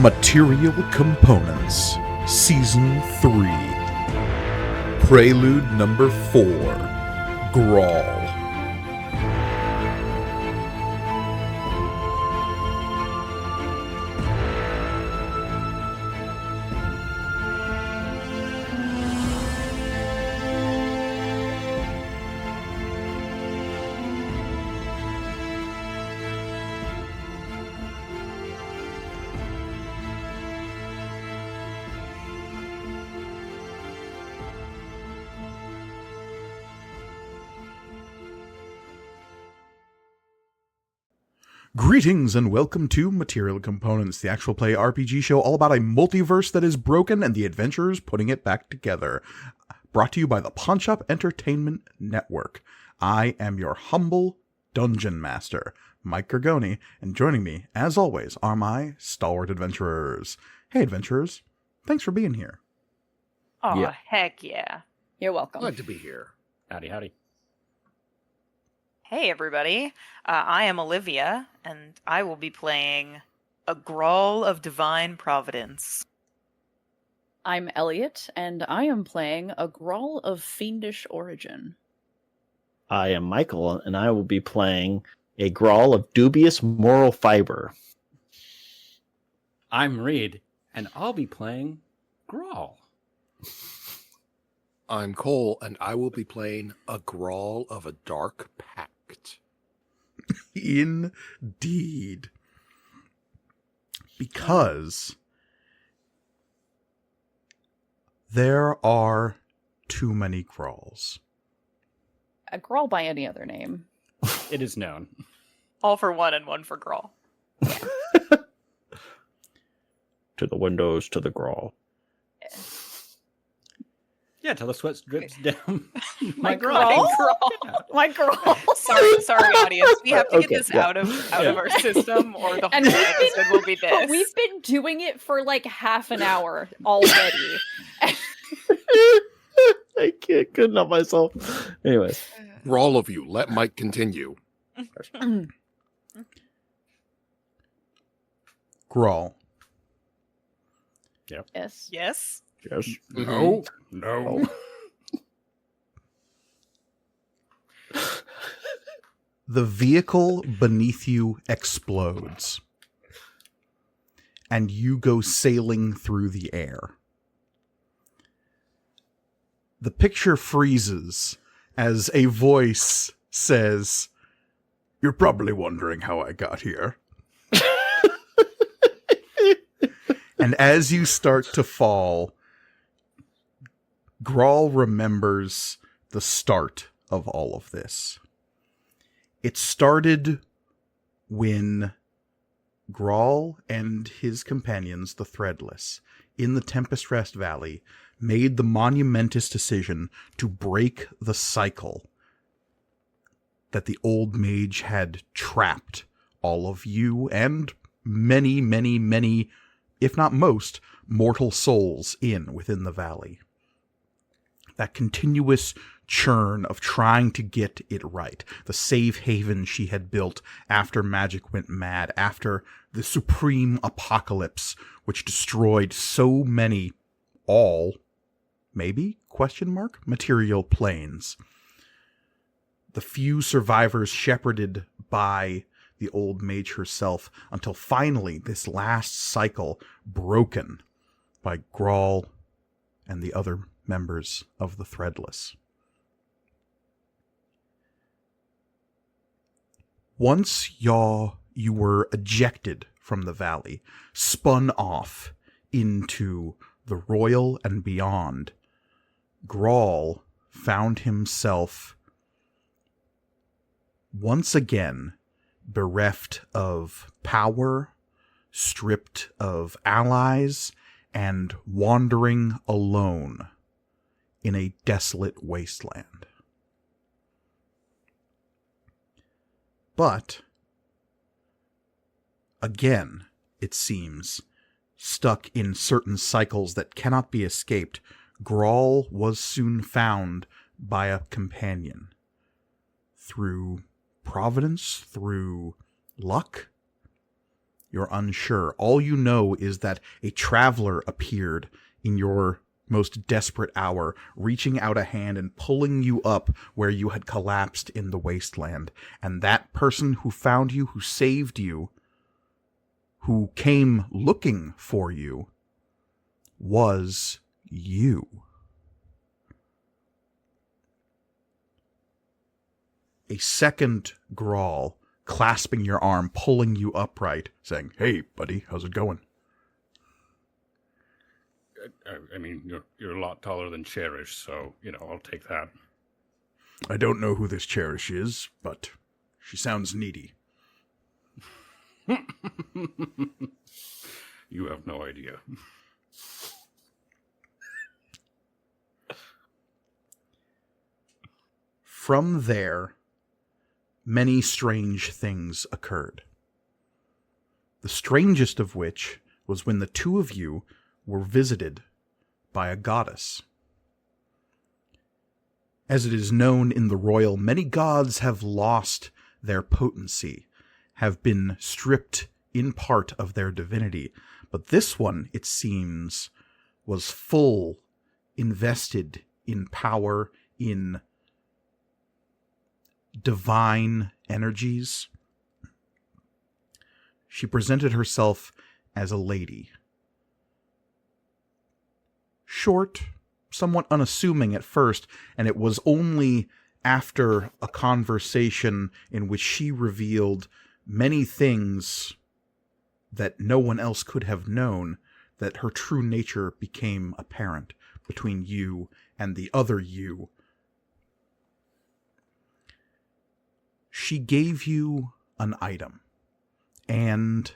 Material Components, Season 3, Prelude number 4, Grahl. Greetings and welcome to Material Components, the actual play RPG show all about a multiverse that is broken and the adventurers putting it back together. Brought to you by the Pawn Shop Entertainment Network. I am your humble dungeon master, Mike Gargoni, and joining me, as always, are my stalwart adventurers. Hey adventurers, thanks for being here. Oh, Yeah. heck yeah. You're welcome. Glad to be here. Howdy, howdy. Hey, everybody. I am Olivia, and I will be playing a Grahl of Divine Providence. I'm Elliot, and I am playing a Grahl of Fiendish Origin. I am Michael, and I will be playing a Grahl of dubious moral fiber. I'm Reed, and I'll be playing Graahl. I'm Cole, and I will be playing a Grahl of a Dark Pact. Indeed. Because there are too many Graahls. A Grahl by any other name. It is known. All for one and one for Grahl. To the windows, to the Grahl. Yeah, till the sweat drips down. My Grahl? My Grahl! Sorry, audience. We have to get Okay, this yeah. out of our system, or the And whole we've been- episode will be this. We've been doing it for like half an hour already. I couldn't help myself. Anyways. For all of you, let Mike continue. Grahl. Yes. Yes? Yes. No. No. The vehicle beneath you explodes, and you go sailing through the air. The picture freezes as a voice says, "You're probably wondering how I got here." And as you start to fall, Grahl remembers the start of all of this. It started when Grahl and his companions, the Threadless, in the Tempest Rest Valley, made the monumentous decision to break the cycle that the old mage had trapped all of you and many, many, many, if not most, mortal souls within the valley. That continuous churn of trying to get it right. The safe haven she had built after magic went mad, after the supreme apocalypse, which destroyed so many, material planes. The few survivors shepherded by the old mage herself, until finally this last cycle broken by Grahl and the other members of the Threadless. Once you were ejected from the valley, spun off into the royal and beyond, Grahl found himself once again bereft of power, stripped of allies, and wandering alone in a desolate wasteland. But, again, it seems, stuck in certain cycles that cannot be escaped, Grahl was soon found by a companion. Through providence, through luck, You're unsure. All you know is that a traveler appeared in your most desperate hour, reaching out a hand and pulling you up where you had collapsed in the wasteland. And that person who found you, who saved you, who came looking for you, was you. A second Grahl clasping your arm, pulling you upright, saying, "Hey, buddy, how's it going?" I mean, you're a lot taller than Cherish, so, I'll take that. I don't know who this Cherish is, but she sounds needy. You have no idea. From there, many strange things occurred. The strangest of which was when the two of you were visited by a goddess. As it is known in the royal, many gods have lost their potency, have been stripped in part of their divinity, but this one, it seems, was full, invested in power, in divine energies. She presented herself as a lady. Short, somewhat unassuming at first, and it was only after a conversation in which she revealed many things that no one else could have known that her true nature became apparent between you and the other you. She gave you an item and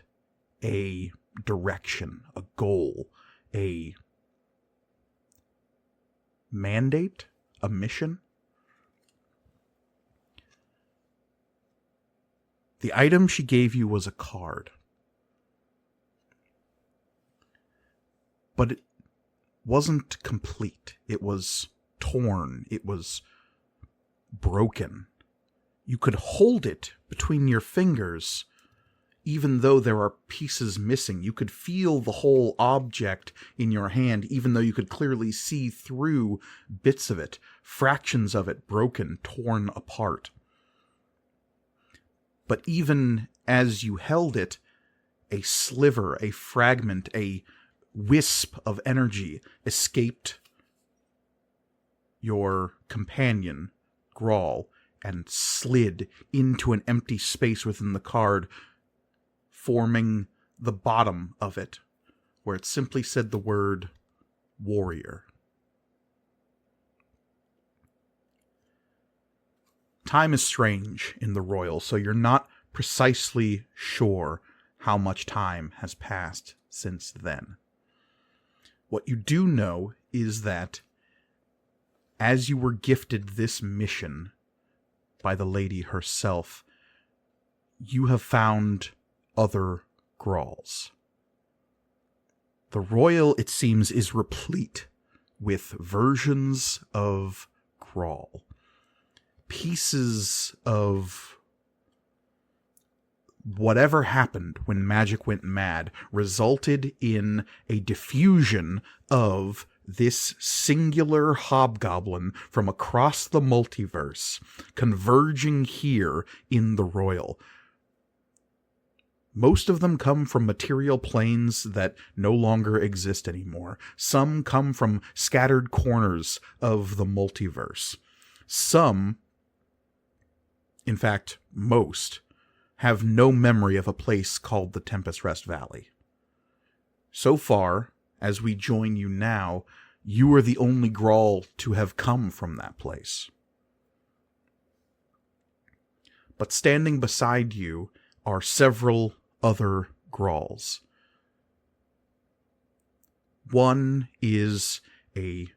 a direction, a goal, a mandate, a mission. The item she gave you was a card. But it wasn't complete. It was torn. It was broken. You could hold it between your fingers, even though there are pieces missing. You could feel the whole object in your hand, even though you could clearly see through bits of it, fractions of it broken, torn apart. But even as you held it, a sliver, a fragment, a wisp of energy escaped your companion, Grahl, and slid into an empty space within the card, forming the bottom of it, where it simply said the word warrior. Time is strange in the Royal, so you're not precisely sure how much time has passed since then. What you do know is that as you were gifted this mission by the lady herself, you have found other Graahls. The Royal, it seems, is replete with versions of Grahl. Pieces of whatever happened when magic went mad resulted in a diffusion of this singular hobgoblin from across the multiverse, converging here in the Royal. Most of them come from material planes that no longer exist anymore. Some come from scattered corners of the multiverse. Some, in fact, most, have no memory of a place called the Tempest Rest Valley. So far, as we join you now, you are the only Grahl to have come from that place. But standing beside you are several other Graahls. One is a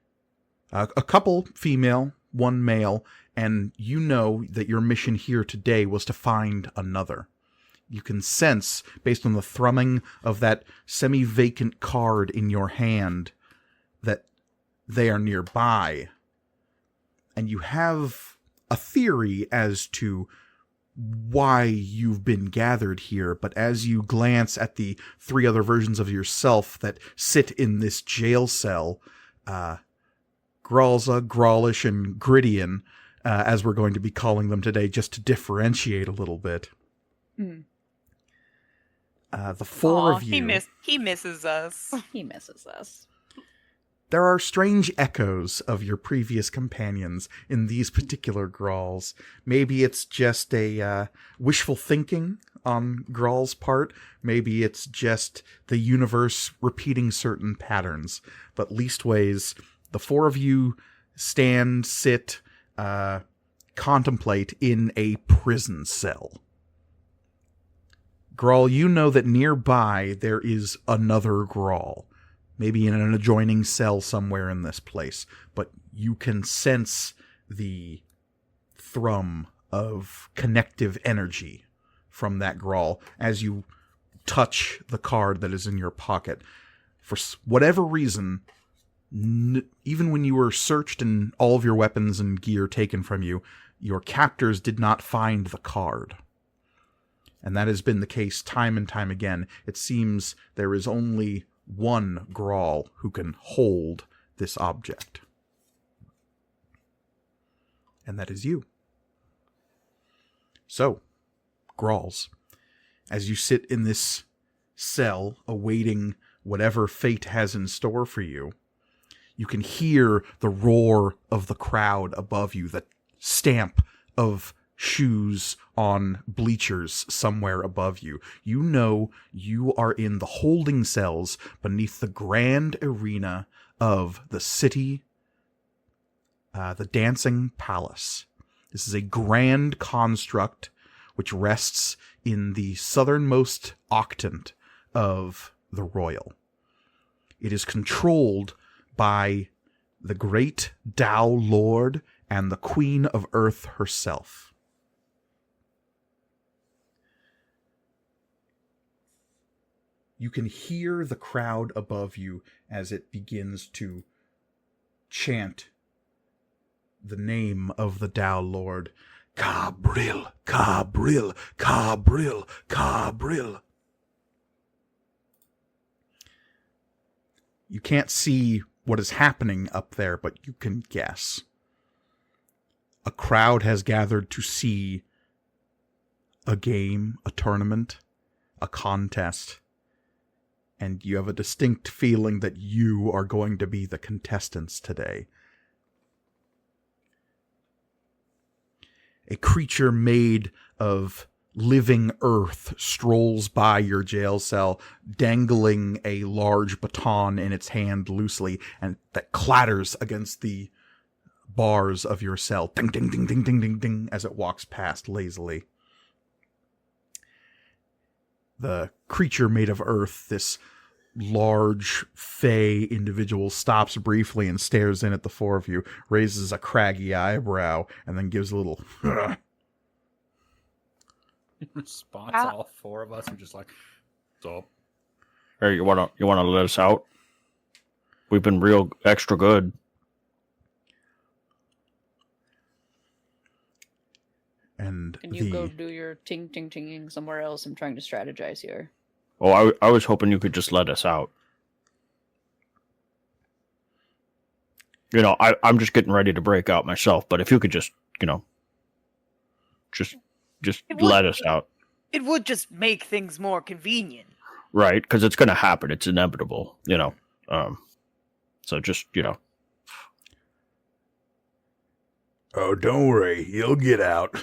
couple female, one male, and you know that your mission here today was to find another. You can sense, based on the thrumming of that semi-vacant card in your hand, that they are nearby. And you have a theory as to why you've been gathered here, but as you glance at the 3 other versions of yourself that sit in this jail cell, Graalza, Graalish, and Grydian, as we're going to be calling them today, just to differentiate a little bit. Mm. The 4 of you... He misses us. He misses us. There are strange echoes of your previous companions in these particular Graahls. Maybe it's just a wishful thinking on Graal's part. Maybe it's just the universe repeating certain patterns. But leastways, the 4 of you stand, sit, contemplate in a prison cell. Graal, you know that nearby there is another Graal. Maybe in an adjoining cell somewhere in this place, but you can sense the thrum of connective energy from that Graal as you touch the card that is in your pocket. For whatever reason, even when you were searched and all of your weapons and gear taken from you, your captors did not find the card. And that has been the case time and time again. It seems there is only one Graal who can hold this object. And that is you. So, Graahls, as you sit in this cell awaiting whatever fate has in store for you, you can hear the roar of the crowd above you, the stamp of shoes on bleachers somewhere above you. You know you are in the holding cells beneath the grand arena of the city, the Dancing Palace. This is a grand construct which rests in the southernmost octant of the Royal. It is controlled by the great Tao Lord and the Queen of Earth herself. You can hear the crowd above you as it begins to chant the name of the Tao Lord. Cabril, Cabril, Cabril, Cabril. You can't see what is happening up there, but you can guess. A crowd has gathered to see a game, a tournament, a contest. And you have a distinct feeling that you are going to be the contestants today. A creature made of living earth strolls by your jail cell, dangling a large baton in its hand loosely, and that clatters against the bars of your cell. Ding, ding, ding, ding, ding, ding, ding, as it walks past lazily. The creature made of earth, this large, fey individual, stops briefly and stares in at the 4 of you, raises a craggy eyebrow, and then gives a little... Spots all 4 of us are just like, so. Hey, you wanna let us out? We've been real extra good. And Can you go do your ting-ting-tinging somewhere else? I'm trying to strategize here. Oh, I was hoping you could just let us out. You know, I'm just getting ready to break out myself, but if you could just, just let us out. It would just make things more convenient. Right, because it's going to happen. It's inevitable, So just, Oh, don't worry. You'll get out.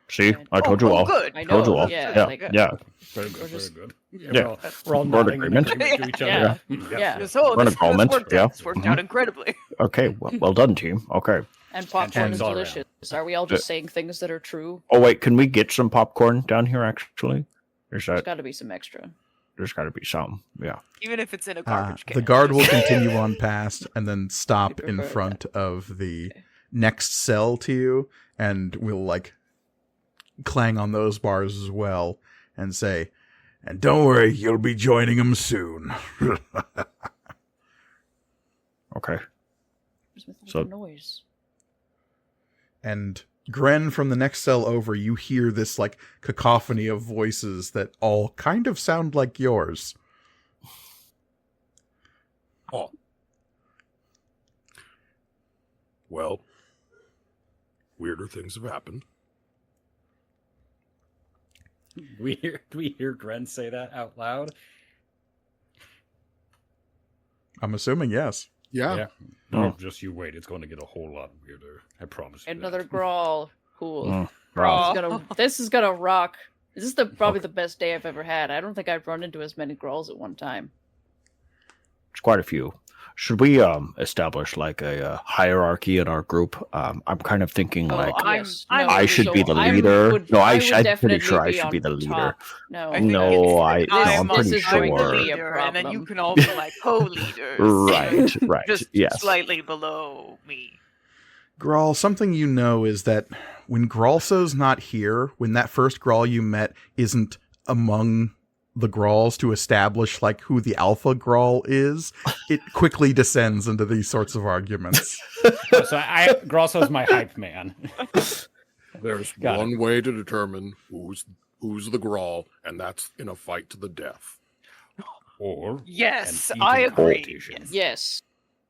See, I told you all. Good. I Told you know, all. yeah. Yeah. Very good, We're just- very good. Yeah. We're all We're in nodding in agreement. agreement to each Yeah. other. Yeah. We're in agreement, yeah. This worked out incredibly. Okay, well done, team. Okay. And popcorn hands is all delicious. Are we all just saying things that are true? Oh, wait, can we get some popcorn down here, actually? There's got to be some extra. There's got to be some, yeah. Even if it's in a garbage can. The guard will continue on past and then stop I in prefer front of the next cell to you, and we'll, clang on those bars as well and say, and don't worry, you'll be joining them soon. Okay. Where's my So- noise? And Gren, from the next cell over, you hear this like cacophony of voices that all kind of sound like yours. Oh. Well, weirder things have happened. Do we hear Gren say that out loud? I'm assuming yes. Yeah. No, just you wait. It's going to get a whole lot weirder. I promise you. Another that. Grawl. Cool. Grawl. This is gonna rock. This is probably the best day I've ever had. I don't think I've run into as many Graalls at one time. There's quite a few. Should we establish like a hierarchy in our group? I'm kind of thinking like I should be the leader. I'm pretty sure I should be the leader. No, I'm pretty sure. Leader, and then you can all be like co-leaders. Right. Just yes. slightly below me. Grahl, something you know is that when Graalso's not here, when that first Graal you met isn't among the Graals to establish like who the alpha Graal is, it quickly descends into these sorts of arguments. So Graalso's my hype man. There's one way to determine who's the Graal, and that's in a fight to the death. Or yes, an I even agree. competition. Yes.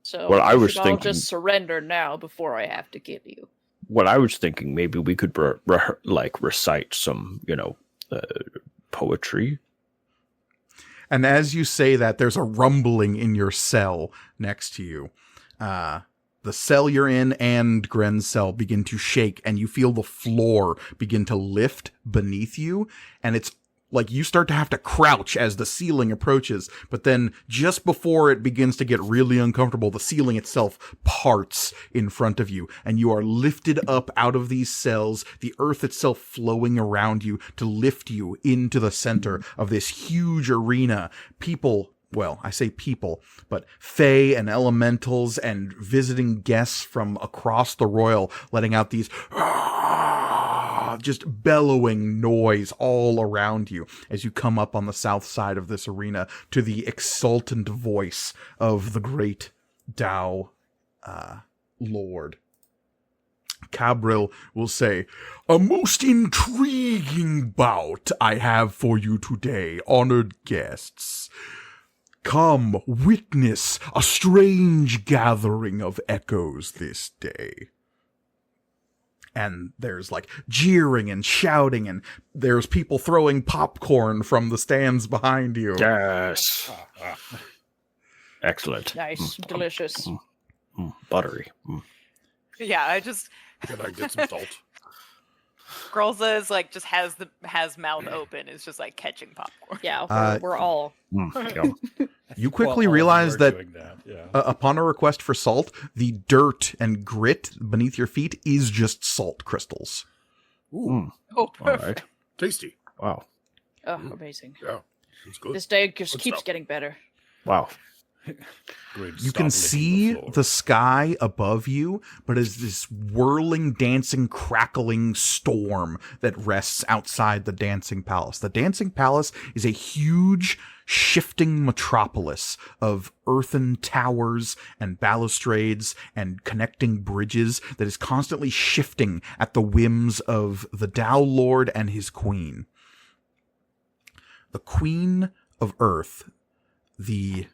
So well, I was thinking, I'll just surrender now before I have to kill you. What I was thinking, maybe we could recite some, poetry. And as you say that, there's a rumbling in your cell next to you. The cell you're in and Gren's cell begin to shake, and you feel the floor begin to lift beneath you, and it's like you start to have to crouch as the ceiling approaches, but then just before it begins to get really uncomfortable, the ceiling itself parts in front of you, and you are lifted up out of these cells, the earth itself flowing around you to lift you into the center of this huge arena. People, well, I say people, but fae and elementals and visiting guests from across the Royal letting out these just bellowing noise all around you as you come up on the south side of this arena to the exultant voice of the great Tao Lord. Cabril will say, "A most intriguing bout I have for you today, honored guests. Come, witness a strange gathering of echoes this day." And there's like jeering and shouting, and there's people throwing popcorn from the stands behind you. Yes. Excellent. Nice, delicious. Buttery. Yeah, Can I get some salt? Graalsa is like just has mouth open, is just like catching popcorn. Yeah, we're all. Yum. You quickly Well, realize we're that doing that, yeah. upon a request for salt, the dirt and grit beneath your feet is just salt crystals. Ooh, Oh, All perfect. right. tasty. Wow. Oh, amazing. Yeah, it's good. This day just Good keeps stuff. getting better. Wow. Great, You stop can licking see floor. the sky above you, but it's this whirling, dancing, crackling storm that rests outside the Dancing Palace. The Dancing Palace is a huge, shifting metropolis of earthen towers and balustrades and connecting bridges that is constantly shifting at the whims of the Tao Lord and his queen. The Queen of Earth, the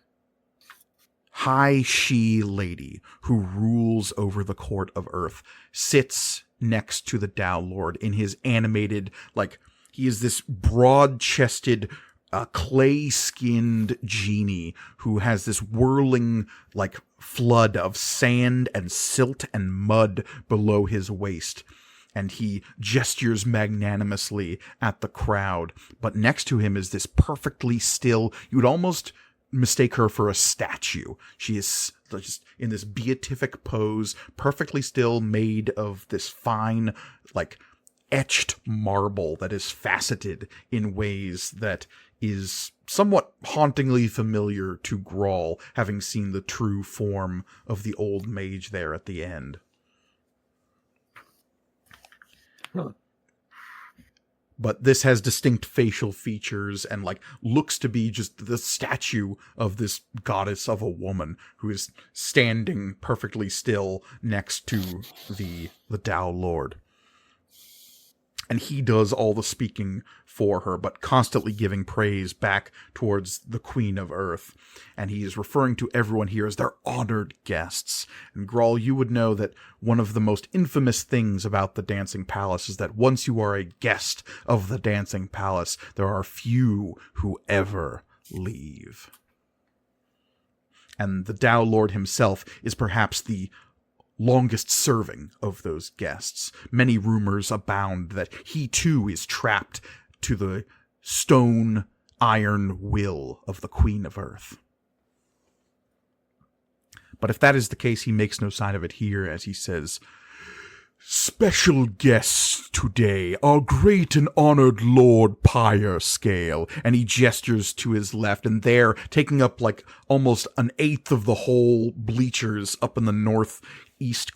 High She Lady who rules over the court of Earth, sits next to the Tao Lord in his animated, like, he is this broad-chested, clay-skinned genie who has this whirling, like, flood of sand and silt and mud below his waist. And he gestures magnanimously at the crowd. But next to him is this perfectly still, you would almost mistake her for a statue. She is just in this beatific pose, perfectly still, made of this fine, like, etched marble that is faceted in ways that is somewhat hauntingly familiar to Grahl, having seen the true form of the old mage there at the end. but this has distinct facial features and like looks to be just the statue of this goddess of a woman who is standing perfectly still next to the Tao Lord. And he does all the speaking for her, but constantly giving praise back towards the Queen of Earth. And he is referring to everyone here as their honored guests. And Grahl, you would know that one of the most infamous things about the Dancing Palace is that once you are a guest of the Dancing Palace, there are few who ever leave. And the Tao Lord himself is perhaps the longest serving of those guests. Many rumors abound that he too is trapped to the stone iron will of the Queen of Earth. But if that is the case, he makes no sign of it here as he says, "Special guests today, our great and honored Lord Pyre Scale," and he gestures to his left, and there, taking up like almost an eighth of the whole bleachers up in the northwest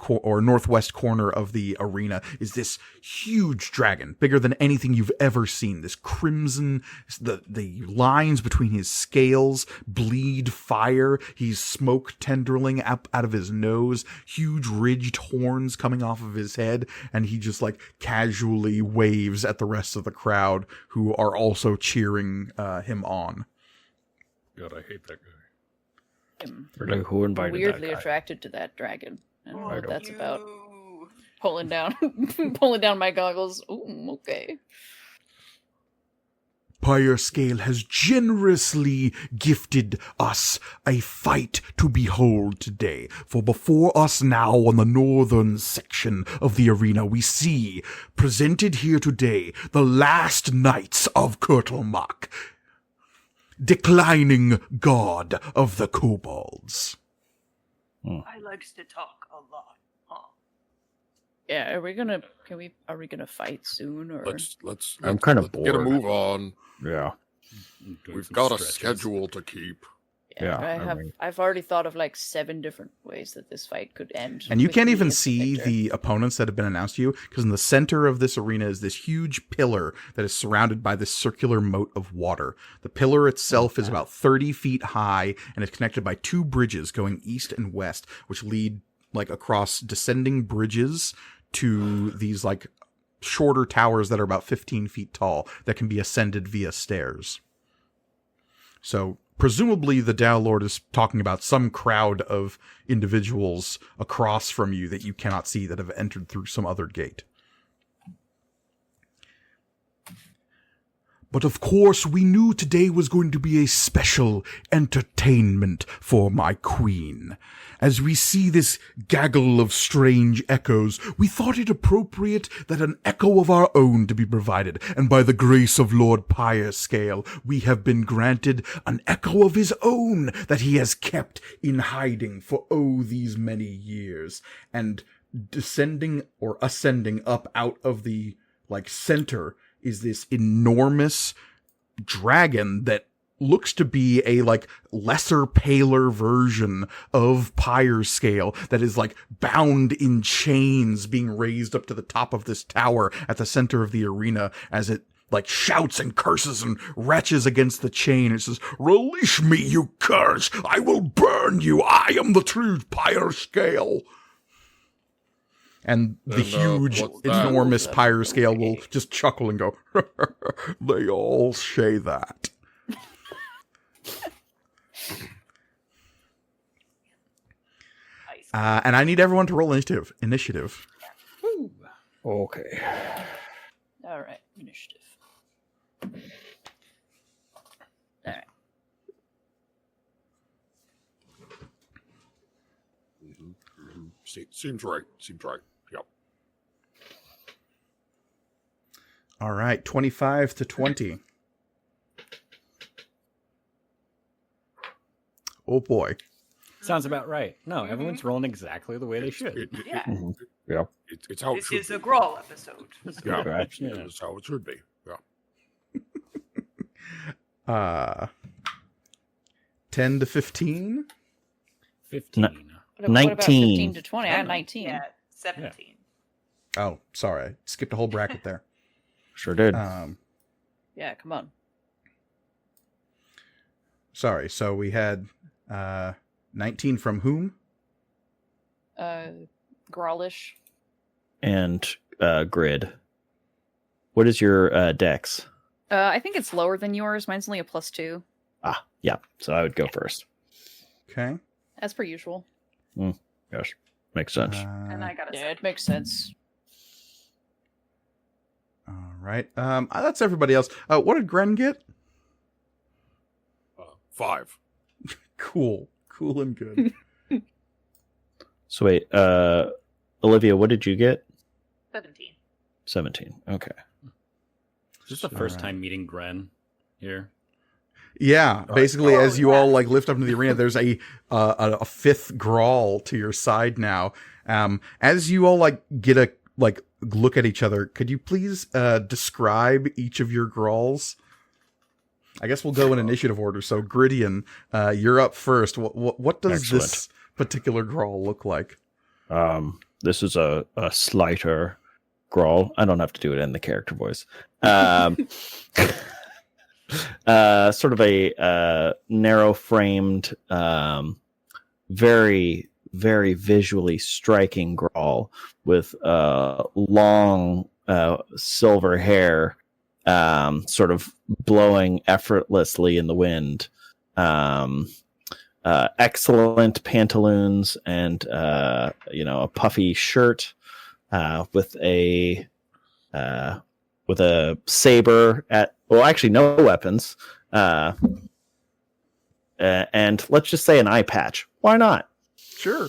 corner of the arena, is this huge dragon, bigger than anything you've ever seen. This crimson, the lines between his scales bleed fire. He's smoke tendrils up out of his nose, huge ridged horns coming off of his head, and he just like casually waves at the rest of the crowd who are also cheering him on. God, I hate that guy. Really, who invited weirdly that guy? attracted to that dragon. I don't know what that's you. about. Pulling down my goggles. Ooh, okay. Pyre Scale has generously gifted us a fight to behold today. For before us now on the northern section of the arena, we see, presented here today, the last knights of Kurtelmach, declining god of the kobolds. I likes to talk a lot. Huh? Yeah, are we gonna fight soon or? Let's I'm kind of get a bored. move on. Yeah. Doing We've some got a stretches. schedule to keep. Yeah, I've already thought of like 7 different ways that this fight could end. And you with can't me even as see victor. the opponents that have been announced to you, because in the center of this arena is this huge pillar that is surrounded by this circular moat of water. The pillar itself is about 30 feet high and is connected by 2 bridges going east and west, which lead like across descending bridges to these like shorter towers that are about 15 feet tall that can be ascended via stairs. So presumably the Tao Lord is talking about some crowd of individuals across from you that you cannot see that have entered through some other gate. But of course, we knew today was going to be a special entertainment for my queen. As we see this gaggle of strange echoes, we thought it appropriate that an echo of our own to be provided, and by the grace of Lord Pyre Scale, we have been granted an echo of his own that he has kept in hiding for these many years. And descending or ascending up out of the center is this enormous dragon that looks to be a lesser, paler version of Pyre Scale that is bound in chains, being raised up to the top of this tower at the center of the arena as it shouts and curses and retches against the chain. It says, "Release me, you curse! I will burn you! I am the true Pyre Scale!" And the huge, enormous Pyre Scale will just chuckle and go, "They all say that." And I need everyone to roll initiative. Okay. All right, initiative. All right. Seems right. Yep. All right, 25 to 20. Oh boy. Sounds about right. No, everyone's rolling exactly the way they should. Yeah. Yeah. It's how it This should is a Grawl episode. Yeah, Gotcha. that's how it should be. Yeah. 10 to 15. 15. What about 19. 15 to 20? I had 19. Yeah, 17. Oh, sorry. I skipped a whole bracket there. Sure did. Yeah, come on. Sorry, so we had 19 from whom? Graahlish. And Grid. What is your dex? I think it's lower than yours. Mine's only a +2. Ah, yeah. So I would go first. Okay. As per usual. Yes, makes sense. And I got a Yeah, second. it makes sense. All right. That's everybody else. What did Gren get? 5. Cool and good. So wait, Olivia, what did you get? 17. 17. Okay. Is this the first time meeting Gren here? Yeah, basically, as you yeah. all like lift up into the arena, there's a fifth Grahl to your side now. As you all get a look at each other, could you please describe each of your Grahls? I guess we'll go in initiative order. So, Grydian, you're up first. What does Excellent. this particular Grahl look like? This is a slighter Grahl. I don't have to do it in the character voice. Sort of a narrow-framed, very, very visually striking Grahl with long silver hair, sort of blowing effortlessly in the wind. Excellent pantaloons and a puffy shirt with a saber actually no weapons, and let's just say an eye patch. Why not? Sure.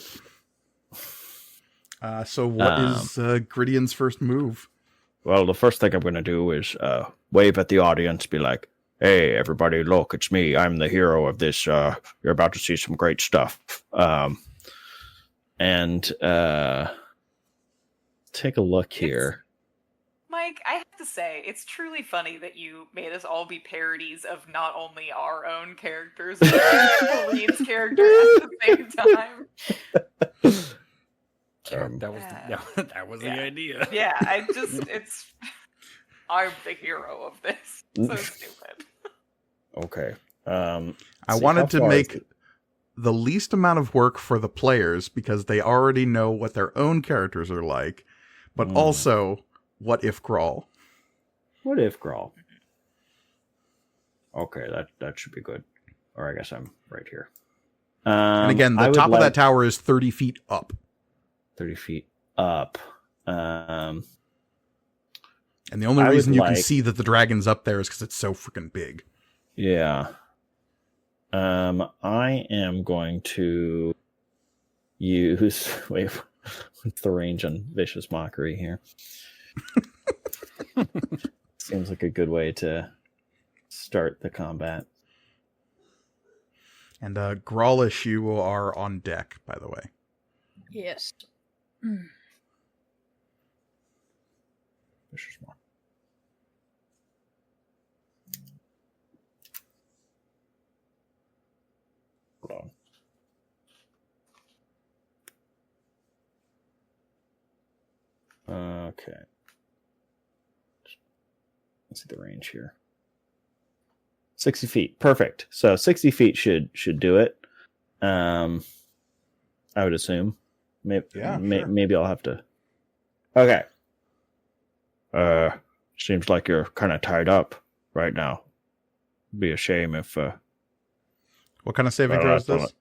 So what is Grydian's first move? Well, the first thing I'm going to do is wave at the audience, be like, "Hey, everybody, look, it's me. I'm the hero of this. You're about to see some great stuff." And take a look here. Mike, I have to say, it's truly funny that you made us all be parodies of not only our own characters, but Colleen's character at the same time. That was the idea. Yeah, I'm the hero of this. So stupid. Okay. I wanted to make the least amount of work for the players because they already know what their own characters are like, but also, what if Grahl? What if Grahl? Okay, that should be good. Or I guess I'm right here. And again, the top of that tower is 30 feet up. 30 feet up. And the only reason you can see that the dragon's up there is because it's so freaking big. Yeah. I am going to use... Wait, what's the range on Vicious Mockery here? Seems like a good way to start the combat. And Graahlish, you are on deck, by the way. Yes. Vicious Mockery. Hold on. Okay. Let's see the range here. 60 feet. Perfect. So 60 feet should do it. I would assume. Maybe, sure. Maybe I'll have to. Okay. Seems like you're kind of tied up right now. Be a shame if. What kind of saving throw is this?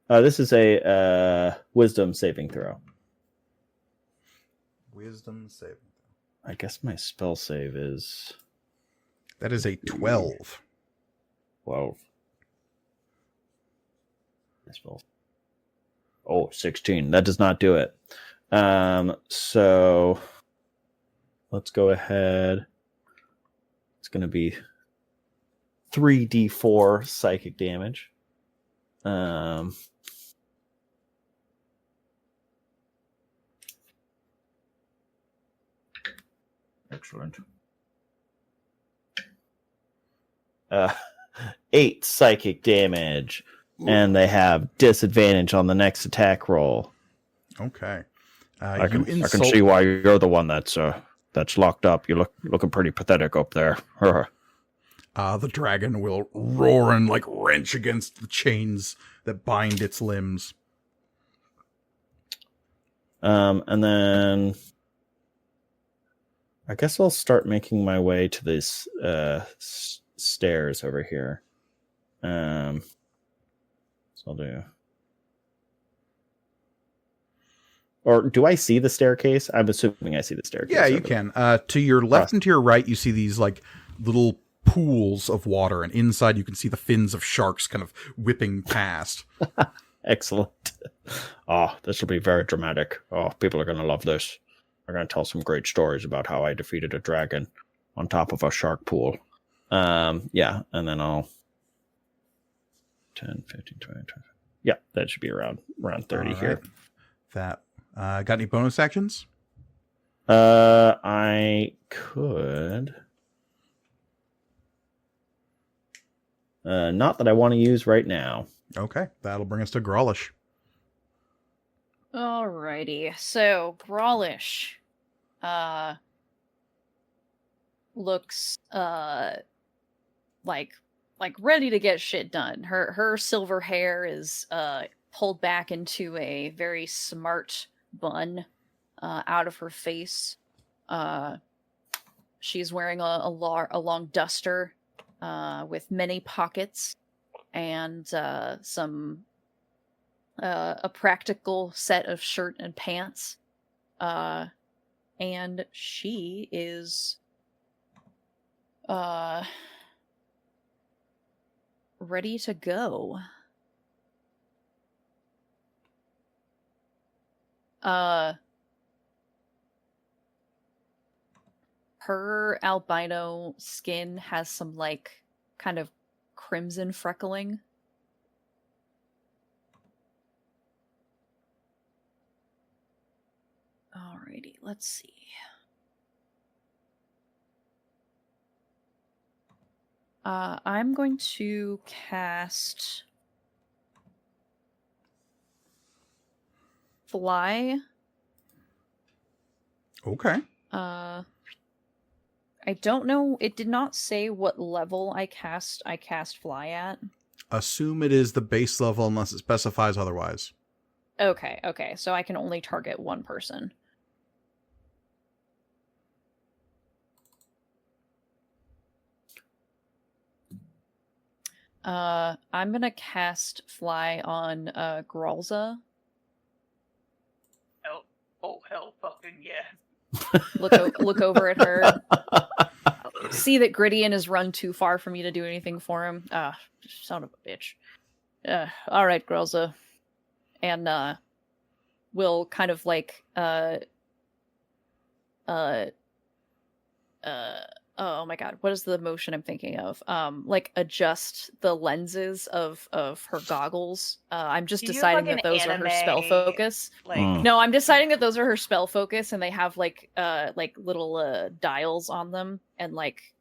This is a wisdom saving throw. Wisdom saving throw. I guess my spell save is... That is a 12. 12. My spell... Oh, 16. That does not do it. So... Let's go ahead. It's going to be 3d4 psychic damage. Excellent. 8 psychic damage. Ooh. And they have disadvantage on the next attack roll. Okay. I can see why you're the one that's that's locked up. You're looking pretty pathetic up there. The dragon will roar and like wrench against the chains that bind its limbs. And then I guess I'll start making my way to these stairs over here. So I'll do. Or do I see the staircase? I'm assuming I see the staircase. Yeah, you can. To your left and to your right, you see these like little pools of water, and inside you can see the fins of sharks kind of whipping past. Excellent. Oh, this will be very dramatic. Oh, people are going to love this. We're going to tell some great stories about how I defeated a dragon on top of a shark pool. Yeah, and then I'll 10, 15, 20, 20. Yeah, that should be around 30 here. That got any bonus actions? I could. Not that I want to use right now. Okay, that'll bring us to Graahlish. Alrighty, so Graahlish looks like ready to get shit done. Her silver hair is pulled back into a very smart bun out of her face. She's wearing a long duster with many pockets and a practical set of shirt and pants. And she is ready to go. Her albino skin has some like kind of crimson freckling. Alrighty, let's see. I'm going to cast Fly. Okay. I don't know. It did not say what level I cast Fly at. Assume it is the base level unless it specifies otherwise. Okay. So I can only target one person. I'm gonna cast Fly on Graahls. Oh hell fucking yeah. Look over at her. See that Grittian has run too far for me to do anything for him. Son of a bitch. Alright, Graahls. And will kind of like oh my god, what is the motion I'm thinking of? Like adjust the lenses of her goggles. I'm just deciding that those are her spell focus. No, I'm deciding that those are her spell focus, and they have like little dials on them, and like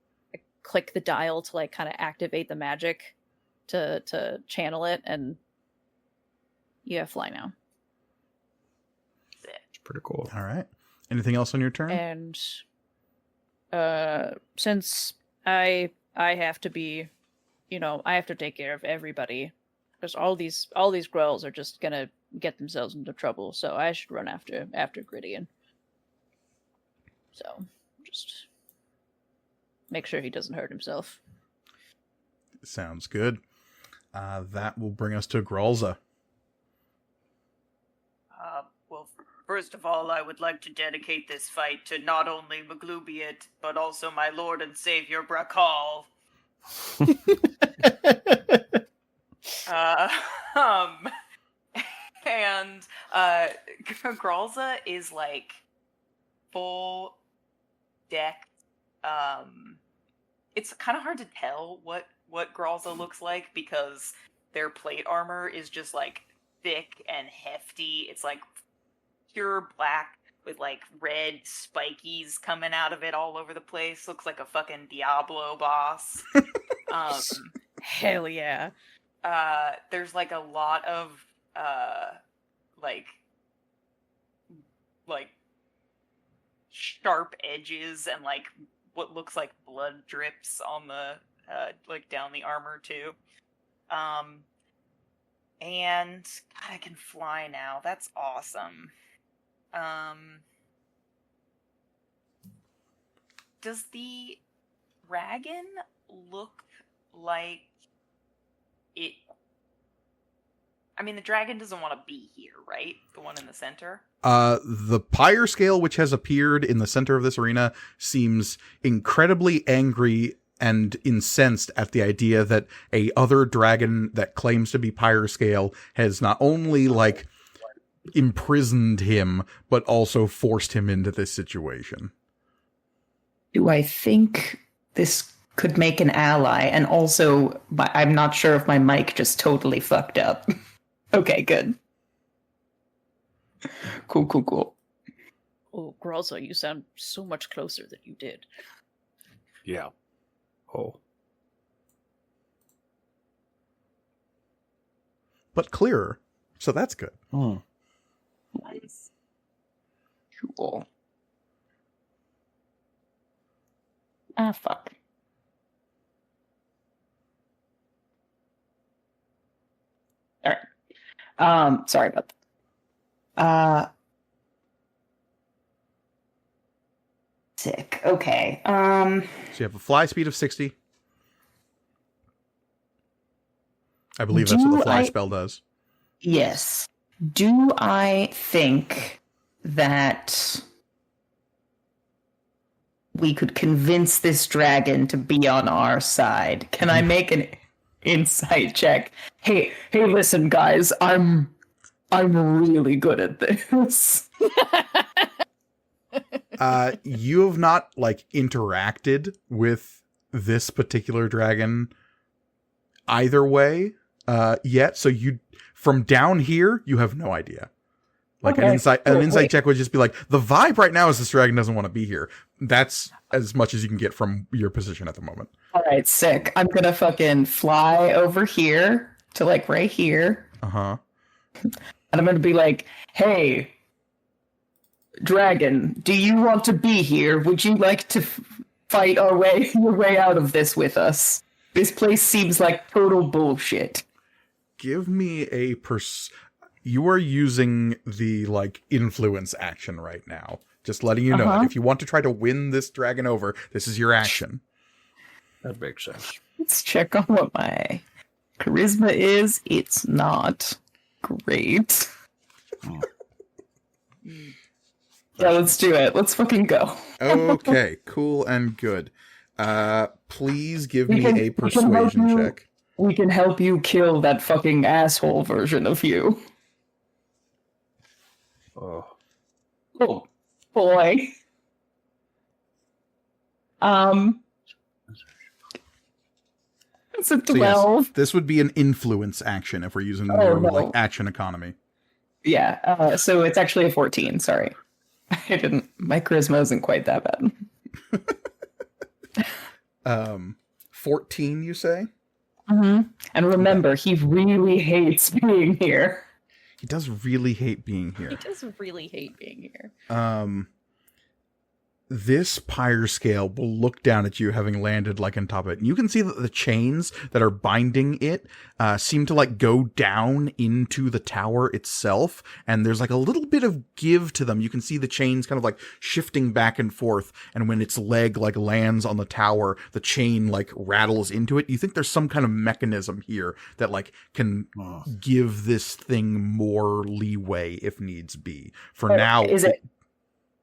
click the dial to like kind of activate the magic to channel it, and you have Fly now. It's pretty cool. All right. Anything else on your turn? And since I have to be, I have to take care of everybody, because all these Graahls are just gonna get themselves into trouble, so I should run after Grittian. So just make sure he doesn't hurt himself. Sounds good. That will bring us to Graahls. Well, first of all, I would like to dedicate this fight to not only Maglubiet, but also my Lord and Savior Graahls. And Graahls is like full deck. It's kind of hard to tell what Graahls looks like, because their plate armor is just like thick and hefty. It's like pure black with like red spikies coming out of it all over the place. Looks like a fucking Diablo boss. Hell yeah. There's like a lot of like sharp edges and like what looks like blood drips on the like down the armor too. And God, I can fly now. That's awesome. Does the dragon look like it? I mean, the dragon doesn't want to be here, right? The one in the center? The pyre scale, which has appeared in the center of this arena, seems incredibly angry and incensed at the idea that a other dragon that claims to be pyre scale has not only, like, imprisoned him, but also forced him into this situation. Do I think this could make an ally? And also, I'm not sure if my mic just totally fucked up. Okay, good. Cool. Oh, Graahls, you sound so much closer than you did. Yeah. Oh. But clearer, so that's good. Hmm. Nice. Cool. Ah, fuck. All right. Sorry about that. Sick. Okay. So you have a fly speed of 60. I believe that's what the fly spell does. Yes. Do I think that we could convince this dragon to be on our side? Can I make an insight check? Hey, listen, guys. I'm really good at this. You have not, like, interacted with this particular dragon either way yet, so you, from down here, you have no idea. Like, okay, an insight check would just be like, the vibe right now is this dragon doesn't want to be here. That's as much as you can get from your position at the moment. All right, sick. I'm gonna fucking fly over here to, like, right here. Uh-huh. And I'm gonna be like, hey, dragon, do you want to be here? Would you like to fight your way out of this with us? This place seems like total bullshit. Give me a you are using the, like, influence action right now. Just letting you know that if you want to try to win this dragon over, this is your action. That makes sense. Let's check on what my charisma is. It's not great. Oh. Yeah, let's do it. Let's fucking go. Okay, cool and good. Please give me a persuasion check. We can help you kill that fucking asshole version of you. Oh. Oh, boy. It's a 12. So yes, this would be an influence action if we're using like action economy. Yeah, so it's actually a 14, sorry. My charisma isn't quite that bad. 14, you say? Mm-hmm. And remember, he really hates being here. He does really hate being here. He does really hate being here. This pyre scale will look down at you having landed, like, on top of it. And you can see that the chains that are binding it seem to, like, go down into the tower itself. And there's, like, a little bit of give to them. You can see the chains kind of, like, shifting back and forth. And when its leg, like, lands on the tower, the chain, like, rattles into it. You think there's some kind of mechanism here that, like, can give this thing more leeway if needs be. For now...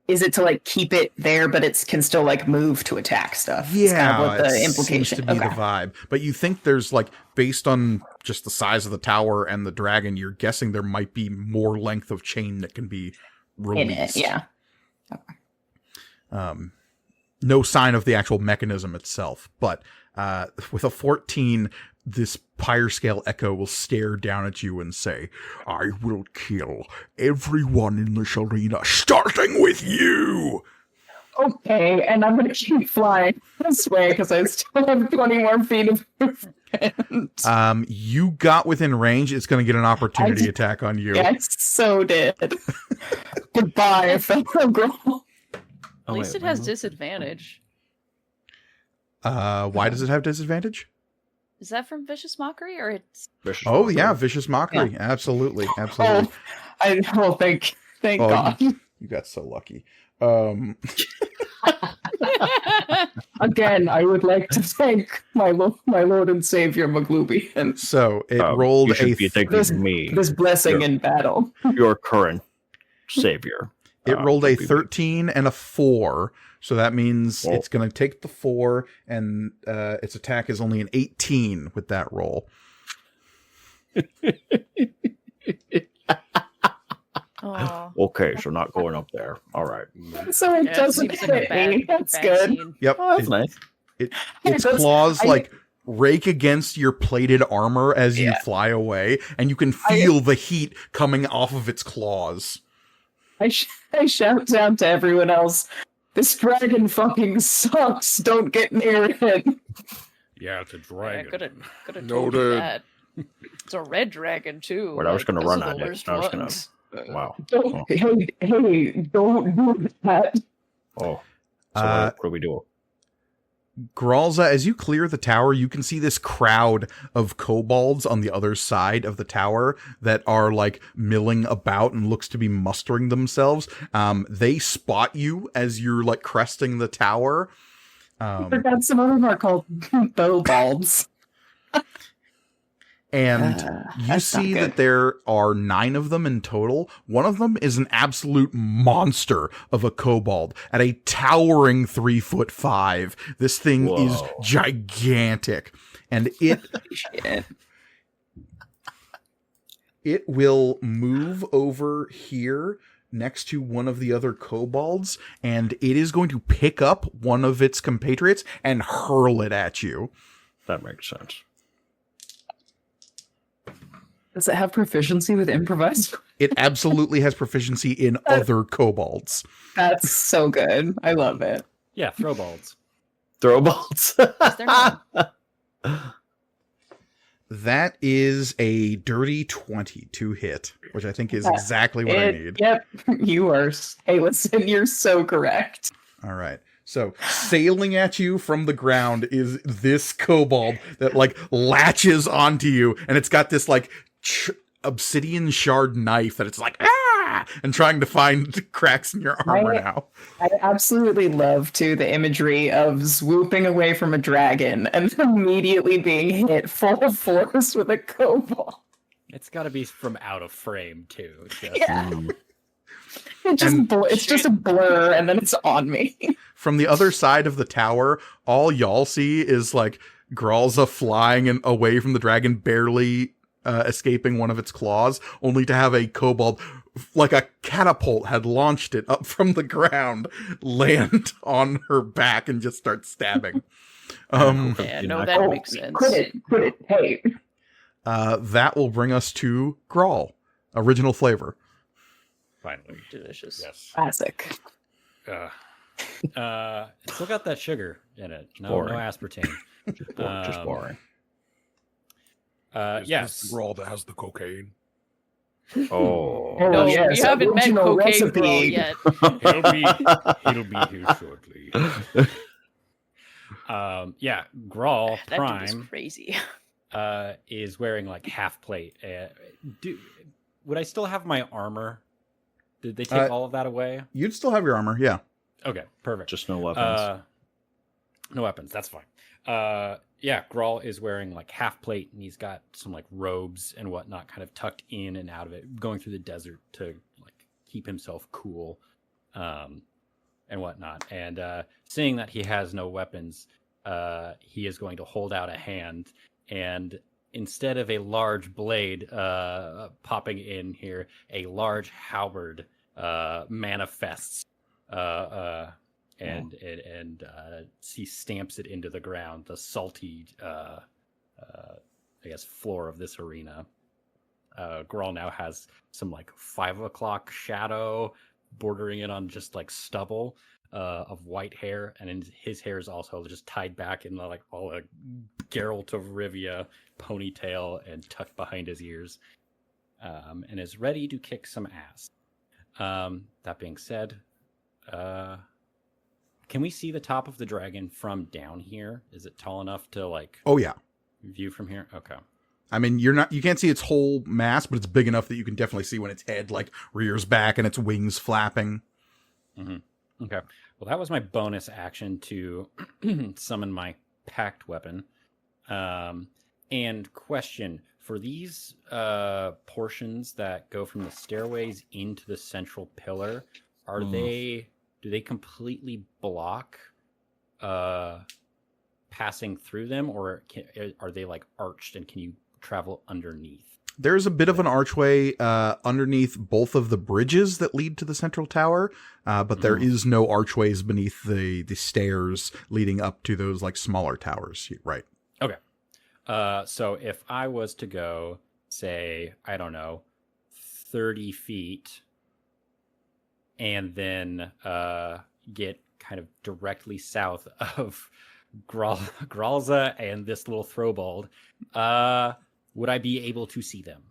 Is it to, like, keep it there, but it can still, like, move to attack stuff? Yeah, it's kind of what the implication seems to be the vibe. But you think there's, like, based on just the size of the tower and the dragon, you're guessing there might be more length of chain that can be released. In it, yeah. Okay. No sign of the actual mechanism itself, but with a 14, this pyre scale echo will stare down at you and say, I will kill everyone in this arena, starting with you! Okay, and I'm going to keep flying this way because I still have 20 more feet of movement. You got within range. It's going to get an opportunity attack on you. Yes, so did. Goodbye, fellow Grahl. At least it has disadvantage. Why does it have disadvantage? Is that from Vicious Mockery or it's? Vicious Mockery. Yeah. Absolutely. Thank God. You got so lucky. Again, I would like to thank my Lord and Savior Maglubi. And so it rolled this blessing in battle. Your current savior. It rolled a 13 and a 4. So that means it's going to take the 4, and its attack is only an 18 with that roll. Okay, so not going up there. All right. So it doesn't hit me. That's good. Scene. Yep. That's nice. Its claws rake against your plated armor as you fly away, and you can feel the heat coming off of its claws. I shout down to everyone else, this dragon fucking sucks. Don't get near it. Yeah, it's a dragon. I could have told you that. It's a red dragon, too. Well, I was going to run at it. I was going to... Wow. Hey, don't do that. Oh. So what do we do? Graahls, as you clear the tower, you can see this crowd of kobolds on the other side of the tower that are like milling about and looks to be mustering themselves. They spot you as you're like cresting the tower. I forgot some of them are called bowbalds. And you see that there are 9 of them in total. One of them is an absolute monster of a kobold at a towering 3'5". This thing is gigantic. And it will move over here next to one of the other kobolds, and it is going to pick up one of its compatriots and hurl it at you. That makes sense. Does it have proficiency with improvised? It absolutely has proficiency in other kobolds. That's so good. I love it. Yeah, throwballs. That is a dirty 20 to hit, which I think is exactly what I need. Yep, you are. Hey, listen, you're so correct. All right. So sailing at you from the ground is this kobold that like latches onto you, and it's got this like obsidian shard knife that it's like and trying to find cracks in your armor now. I absolutely love too the imagery of swooping away from a dragon and immediately being hit full force with a kobold. It's got to be from out of frame too. It's just a blur, and then it's on me. From the other side of the tower, all y'all see is like Graahls flying away from the dragon, barely escaping one of its claws, only to have a kobold, like a catapult had launched it up from the ground, land on her back and just start stabbing. That makes sense. Quit it. Hey. That will bring us to Graahl. Original flavor. Finally. Delicious. Yes. Classic. Still got that sugar in it. No aspartame. Just boring. Yes. Graahl that has the cocaine. No, yes. You haven't met cocaine Graahl yet. He'll be here shortly. Graahl that Prime dude is crazy. Is wearing like half plate. Would I still have my armor? Did they take all of that away? You'd still have your armor, yeah. Okay, perfect. Just no weapons. No weapons, that's fine. Graahl is wearing like half plate, and he's got some like robes and whatnot kind of tucked in and out of it, going through the desert to like keep himself cool and whatnot. And seeing that he has no weapons, he is going to hold out a hand, and instead of a large blade popping in here, a large halberd manifests, and he stamps it into the ground, the salty, floor of this arena. Graahl now has some like 5 o'clock shadow bordering it on just like stubble of white hair, and his hair is also just tied back in like all a Geralt of Rivia ponytail and tucked behind his ears, and is ready to kick some ass. That being said, Can we see the top of the dragon from down here? Is it tall enough to like? Oh yeah. View from here. Okay. I mean, you can't see its whole mass, but it's big enough that you can definitely see when its head like rears back and its wings flapping. Mm-hmm. Okay. Well, that was my bonus action to summon my pact weapon. And question, for these portions that go from the stairways into the central pillar, do they completely block passing through them, or are they like arched and can you travel underneath? There's a bit of an archway underneath both of the bridges that lead to the central tower, but there is no archways beneath the stairs leading up to those like smaller towers. Right. Okay. So if I was to go, say, I don't know, 30 feet, and then get kind of directly south of Graalza and this little throwbald, would I be able to see them?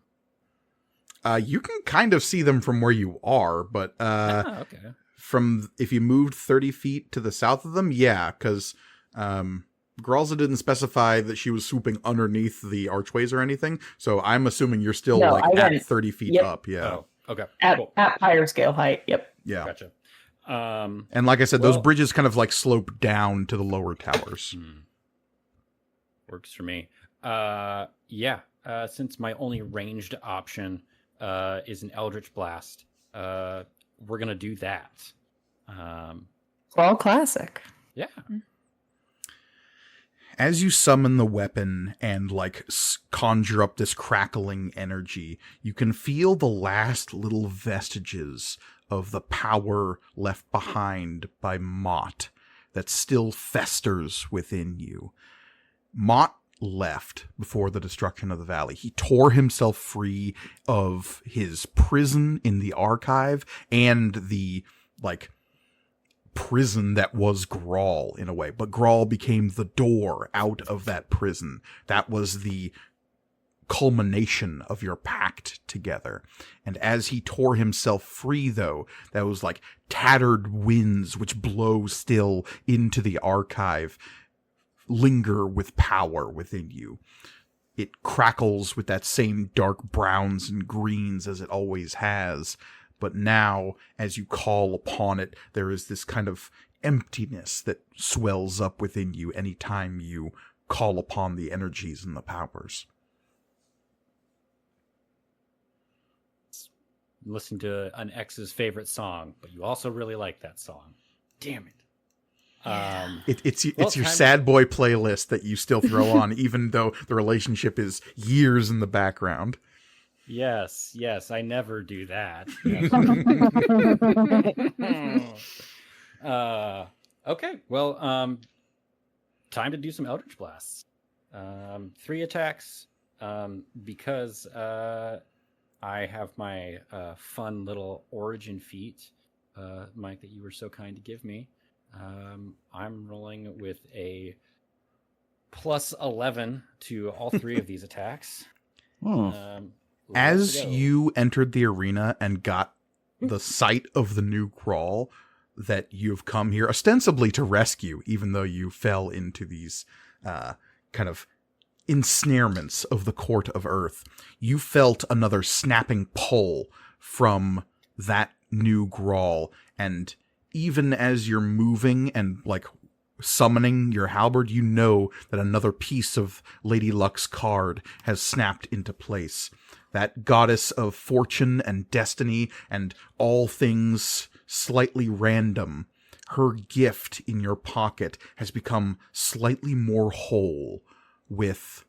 You can kind of see them from where you are, but okay. From if you moved 30 feet to the south of them, yeah, because Graalza didn't specify that she was swooping underneath the archways or anything, so I'm assuming you're still at 30 feet up. Yeah. Oh, okay. At Cool. higher scale height. Yep. Yeah. Gotcha. And like I said, those bridges kind of like slope down to the lower towers. Works for me. Yeah. Since my only ranged option is an Eldritch Blast, we're gonna do that. All classic. Yeah. As you summon the weapon and like conjure up this crackling energy, you can feel the last little vestiges of the power left behind by Mott that still festers within you. Mott left before the destruction of the valley. He tore himself free of his prison in the archive and the like prison that was Graahl in a way, but Graahl became the door out of that prison. That was the culmination of your pact together. And as he tore himself free, though, that was like tattered winds which blow still into the archive linger with power within you. It crackles with that same dark browns and greens as it always has. But now, as you call upon it, there is this kind of emptiness that swells up within you anytime you call upon the energies and the powers. Listen to an ex's favorite song, but you also really like that song. Damn it. It's your sad boy playlist that you still throw on, even though the relationship is years in the background. Yes, I never do that. Okay, well, time to do some Eldritch Blasts. 3 attacks, because I have my fun little origin feat, Mike, that you were so kind to give me. I'm rolling with a plus 11 to all 3 of these attacks. As you entered the arena and got the sight of the new Grahl that you've come here ostensibly to rescue, even though you fell into these kind of ensnarements of the court of earth, you felt another snapping pull from that new Grahl, and even as you're moving and like summoning your halberd, you know that another piece of Lady Luck's card has snapped into place. That goddess of fortune and destiny and all things slightly random, her gift in your pocket has become slightly more whole with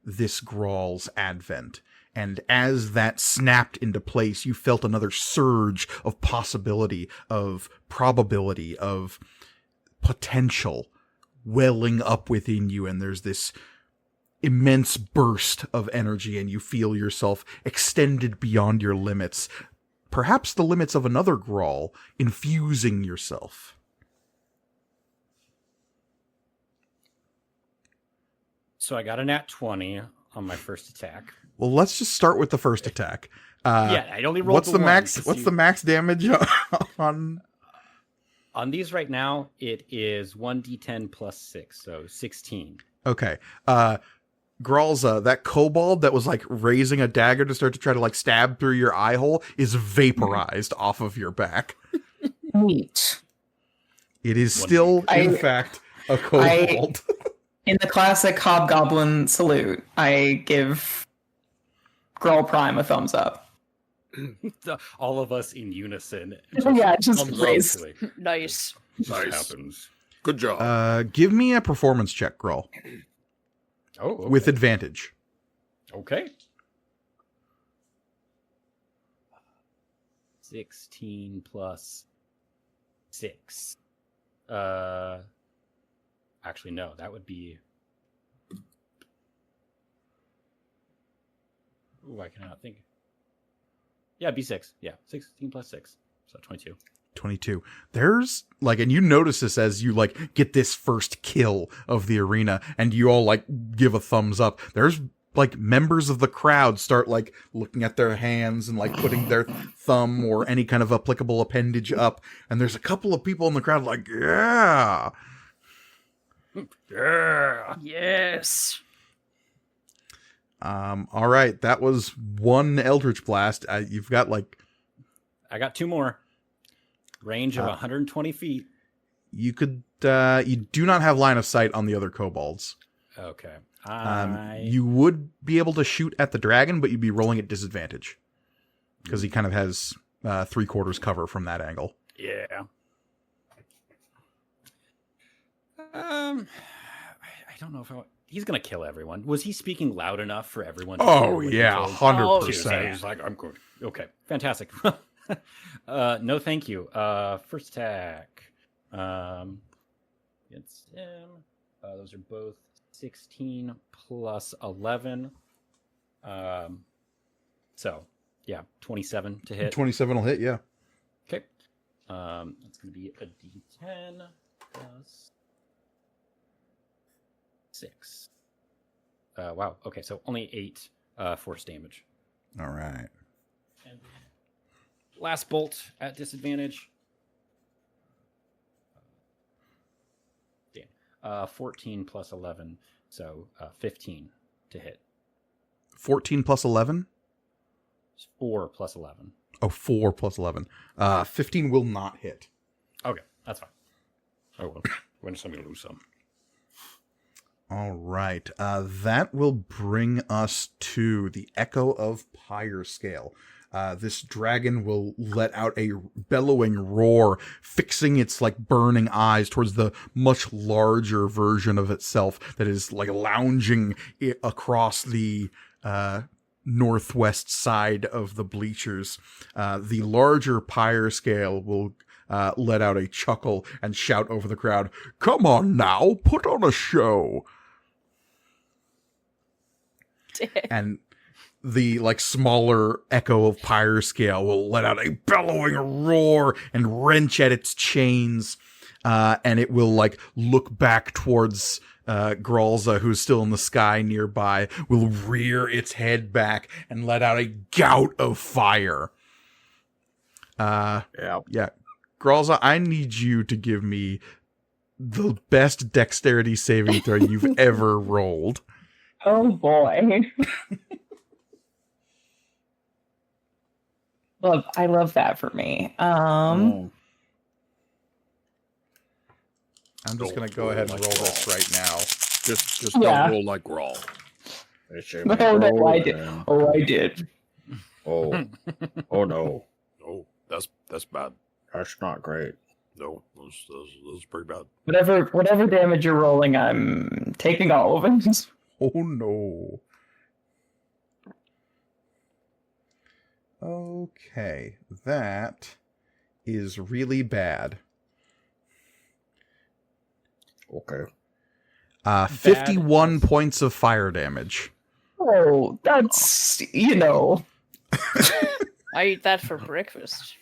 this Grahl's advent. And as that snapped into place, you felt another surge of possibility, of probability, of potential welling up within you. And there's this immense burst of energy, and you feel yourself extended beyond your limits. Perhaps the limits of another Grahl, infusing yourself. So I got a nat 20 on my first attack. Well, let's just start with the first attack. Yeah, I only rolled what's the max? What's the max damage on? On these right now, it is 1d10 plus 6, so 16. Okay. Graahls, that kobold that was like raising a dagger to start to try to like stab through your eye hole is vaporized off of your back. Neat. It is still, in fact, a kobold. In the classic hobgoblin salute, I give Grahl Prime a thumbs up. All of us in unison. Just raise. Nice. Nice. Happens. Good job. Give me a performance check, Grahl. Oh, okay. With advantage. Okay. 16 plus 6. Actually, no, that would be... Ooh, I cannot think. Yeah, B6. Yeah, 16 plus 6. So 22. 22. There's like, and you notice this as you like get this first kill of the arena and you all like give a thumbs up. There's like members of the crowd start like looking at their hands and like putting their thumb or any kind of applicable appendage up. And there's a couple of people in the crowd like, yeah. Yeah. Yes. All right. That was one Eldritch Blast. You've got like... I got 2 more. Range of 120 feet. You could... you do not have line of sight on the other kobolds. Okay. You would be able to shoot at the dragon, but you'd be rolling at disadvantage. Because he kind of has 3/4 cover from that angle. Yeah. I don't know if he's gonna kill everyone. Was he speaking loud enough for everyone to hear? What 100%. He's like, I'm good. Okay, fantastic. No, thank you. First attack. Against him. Those are both 16 plus 11. So yeah, 27 to hit. 27 will hit, yeah. Okay. That's gonna be a D10 plus 6. Wow. Okay, so only 8 force damage. All right. And last bolt at disadvantage. 14 plus 11, so 15 to hit. 14 plus 11? 4 plus 11. Oh, 4 plus 11. 15 will not hit. Okay, that's fine. Oh, well. When is somebody lose some? All right. That will bring us to the Echo of Pyre scale. This dragon will let out a bellowing roar, fixing its like burning eyes towards the much larger version of itself that is like lounging across the northwest side of the bleachers. The larger Pyre scale will let out a chuckle and shout over the crowd, "Come on now, put on a show." And the like smaller Echo of Pyre scale will let out a bellowing roar and wrench at its chains, and it will like look back towards Graahls, who's still in the sky nearby, will rear its head back and let out a gout of fire. Yeah. Graahls, I need you to give me the best dexterity saving throw you've ever rolled. Oh boy. I love that for me. I'm just going to go ahead and roll this right now. Just don't roll like Grahl. No, I did. Oh, I did. Oh no. Oh, that's bad. That's not great. No, that's pretty bad. Whatever damage you're rolling, I'm taking all of it. Oh no. Okay, that is really bad. Okay. 51 points of fire damage. Oh, that's, I eat that for breakfast.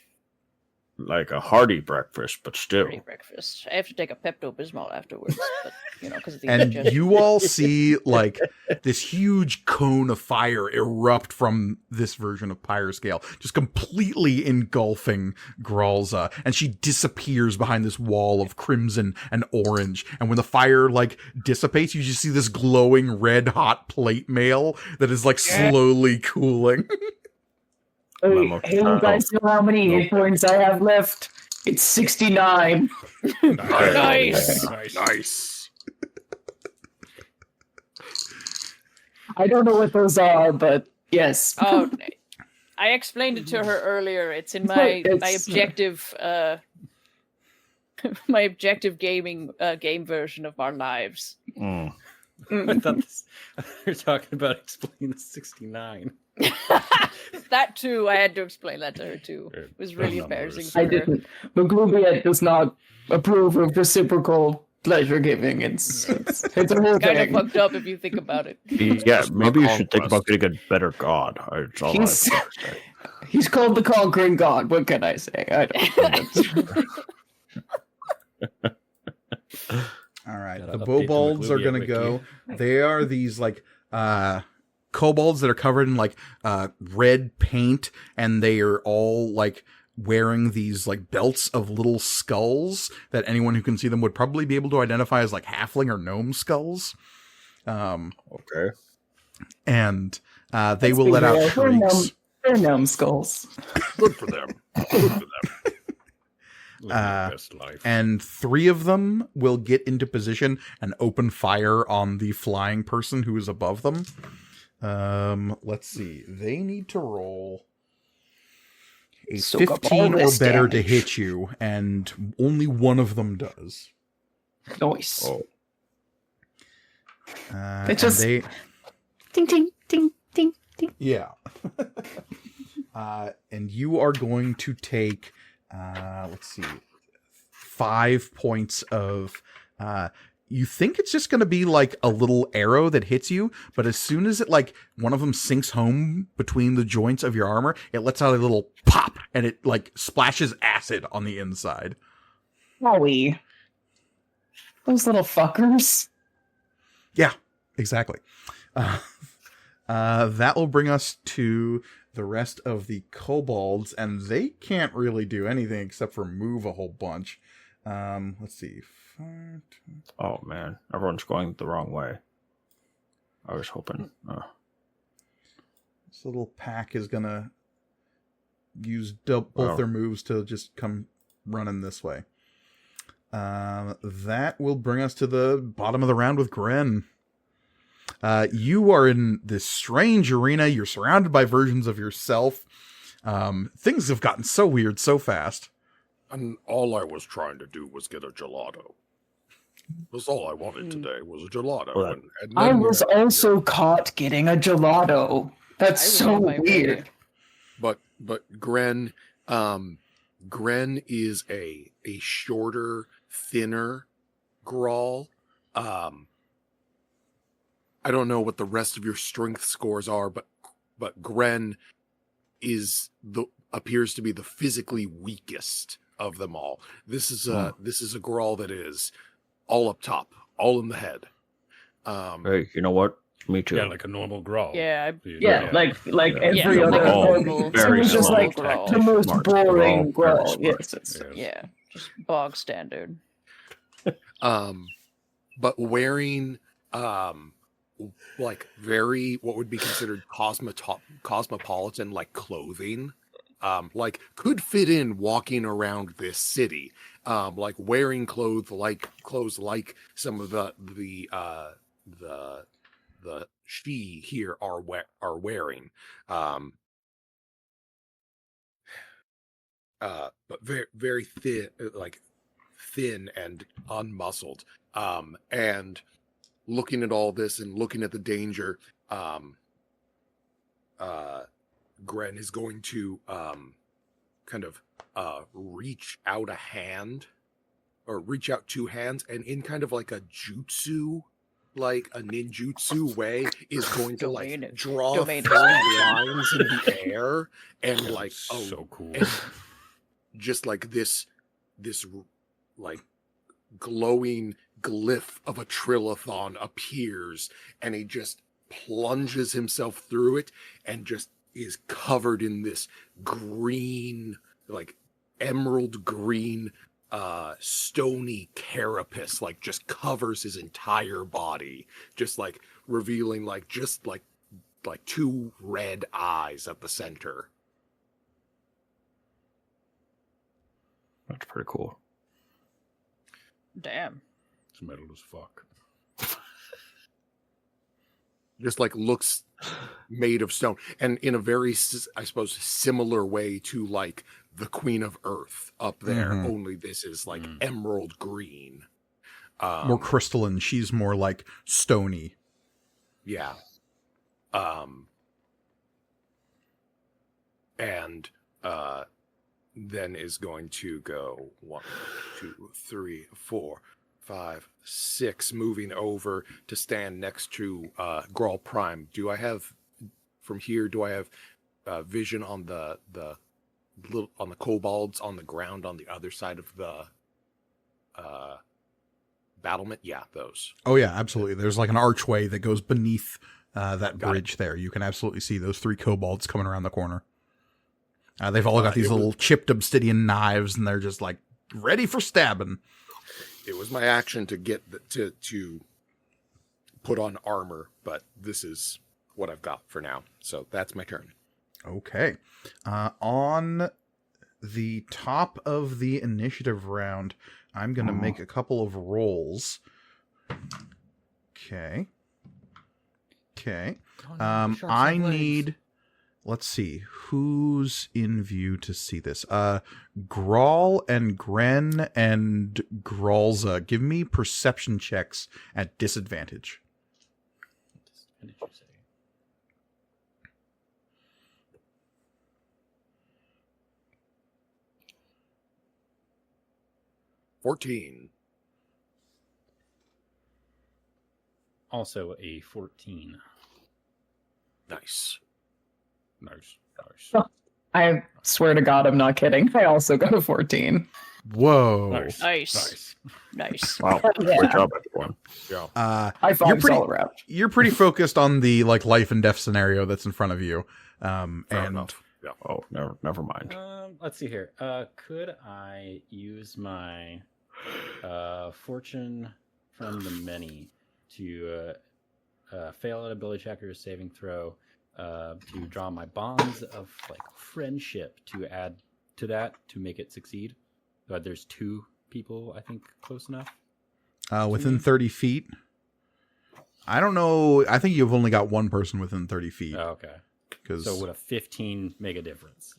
like a hearty breakfast, but still. Hearty breakfast. I have to take a Pepto-Bismol afterwards, but because of the And indigestion. you all see like this huge cone of fire erupt from this version of Pyrescale, just completely engulfing Graalza, and she disappears behind this wall of crimson and orange. And when the fire like dissipates, you just see this glowing red hot plate mail that is like slowly cooling. Hey, you guys know how many hit points I have left? It's 69. Nice. I don't know what those are, but yes. Oh, I explained it to her earlier. It's in my objective, my objective game version of our lives. I thought you're talking about explaining the 69. That too, I had to explain that to her too. It was really embarrassing for I her. didn't. Maglubiet does not approve of reciprocal pleasure giving. It's a whole Kind of thing. fucked up if you think about it. Yeah, maybe you should think about getting a better god. It's all He's called the Conquering God. What can I say? I don't. All right, Gotta the update the Bobalds are Maglubiet gonna wiki. go. They are these like kobolds that are covered in like red paint, and they are all like wearing these like belts of little skulls that anyone who can see them would probably be able to identify as like halfling or gnome skulls. Okay. And they will let out shrieks. They're gnome skulls. Good for them. Best life. And 3 of them will get into position and open fire on the flying person who is above them. Let's see. They need to roll a 15 or better to hit you, and only one of them does. Nice. Oh. It just they, ting ting ting ting ting. yeah. And you are going to take, let's see, 5 points of, you think it's just going to be like a little arrow that hits you, but as soon as it like one of them sinks home between the joints of your armor, it lets out a little pop and it like splashes acid on the inside. Howie. Those little fuckers. Yeah, exactly. That will bring us to the rest of the kobolds, and they can't really do anything except for move a whole bunch. Let's see. Oh man, everyone's going the wrong way. I was hoping. This little pack is gonna use both their moves to just come running this way. That will bring us to the bottom of the round with Gren. You are in this strange arena. You're surrounded by versions of yourself. Things have gotten so weird so fast. And all I was trying to do was get a gelato. That's all I wanted today was a gelato. Well, and I was also caught getting a gelato. That's so weird. But Gren, Gren is a shorter, thinner Grahl. I don't know what the rest of your strength scores are, but Gren appears to be the physically weakest of them all. This is a Grahl that is all up top, all in the head. Hey, you know what? Me too. Yeah, like a normal Grahl. Yeah. Like every other normal. It was just like Grahl. the most boring Grahl. Yes. Yeah, just bog standard. But wearing like very what would be considered cosmopolitan like clothing, like could fit in walking around this city, like wearing clothes like some of the she here are wearing, but very very thin, like thin and unmuscled, and looking at all this and looking at the danger, Gren is going to kind of reach out a hand, or reach out 2 hands, and in kind of like a jutsu, like a ninjutsu way, is going to like draw 3 lines in the air, and like so cool. just like this like glowing glyph of a trillathon appears, and he just plunges himself through it and just is covered in this green, like emerald green, stony carapace, like just covers his entire body, just like revealing like two red eyes at the center. That's pretty cool. Damn. It's metal as fuck. Just like looks made of stone, and in a very, I suppose, similar way to like the Queen of Earth up there. Mm-hmm. Only this is like emerald green, more crystalline. She's more like stony. Yeah. And then is going to go 1, 2, 3, 4, 5, 6, moving over to stand next to Grahl Prime. Do I have from here? Do I have vision on the kobolds on the ground on the other side of the battlement? Yeah, those. Oh yeah, absolutely. There's like an archway that goes beneath that bridge there. You can absolutely see those 3 kobolds coming around the corner. They've all got these little chipped obsidian knives, and they're just like ready for stabbing. It was my action to get to put on armor, but this is what I've got for now. So that's my turn. Okay. On the top of the initiative round, I'm going to make a couple of rolls. Okay. I need... Let's see. Who's in view to see this? Grahl and Gren and Graalza. Give me perception checks at disadvantage. 14. Also a 14. Nice. I swear to God, I'm not kidding. I also got a 14. Whoa. Nice. Wow. Yeah. Great job, everyone. Yeah. I thought all around. You're pretty focused on the like life and death scenario that's in front of you. Fair enough. Yeah. Oh, never mind. Let's see here. Could I use my fortune from the many to fail at ability check or saving throw to draw my bonds of like friendship to add to that to make it succeed? But there's 2 people I think close enough. Within 30 feet. I don't know. I think you've only got 1 person within 30 feet. Oh, okay. So would a 15 make a difference?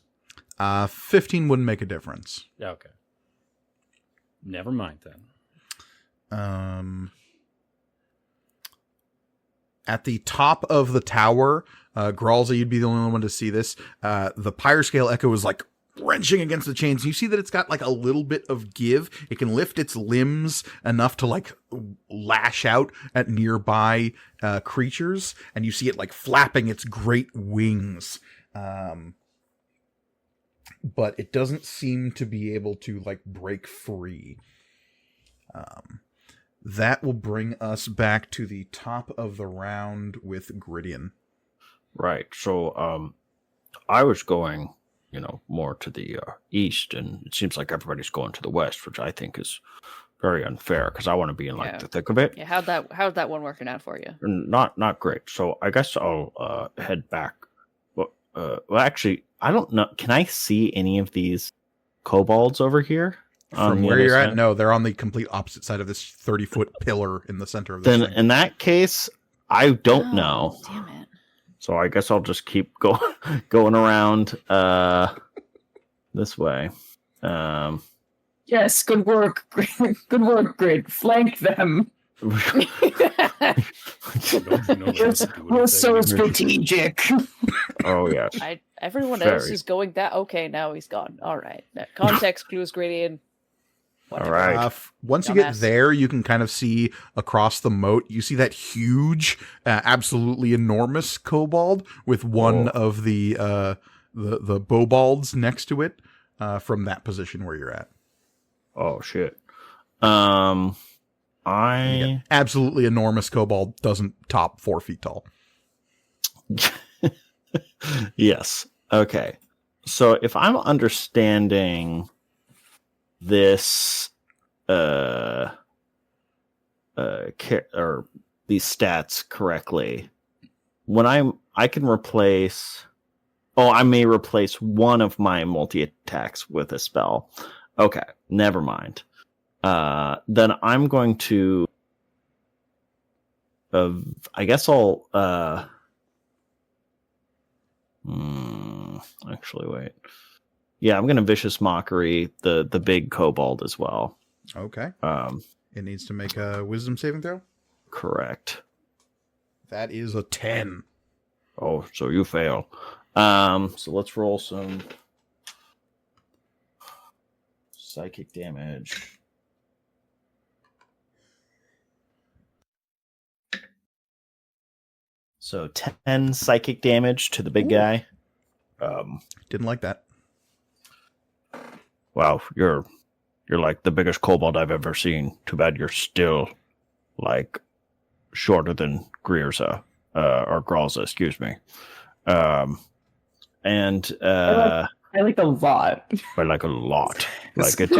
15 wouldn't make a difference. Okay. Never mind then. At the top of the tower, Graalza, you'd be the only one to see this. The pyre scale echo is like wrenching against the chains. You see that it's got like a little bit of give. It can lift its limbs enough to like lash out at nearby creatures, and you see it like flapping its great wings. But it doesn't seem to be able to like break free. That will bring us back to the top of the round with Grydion. Right. So I was going, more to the east, and it seems like everybody's going to the west, which I think is very unfair because I want to be in the thick of it. Yeah. How'd that one working out for you? Not great. So I guess I'll head back. Well, actually, I don't know. Can I see any of these kobolds over here? From where you're at, no, they're on the complete opposite side of this 30-foot pillar in the center of this thing. In that case, I don't know. Damn it. So I guess I'll just keep going around this way. Yes, good work. Good work, Grid. Flank them. We're so strategic. Oh, yes. Everyone else is going that. Okay, now he's gone. All right. Context clues, Gradient. All right. Once you get there, you can kind of see across the moat. You see that huge, absolutely enormous kobold with one of the bobalds next to it. from that position where you're at. Oh shit. Absolutely enormous kobold doesn't top 4 feet tall. Yes. Okay. So if I'm understanding this or these stats correctly, when I can replace I may replace one of my multi-attacks with a spell. Okay, never mind. Then I'm going to I guess I'll actually wait. Yeah, I'm going to Vicious Mockery the big kobold as well. Okay. It needs to make a wisdom saving throw? Correct. That is a 10. Oh, so you fail. So let's roll some psychic damage. So 10 psychic damage to the big guy. Didn't like that. Wow, you're like the biggest kobold I've ever seen. Too bad you're still like shorter than Greerza, or Graahls, excuse me. And I like a lot. I like a lot. Like it.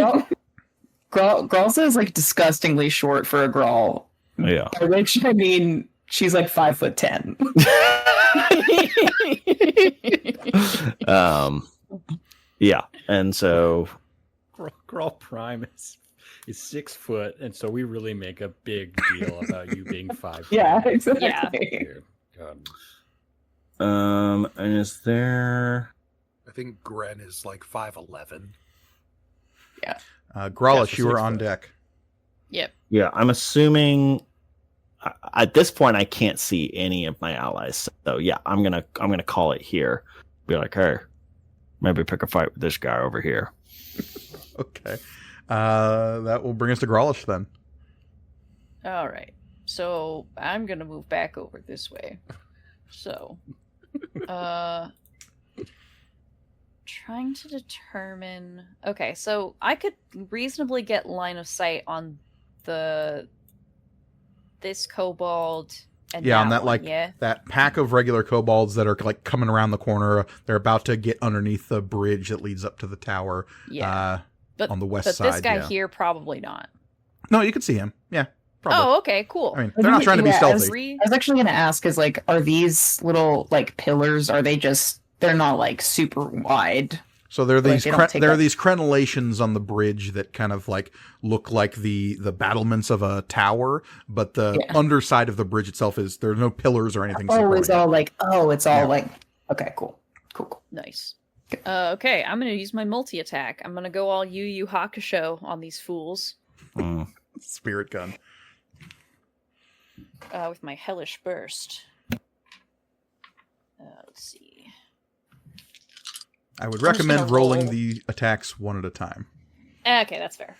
Graahls is like disgustingly short for a Grahl. Yeah. By which I mean she's like 5'10". Yeah, and so Grahl Prime is 6 foot, and so we really make a big deal about you being 5 foot. Yeah, exactly. Yeah. And is there? I think Gren is like 5'11". Yeah. Graahl, you were on deck. Yep. Yeah, I'm assuming at this point I can't see any of my allies. So yeah, I'm gonna call it here. Be like, hey, maybe pick a fight with this guy over here. Okay. That will bring us to Graahl then. All right. So I'm gonna move back over this way. So, trying to determine. Okay, so I could reasonably get line of sight on this kobold. And on that one, that pack of regular kobolds that are like coming around the corner. They're about to get underneath the bridge that leads up to the tower. Yeah, on the west side. But this guy here, probably not. No, you can see him. Yeah. Probably. Oh, okay, cool. I mean, they're not trying to be stealthy. I was actually going to ask, is like, are these little like pillars? Are they just? They're not like super wide. So there are these these crenellations on the bridge that kind of like look like the battlements of a tower, but the underside of the bridge itself is there's no pillars or anything. It's all like okay, cool. Nice. Okay, I'm gonna use my multi attack. I'm gonna go all Yu Yu Hakusho on these fools. Spirit gun. With my hellish burst. Let's see. I would recommend rolling the attacks one at a time. Okay, that's fair.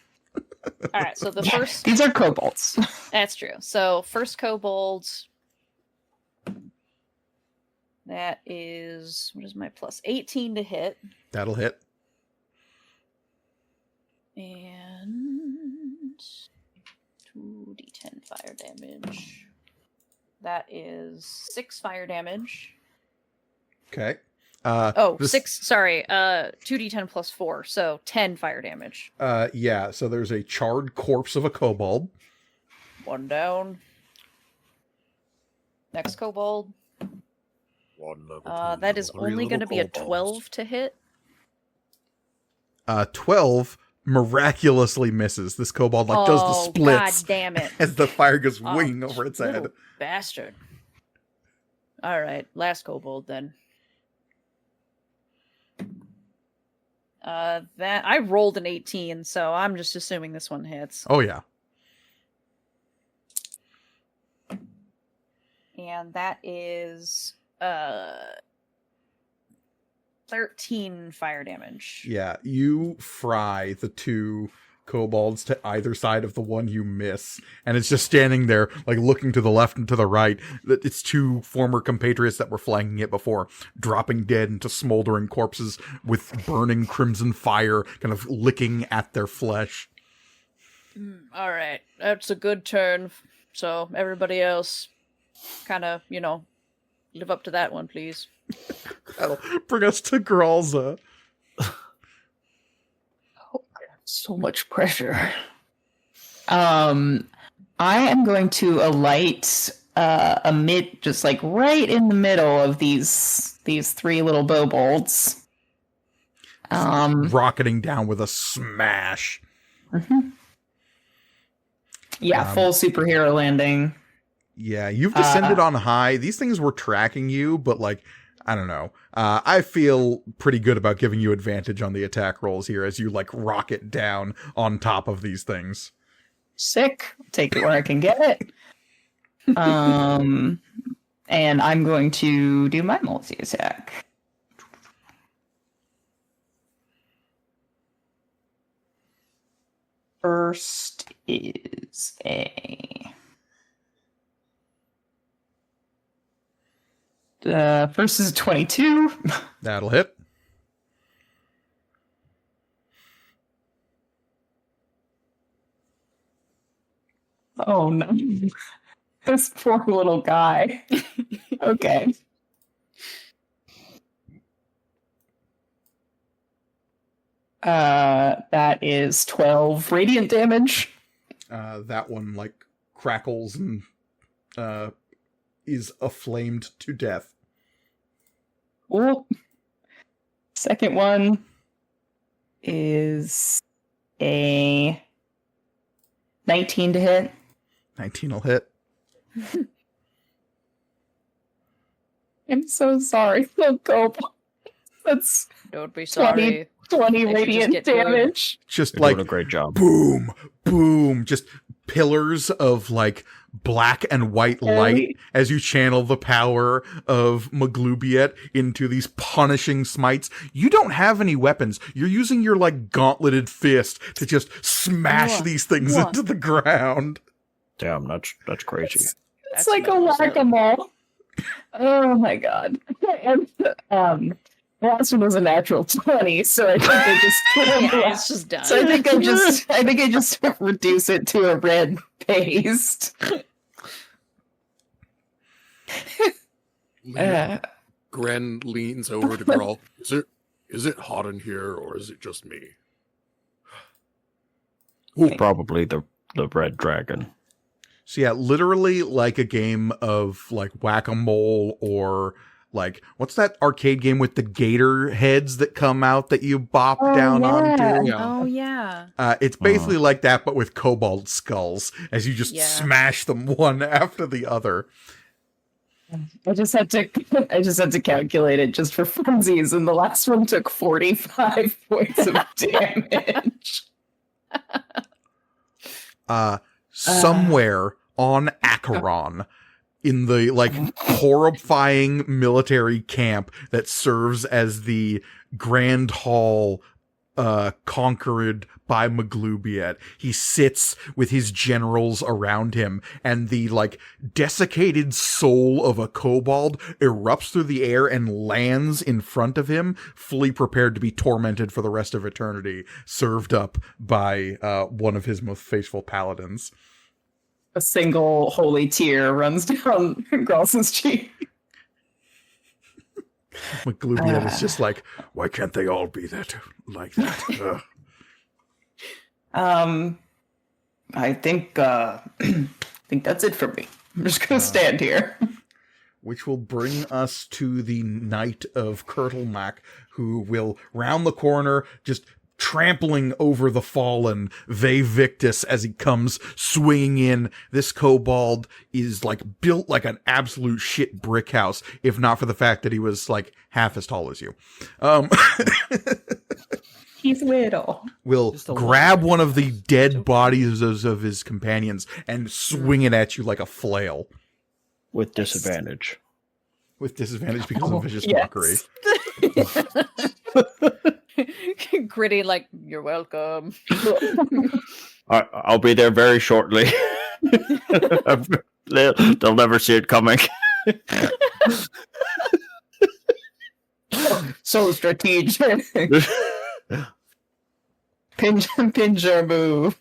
All right, so the first... These are kobolds. That's true. So, first kobold... That is... What is my plus? 18 to hit. That'll hit. And... 2d10 fire damage. That is 6 fire damage. Okay. 6. Sorry. 2d10 plus 4, so 10 fire damage. Yeah. So there's a charred corpse of a kobold. One down. Next kobold. That is only going to be a 12 to hit. 12 miraculously misses. This kobold does the splits. God damn it! As the fire goes winging over its head. Bastard. All right, last kobold then. That I rolled an 18, so I'm just assuming this one hits. Oh yeah. And that is 13 fire damage. Yeah, you fry the two kobolds to either side of the one you miss, and it's just standing there, like, looking to the left and to the right. It's two former compatriots that were flanking it before, dropping dead into smoldering corpses with burning crimson fire kind of licking at their flesh. All right, that's a good turn. So everybody else, kind of, live up to that one, please. That'll bring us to Graahls. So much pressure. I am going to alight just like right in the middle of these three little bobolds. Rocketing down with a smash. Mm-hmm. Yeah, full superhero landing. Yeah, you've descended on high. These things were tracking you, but like, I don't know. I feel pretty good about giving you advantage on the attack rolls here as you like rocket down on top of these things. Sick. Take it where I can get it. And I'm going to do my multi-attack. First is first is 22. That'll hit. Oh no. This poor little guy. Okay. That is 12 radiant damage. That one like crackles and is aflamed to death. Well, second one is a 19 to hit. 19 will hit. I'm so sorry. Go. That's don't be sorry. 20 radiant damage. Just You're like doing a great job. Boom, boom, just pillars of like black and white light as you channel the power of Maglubiet into these punishing smites. You don't have any weapons. You're using your like gauntleted fist to just smash these things into the ground. Damn, that's crazy. It's like a whack-a-mole. Oh my god. And the last one was a natural 20, so I think I just it's just done. So I think I just reduce it to a red paste. Gren leans over to Grahl. Is it hot in here, or is it just me? Probably the red dragon. So yeah, literally like a game of like whack-a-mole or like, what's that arcade game with the gator heads that come out that you bop down onto? Yeah. Oh, yeah. It's basically like that, but with kobold skulls, as you just smash them one after the other. I just had to calculate it just for funsies, and the last one took 45 points of damage. Somewhere on Acheron, in the like horrifying military camp that serves as the Grand Hall conquered by Maglubiet, he sits with his generals around him, and the like desiccated soul of a kobold erupts through the air and lands in front of him, fully prepared to be tormented for the rest of eternity, served up by one of his most faithful paladins. A single holy tear runs down Graahls' cheek. Maglubiet is just like, why can't they all be that like that? I think that's it for me. I'm just gonna stand here. Which will bring us to the Knight of Kurtlemak, who will round the corner, just trampling over the fallen Ve Victus as he comes swinging in. This kobold is like built like an absolute shit brick house, if not for the fact that he was like half as tall as you. He's little. Will grab one of the dead bodies of his companions and swing it at you like a flail. With disadvantage. With disadvantage because of vicious mockery. Gritty, like, you're welcome. I'll be there very shortly. They'll never see it coming. So strategic. Pincher move.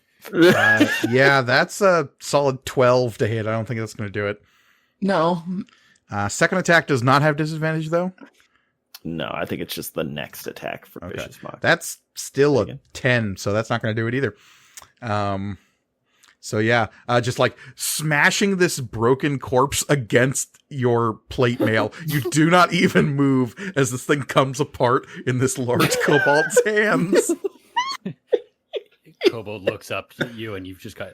Yeah, that's a solid 12 to hit. I don't think that's going to do it. No. Second attack does not have disadvantage, though? No, I think it's just the next attack for Vicious Mockery. That's still a 10, so that's not going to do it either. So yeah, just like smashing this broken corpse against your plate mail. You do not even move as this thing comes apart in this large kobold's hands. Kobold looks up to you, and you've just got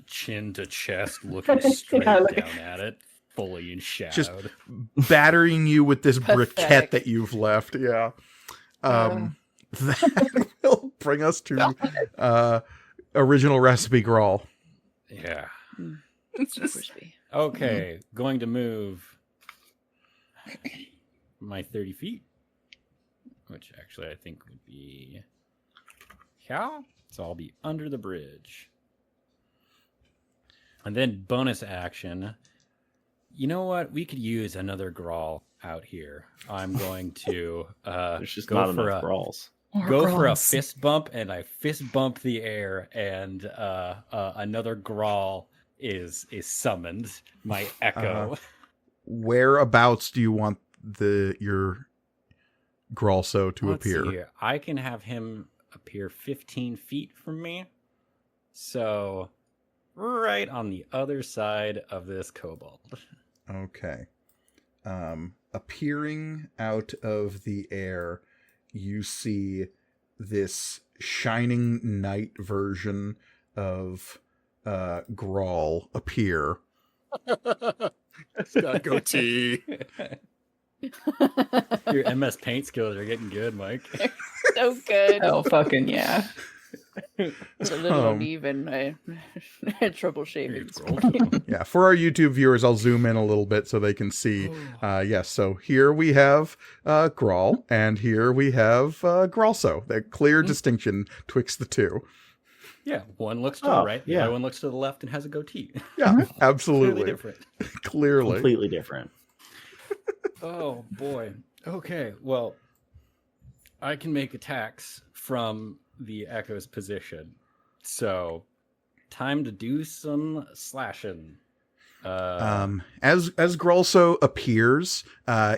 chin to chest, looking straight down at it, fully in shadow. Just battering you with this briquette that you've left. Yeah. That will bring us to original recipe Grahl. Yeah. It's so crispy. Okay, going to move my 30 feet, which actually I think would be how? So I'll be under the bridge. And then bonus action. You know what? We could use another Grahl out here. I'm going to There's just go not for enough Graahls. For a fist bump, and I fist bump the air, and another Grahl is summoned. My echo. Whereabouts do you want your Graalso to appear? See here. I can have him appear 15 feet from me. So right on the other side of this kobold. Okay. Appearing out of the air, you see this shining knight version of Grahl appear. It's got a goatee. Your MS Paint skills are getting good, Mike. So good. Oh, fucking yeah. It's a little uneven. I had trouble shaving this morning. Yeah, for our YouTube viewers, I'll zoom in a little bit so they can see. Yes, so here we have Grahl, and here we have Graalso. The clear distinction twixt the two. Yeah, one looks to the right, the other one looks to the left and has a goatee. Yeah, absolutely. Clearly different. Clearly. Completely different. Oh, boy. Okay, well, I can make attacks from the Echo's position. So, time to do some slashing. As Graalso appears,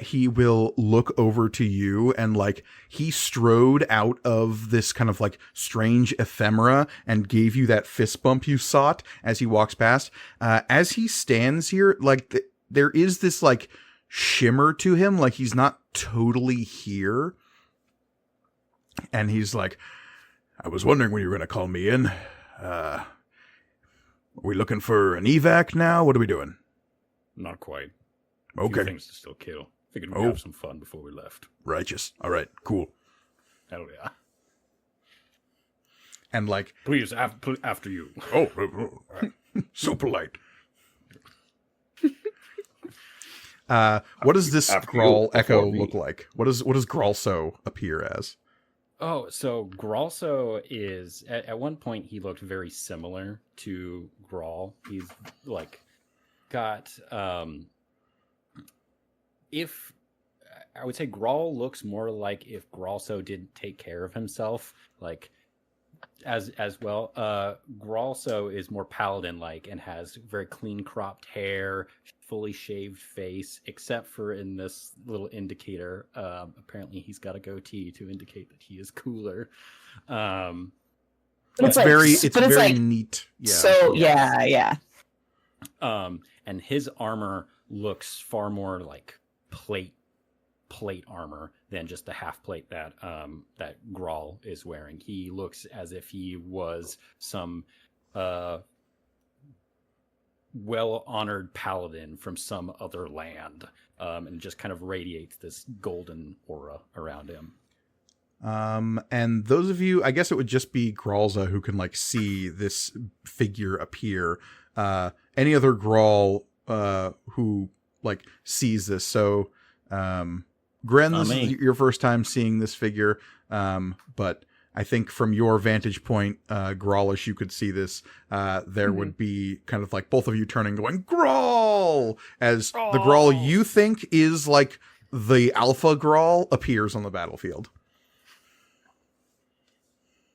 he will look over to you, and like he strode out of this kind of like strange ephemera and gave you that fist bump you sought as he walks past. As he stands here, like there is this like shimmer to him, like he's not totally here. And he's like, I was wondering when you were going to call me in. Are we looking for an evac now? What are we doing? Not quite. Okay. A few things to still kill. Figured we'd have some fun before we left. Righteous. All right, cool. Hell yeah. And like... Please, after you. So polite. What does this Grahl Echo look like? What does Graalso appear as? Oh, so Graalso is at one point he looked very similar to Grahl. He's like got if I would say Grahl looks more like if Graalso didn't take care of himself, like as well. Graalso is more paladin like and has very clean cropped hair, fully shaved face, except for in this little indicator. Apparently he's got a goatee to indicate that he is cooler. It's like, very neat. Yeah. So yeah. And his armor looks far more like plate armor than just the half plate that Grahl is wearing. He looks as if he was some well-honored paladin from some other land, and just kind of radiates this golden aura around him. And those of you, I guess it would just be Graalza who can like see this figure appear. Any other Grahl who like sees this? So, Gren, this is your first time seeing this figure. But I think from your vantage point, Graahls, you could see this. There would be kind of like both of you turning, going Grahl, as the Grahl you think is like the alpha Grahl appears on the battlefield.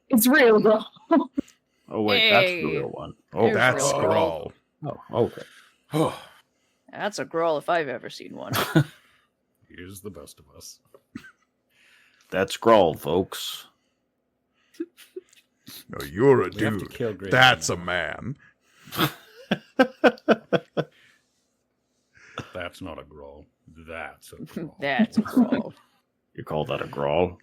It's real, Grahl. Oh wait, that's the real one. Oh, that's Grahl. Oh, okay. Oh, That's a Grahl if I've ever seen one. He is the best of us. That's Grahl, folks. No, you're a We have to dude. kill Grey That's a now. man. That's not a Grahl. That's a Grahl. That's a Grahl. You call that a Grahl?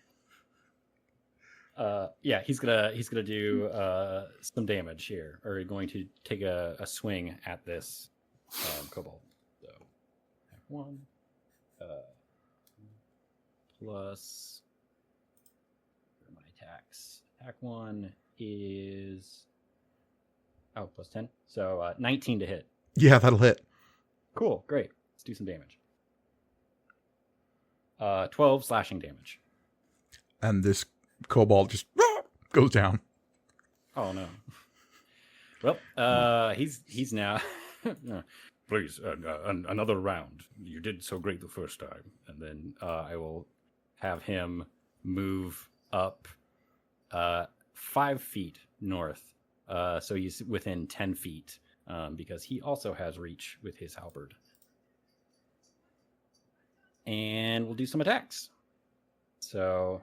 Yeah, he's gonna do some damage here, or going to take a swing at this kobold. So, attack 1 plus my attacks. Attack 1 is plus 10, so 19 to hit. Yeah, that'll hit. Cool, great. Let's do some damage. 12 slashing damage. And this kobold just goes down. Oh no. Well, he's now. Please, another round. You did so great the first time, and then I will have him move up 5 feet north, so he's within 10 feet, because he also has reach with his halberd. And we'll do some attacks. So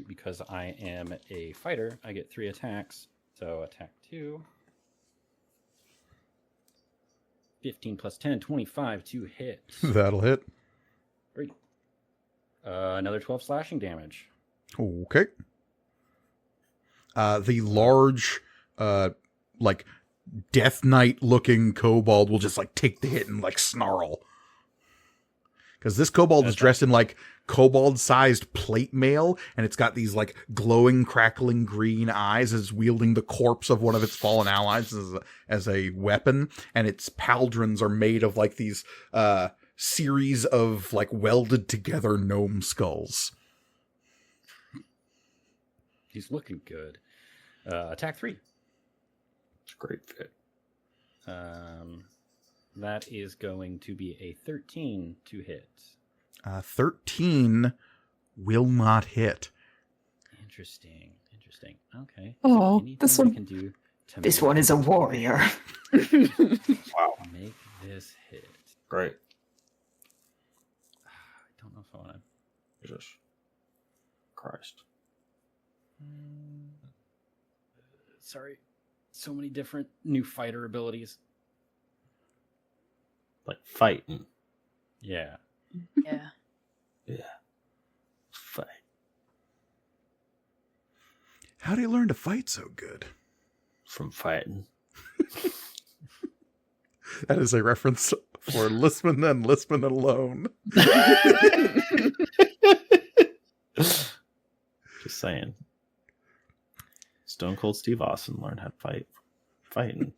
because I am a fighter, I get 3 attacks. So attack 2. 15 plus 10, 25 to hit. That'll hit. Great. Another 12 slashing damage. Okay. The large, like, Death Knight looking kobold will just, like, take the hit and, like, snarl. Because this kobold is dressed in, like, kobold-sized plate mail, and it's got these, like, glowing, crackling green eyes as wielding the corpse of one of its fallen allies as a weapon, and its pauldrons are made of, like, these series of, like, welded-together gnome skulls. He's looking good. Attack 3. It's a great fit. That is going to be a 13 to hit. 13 will not hit. Interesting. Okay. Oh, Anything this we one. can do to This make- one is a warrior. Wow. Make this hit. Great. I don't know if I want to. Jesus Christ. Sorry. So many different new fighter abilities. Like fighting. Yeah. Yeah. Yeah. Fight. How do you learn to fight so good? From fighting. That is a reference for Lispman and Lispman alone. Just saying. Stone Cold Steve Austin learned how to fight. Fighting.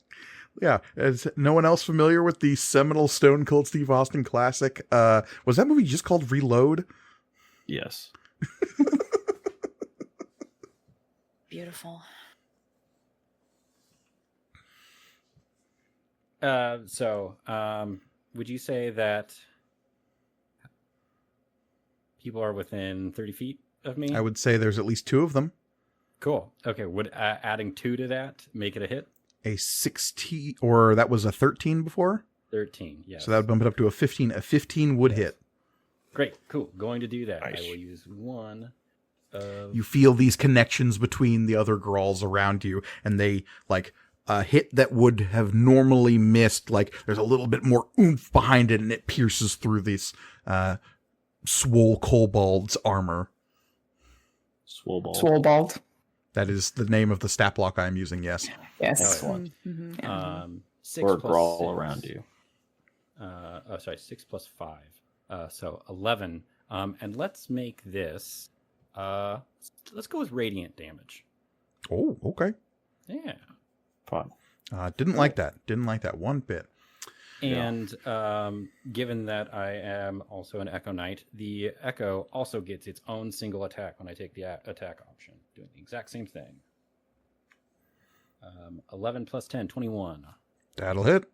Yeah, is no one else familiar with the seminal Stone Cold Steve Austin classic? Was that movie just called Reload? Yes. Beautiful. Would you say that people are within 30 feet of me? I would say there's at least 2 of them. Cool. Okay, would adding 2 to that make it a hit? A 16, or that was a 13 before? 13, yes. So that would bump it up to a 15. A 15 would hit. Great, cool. Going to do that. Nice. I will use 1 of... You feel these connections between the other Graals around you, and they, like, a hit that would have normally missed, like, there's a little bit more oomph behind it, and it pierces through this swole kobold's armor. Swoleball. Swolebald. That is the name of the stat block I'm using, yes. Yes. Oh, Mm-hmm. 6 Or plus Grahl 6. around you. 6 plus 5. So 11. And let's make this... let's go with radiant damage. Oh, okay. Yeah. Fun. Didn't like that. Didn't like that one bit. And given that I am also an Echo Knight, the Echo also gets its own single attack when I take the attack option, doing the exact same thing. 11 plus 10, 21. That'll hit.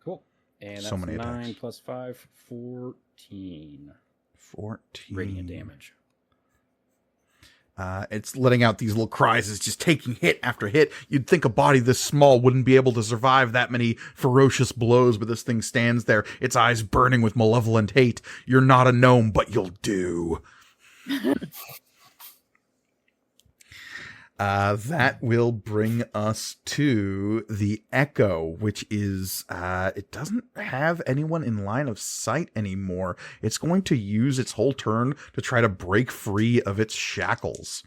Cool. And that's so many 9 attacks. plus 5, 14. 14. Radiant damage. It's letting out these little cries. It's just taking hit after hit. You'd think a body this small wouldn't be able to survive that many ferocious blows, but this thing stands there, its eyes burning with malevolent hate. You're not a gnome, but you'll do. That will bring us to the Echo, which is, it doesn't have anyone in line of sight anymore. It's going to use its whole turn to try to break free of its shackles.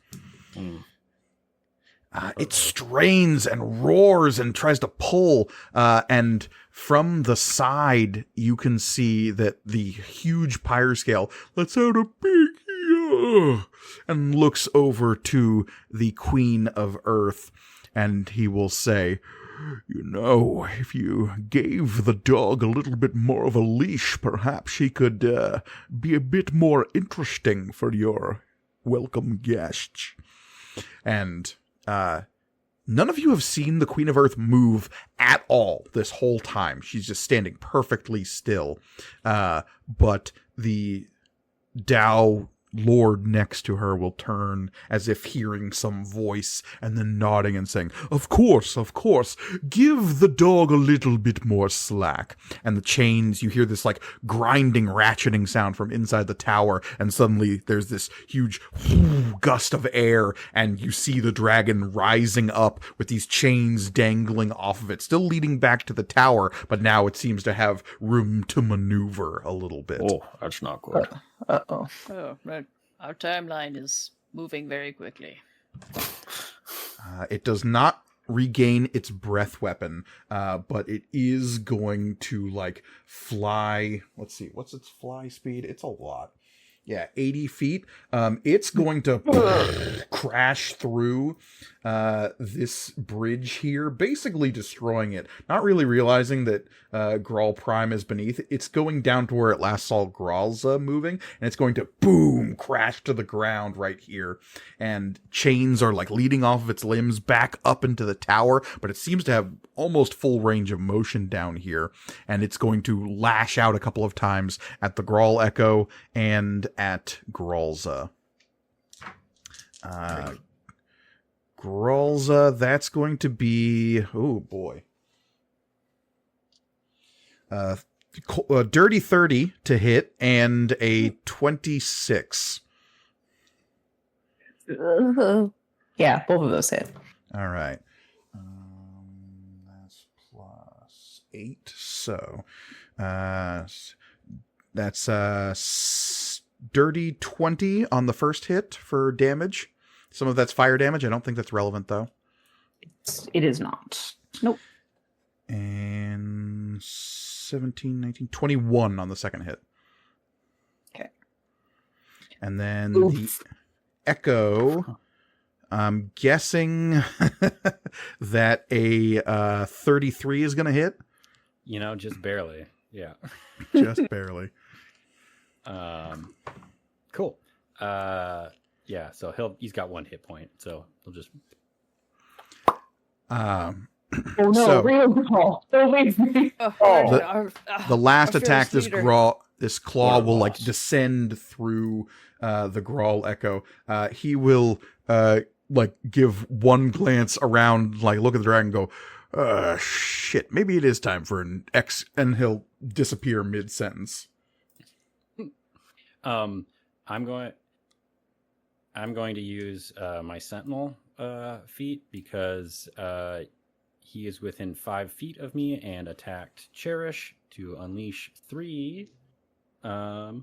It strains and roars and tries to pull, and from the side, you can see that the huge pyrescale lets out a big and looks over to the Queen of Earth, and he will say, "You know, if you gave the dog a little bit more of a leash, perhaps she could be a bit more interesting for your welcome guests." And none of you have seen the Queen of Earth move at all this whole time. She's just standing perfectly still. But the Tao Lord next to her will turn as if hearing some voice and then nodding and saying, of course, give the dog a little bit more slack." And the chains, you hear this like grinding, ratcheting sound from inside the tower, and suddenly there's this huge gust of air, and you see the dragon rising up with these chains dangling off of it, still leading back to the tower, but now it seems to have room to maneuver a little bit. Oh, that's not good. Uh-oh. Oh, right. Our timeline is moving very quickly. It does not regain its breath weapon, but it is going to like fly. Let's see, what's its fly speed? It's a lot. Yeah, 80 feet. It's going to crash through this bridge here, basically destroying it. Not really realizing that Grahl Prime is beneath. It's going down to where it last saw Graahls moving, and it's going to boom, crash to the ground right here. And chains are like leading off of its limbs back up into the tower, but it seems to have almost full range of motion down here. And it's going to lash out a couple of times at the Grahl Echo and at Graalza. Graalza, that's going to be, oh boy. A dirty 30 to hit and a 26. Yeah, both of those hit. All right. That's plus 8. So that's dirty 20 on the first hit for damage. Some of that's fire damage. I don't think that's relevant, though. It is not. Nope. And 17, 19, 21 on the second hit. Okay. And then the Echo, I'm guessing that a 33 is going to hit. You know, just barely. Yeah. Just barely. Cool. Yeah, so he's got 1 hit point, so he'll just. Oh no! So, real Grahl. Don't leave me. The last attack, this claw will like descend through the Grahl Echo. He will like give one glance around, like look at the dragon, and go, shit, maybe it is time for an X, and he'll disappear mid sentence. I'm going to use my Sentinel feat because he is within 5 feet of me and attacked Cherish to unleash 3. Wow,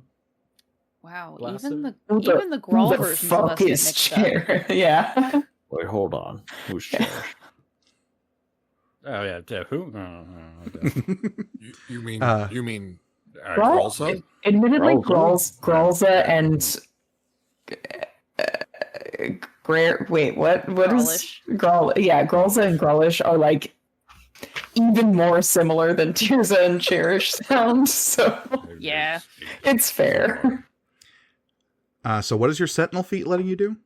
Blast even him. the Grahl the versions fuck must get is mixed Chair? Yeah. Wait, hold on. Who's Cherish? Oh yeah, who? You mean Grahl? Graalza? Admittedly, Graalza and wait, what Graalish. is Grahl? Yeah, Graalza and Graalish are like even more similar than Tirza and Cherish sound, so yeah, it's fair. So what is your Sentinel feat letting you do?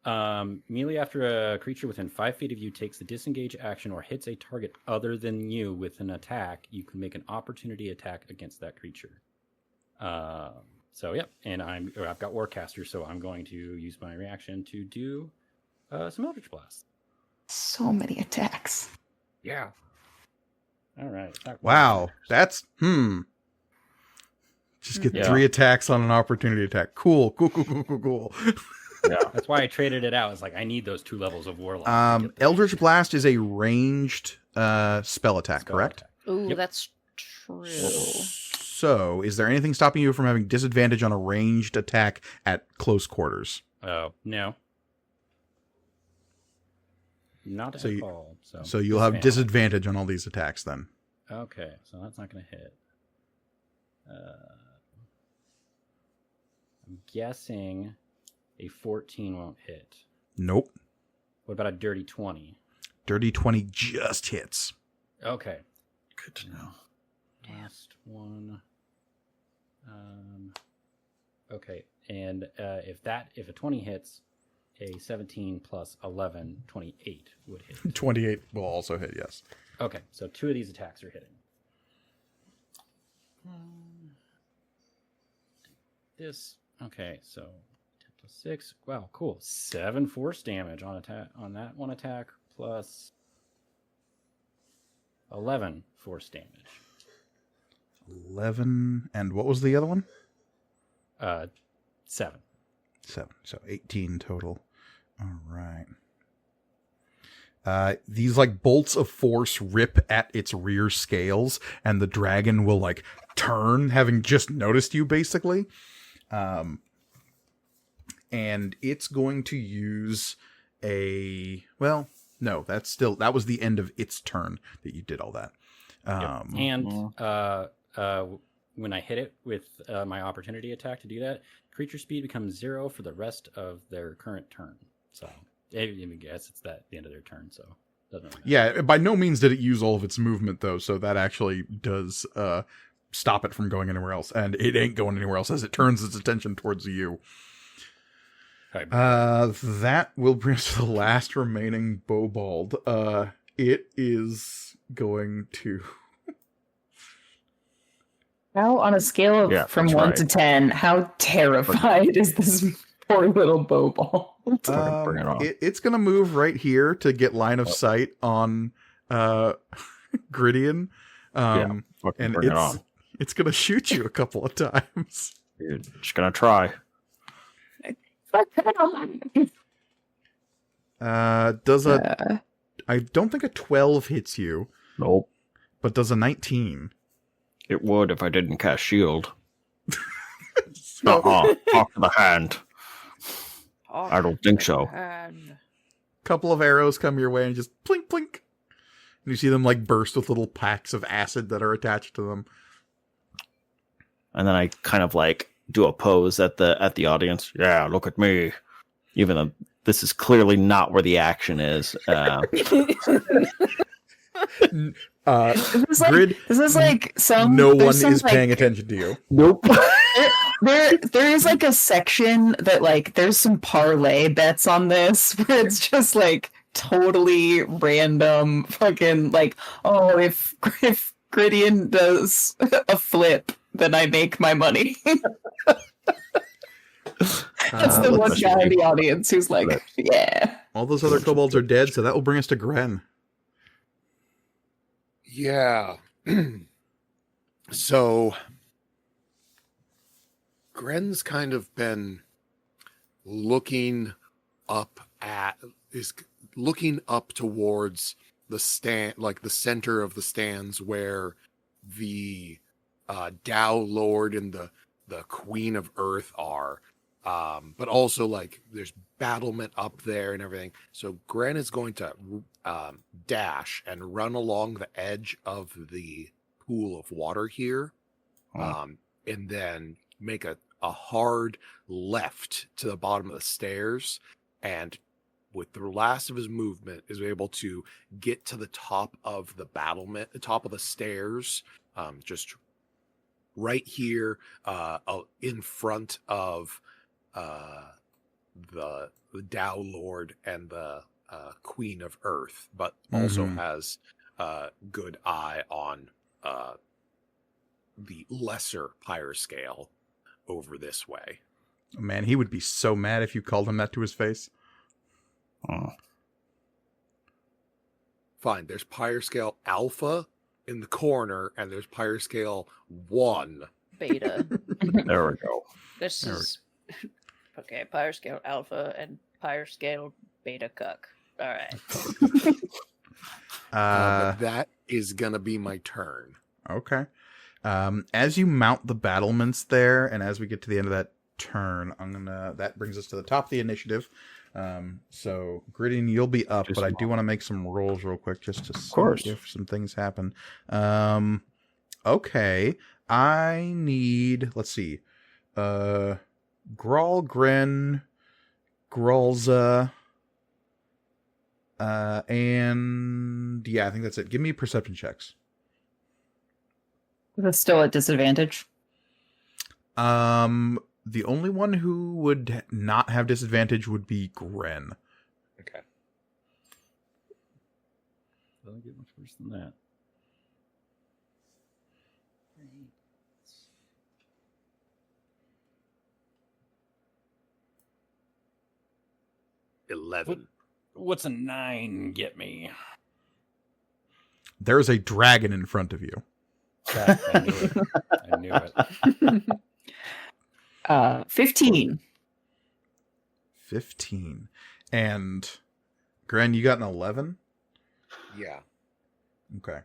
Immediately after a creature within 5 feet of you takes the disengage action or hits a target other than you with an attack, you can make an opportunity attack against that creature. So yeah, and I've got Warcaster, so I'm going to use my reaction to do some Eldritch Blast. So many attacks. Yeah. All right. Wow, that's Just get 3 attacks on an opportunity attack. Cool. Yeah, that's why I traded it out. It's like I need those 2 levels of Warlock. Eldritch Blast is a ranged spell attack, correct? Ooh, that's true. So, is there anything stopping you from having disadvantage on a ranged attack at close quarters? Oh, no. Not at all. So you'll have disadvantage on all these attacks then. Okay, so that's not going to hit. I'm guessing a 14 won't hit. Nope. What about a dirty 20? Dirty 20 just hits. Okay. Good to know. Last one. Okay, and if a 20 hits, a 17 plus 11, 28 would hit. 28 will also hit, yes. Okay, so 2 of these attacks are hitting. Okay, so 10 plus 6. Wow, cool. 7 force damage on that one attack, plus 11 force damage. 11, and what was the other one? 7. 7, so 18 total. All right. These like bolts of force rip at its rear scales, and the dragon will like turn, having just noticed you, basically. And it's going to use that was the end of its turn that you did all that. And when I hit it with my opportunity attack to do that, creature speed becomes 0 for the rest of their current turn. So I guess it's the end of their turn. So doesn't really matter. Yeah, by no means did it use all of its movement though, so that actually does stop it from going anywhere else, and it ain't going anywhere else as it turns its attention towards you. That will bring us to the last remaining Bobald. It is going to. How, on a scale of from 1 to 10, how terrified is this poor little Bobald? It's going to move right here to get line of sight on Grydion. And it's going to shoot you a couple of times. You're just going to try. I don't think a 12 hits you. Nope. But does a 19? It would if I didn't cast shield. Talk to the hand. I don't think so. Couple of arrows come your way and just plink plink. And you see them like burst with little packs of acid that are attached to them. And then I kind of like do a pose at the audience. Yeah, look at me. Even though this is clearly not where the action is. Grid, this is like some. No one is paying attention to you. Nope. There is like a section that like there's some parlay bets on this where it's just like totally random fucking like, oh, if Grydion does a flip, then I make my money. That's the one guy in the audience who's like, yeah. All those other kobolds are dead, so that will bring us to Gren. Yeah. So Gren's kind of been looking up towards the stand, like the center of the stands where the Dow Lord and the Queen of Earth are. But also like there's battlement up there and everything. So Gren is going to dash and run along the edge of the pool of water here, and then make a hard left to the bottom of the stairs and with the last of his movement, is able to get to the top of the battlement, the top of the stairs, just right here, in front of the Tao Lord and the Queen of Earth, but also has good eye on the lesser pyre scale over this way. Oh, man, he would be so mad if you called him that to his face. Oh. Fine, there's pyre scale alpha in the corner, and there's pyre scale 1. Beta. There we go. This is okay. Pyre scale alpha and pyre scale beta cuck. All right. But that is gonna be my turn. Okay. As you mount the battlements there, and as we get to the end of that turn, that brings us to the top of the initiative. So Gritting, you'll be up, but I do want to make some rolls real quick just to see if some things happen. Okay. I need, let's see, Grahl, Gren, Graalza, and yeah, I think that's it. Give me perception checks. That's still at disadvantage. The only one who would not have disadvantage would be Gren. Okay. Doesn't get much worse than that. 11. What's a 9 get me? There's a dragon in front of you. I knew it. I knew it. 15. 15. And Gren, you got an 11? Yeah. Okay.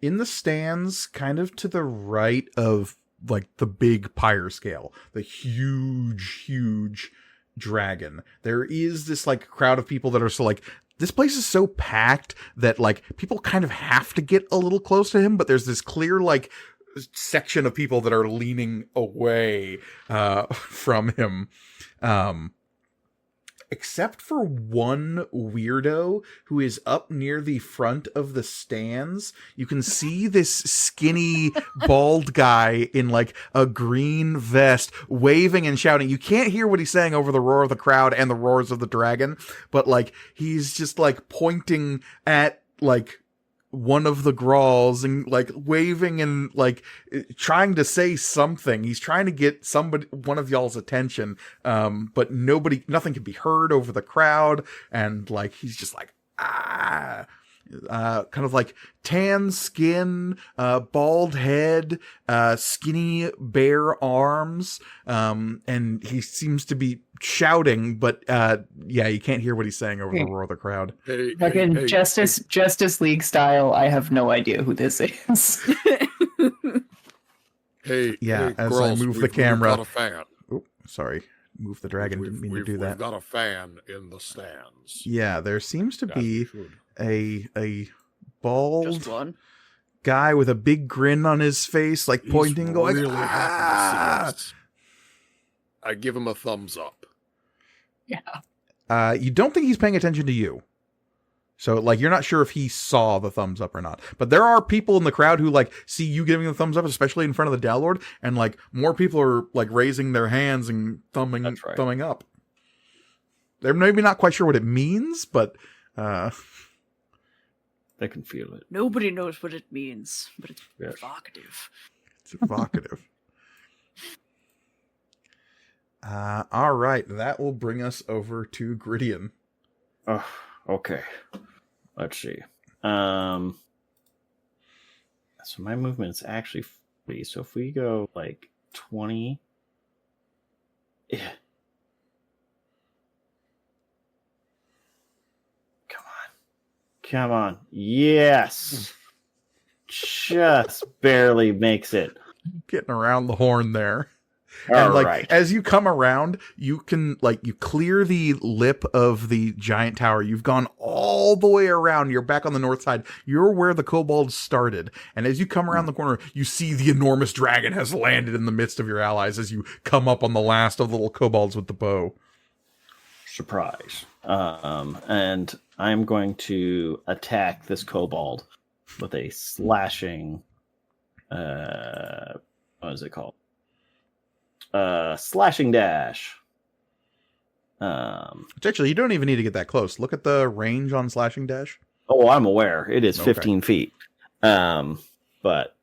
In the stands, kind of to the right of like the big pyre scale, the huge dragon, there is this like crowd of people that are so like, this place is so packed that like people kind of have to get a little close to him, but there's this clear like section of people that are leaning away from him. Except for one weirdo who is up near the front of the stands. You can see this skinny, bald guy in like a green vest waving and shouting. You can't hear what he's saying over the roar of the crowd and the roars of the dragon, but like he's just like pointing at like one of the Graahls and like waving and like trying to say something. He's trying to get one of y'all's attention. But nothing can be heard over the crowd. And like, he's just like, kind of like tan skin, bald head, skinny bare arms. And he seems to be shouting, but yeah, you can't hear what he's saying over the roar of the crowd. Like in Justice League style, I have no idea who this is. Hey, as girls, I move the camera. We've got a fan. Oh, sorry. Move the dragon. Didn't mean to do that. We've got a fan in the stands. Yeah, there seems to be a bald Just one guy with a big grin on his face, like He's pointing, going, really happy to see us. ah! I give him a thumbs up. Yeah. You don't think he's paying attention to you. So, like, you're not sure if he saw the thumbs up or not. But there are people in the crowd who, like, see you giving the thumbs up, especially in front of the Tao Lord, and, like, more people are, like, raising their hands and thumbing up. They're maybe not quite sure what it means, but, they can feel it. Nobody knows what it means, but it's evocative. It's evocative. All right, that will bring us over to Grittian. Oh, okay. Let's see. So my movement's actually free. So if we go like 20, yeah. Come on. Yes. Just barely makes it. Getting around the horn there. All and like right. as you come around, you can like you clear the lip of the giant tower. You've gone all the way around. You're back on the north side. You're where the kobolds started. And as you come around the corner, you see the enormous dragon has landed in the midst of your allies as you come up on the last of the little kobolds with the bow. surprise. And I'm going to attack this kobold with a slashing. What is it called? Slashing dash. Which actually, you don't even need to get that close. Look at the range on slashing dash. Oh, I'm aware. It is 15 feet. But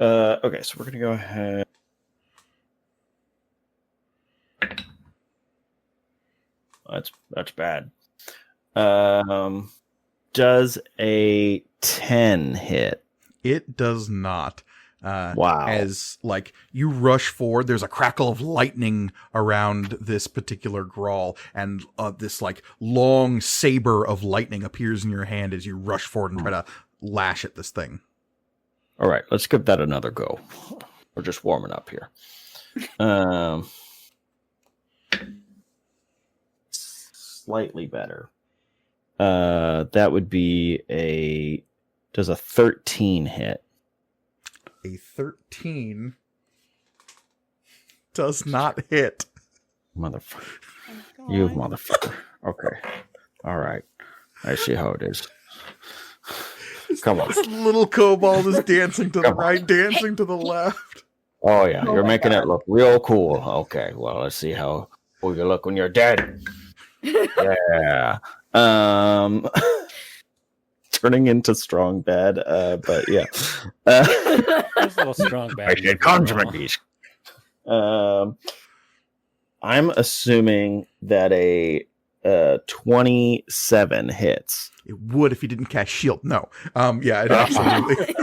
okay, so we're gonna go ahead. That's bad. Does a 10 hit? It does not. Wow. As like you rush forward, there's a crackle of lightning around this particular Grahl, and this like long saber of lightning appears in your hand as you rush forward and try to lash at this thing. All right, let's give that another go. We're just warming up here. Slightly better. That would be does a 13 hit? A 13 does not hit. Motherfucker. You motherfucker. Okay. All right. I see how it is. Come on. This little kobold is dancing to the right, dancing to the left. Oh, yeah. You're making it look real cool. Okay. Well, let's see how you look when you're dead. Yeah. Turning into strong bad, but yeah. There's a little strong bad. I'm assuming that a 27 hits. It would if you didn't cast shield. No. Yeah, it absolutely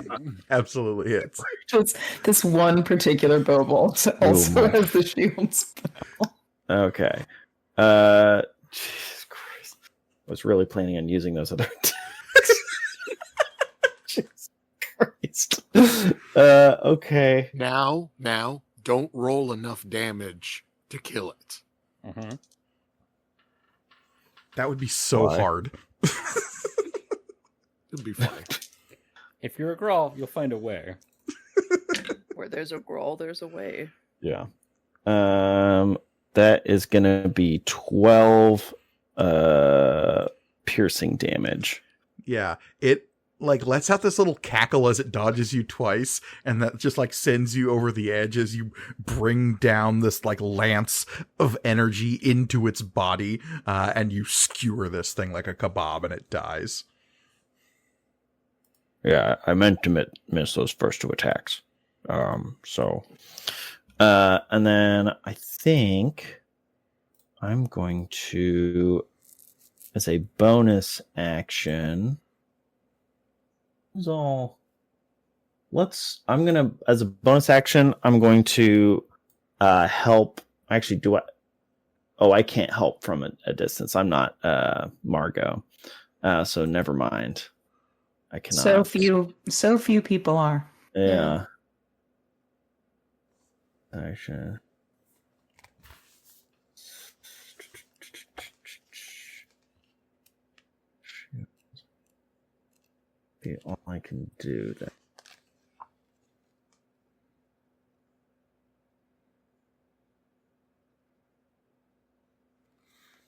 absolutely hits. Just this one particular kobold also has the shield spell. Okay. Jesus Christ. I was really planning on using those other Jesus Christ. Okay. Now, don't roll enough damage to kill it. Mm-hmm. That would be so hard. It'd be funny. If you're a Grahl, you'll find a way. Where there's a Grahl, there's a way. Yeah. That is gonna be 12 piercing damage. Yeah. It like lets out this little cackle as it dodges you twice, and that just like sends you over the edge as you bring down this like lance of energy into its body, and you skewer this thing like a kebab and it dies. Yeah, I meant to miss those first two attacks. And then I think I'm going to, as a bonus action, as a bonus action, I'm going to help. Actually, I can't help from a distance. I'm not Margot. So never mind. I cannot. So few people are. Yeah. Action. Be all I can do that.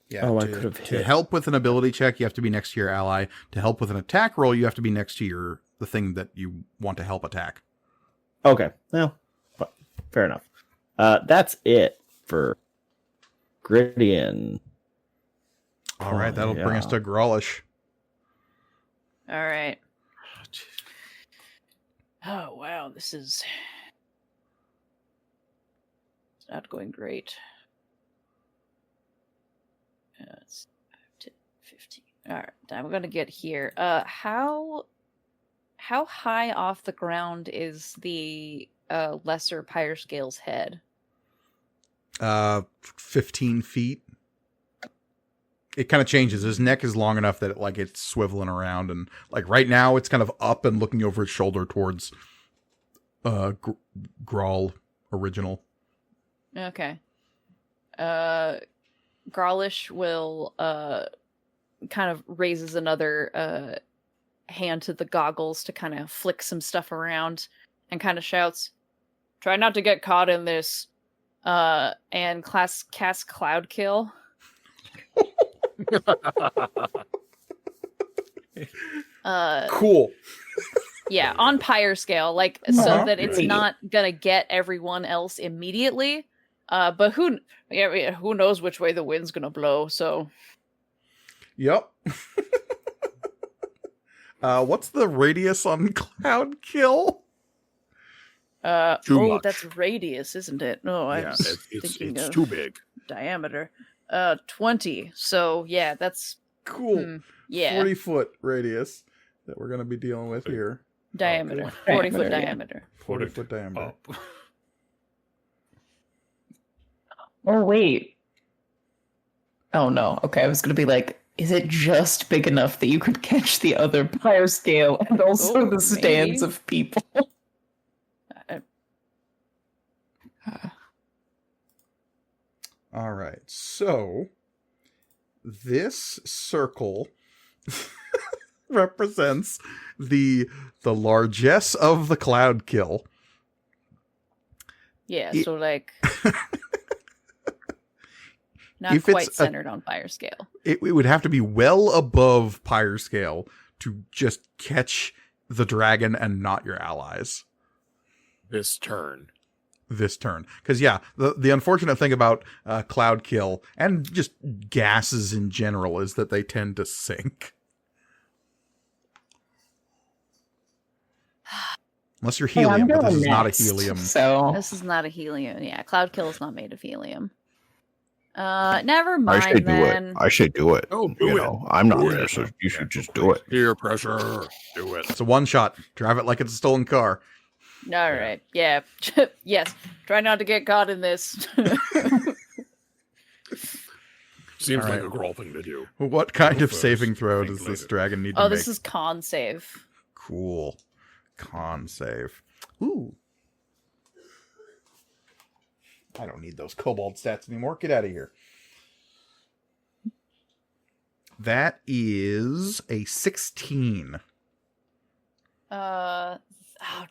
Yeah, I could have hit. To help with an ability check, you have to be next to your ally. To help with an attack roll, you have to be next to the thing that you want to help attack. Okay, well, fair enough. That's it for Grittian. All right, that'll bring us to Graahlish. All right. Oh, wow, this is not going great. It's 10, 15. All right, I'm going to get here. How high off the ground is the lesser Pyre Scale's head? 15 feet. It kind of changes. His neck is long enough that it's swiveling around, and like right now it's kind of up and looking over his shoulder towards Grahl original. Okay. Graahlish will kind of raises another hand to the goggles to kind of flick some stuff around and kind of shouts, "Try not to get caught in this. and cast Cloud Kill. Cool. Yeah, on pyre scale, like so that it's not gonna get everyone else immediately. But who knows which way the wind's gonna blow? So. Yep. What's the radius on Cloud Kill? Too much. That's radius, isn't it? No, I was thinking it's of too big. Diameter. 20. So yeah, that's cool. 40-foot radius that we're gonna be dealing with here. Diameter. 40-foot diameter. 40-foot diameter. Oh wait. Oh no. Okay, I was gonna be like, is it just big enough that you could catch the other pyre scale and also the stands of people? All right, so this circle represents the largesse of the Cloud Kill. Yeah, so like not quite centered on pyre scale. It would have to be well above pyre scale to just catch the dragon and not your allies. This turn. Because, yeah, the unfortunate thing about Cloud Kill and just gases in general is that they tend to sink. Unless you're helium, but this is not a helium. So this is not a helium. Yeah, Cloud Kill is not made of helium. Never mind then. I should do it. Oh, do it. I'm not there, so you should just do it. Peer pressure. Do it. It's a one shot. Drive it like it's a stolen car. All right. Yeah. Yes. Try not to get caught in this. Seems like a Grahl thing to do. What kind of saving throw does this dragon need to make? Oh, this is con save. Cool. Con save. Ooh. I don't need those kobold stats anymore. Get out of here. That is a 16. Oh,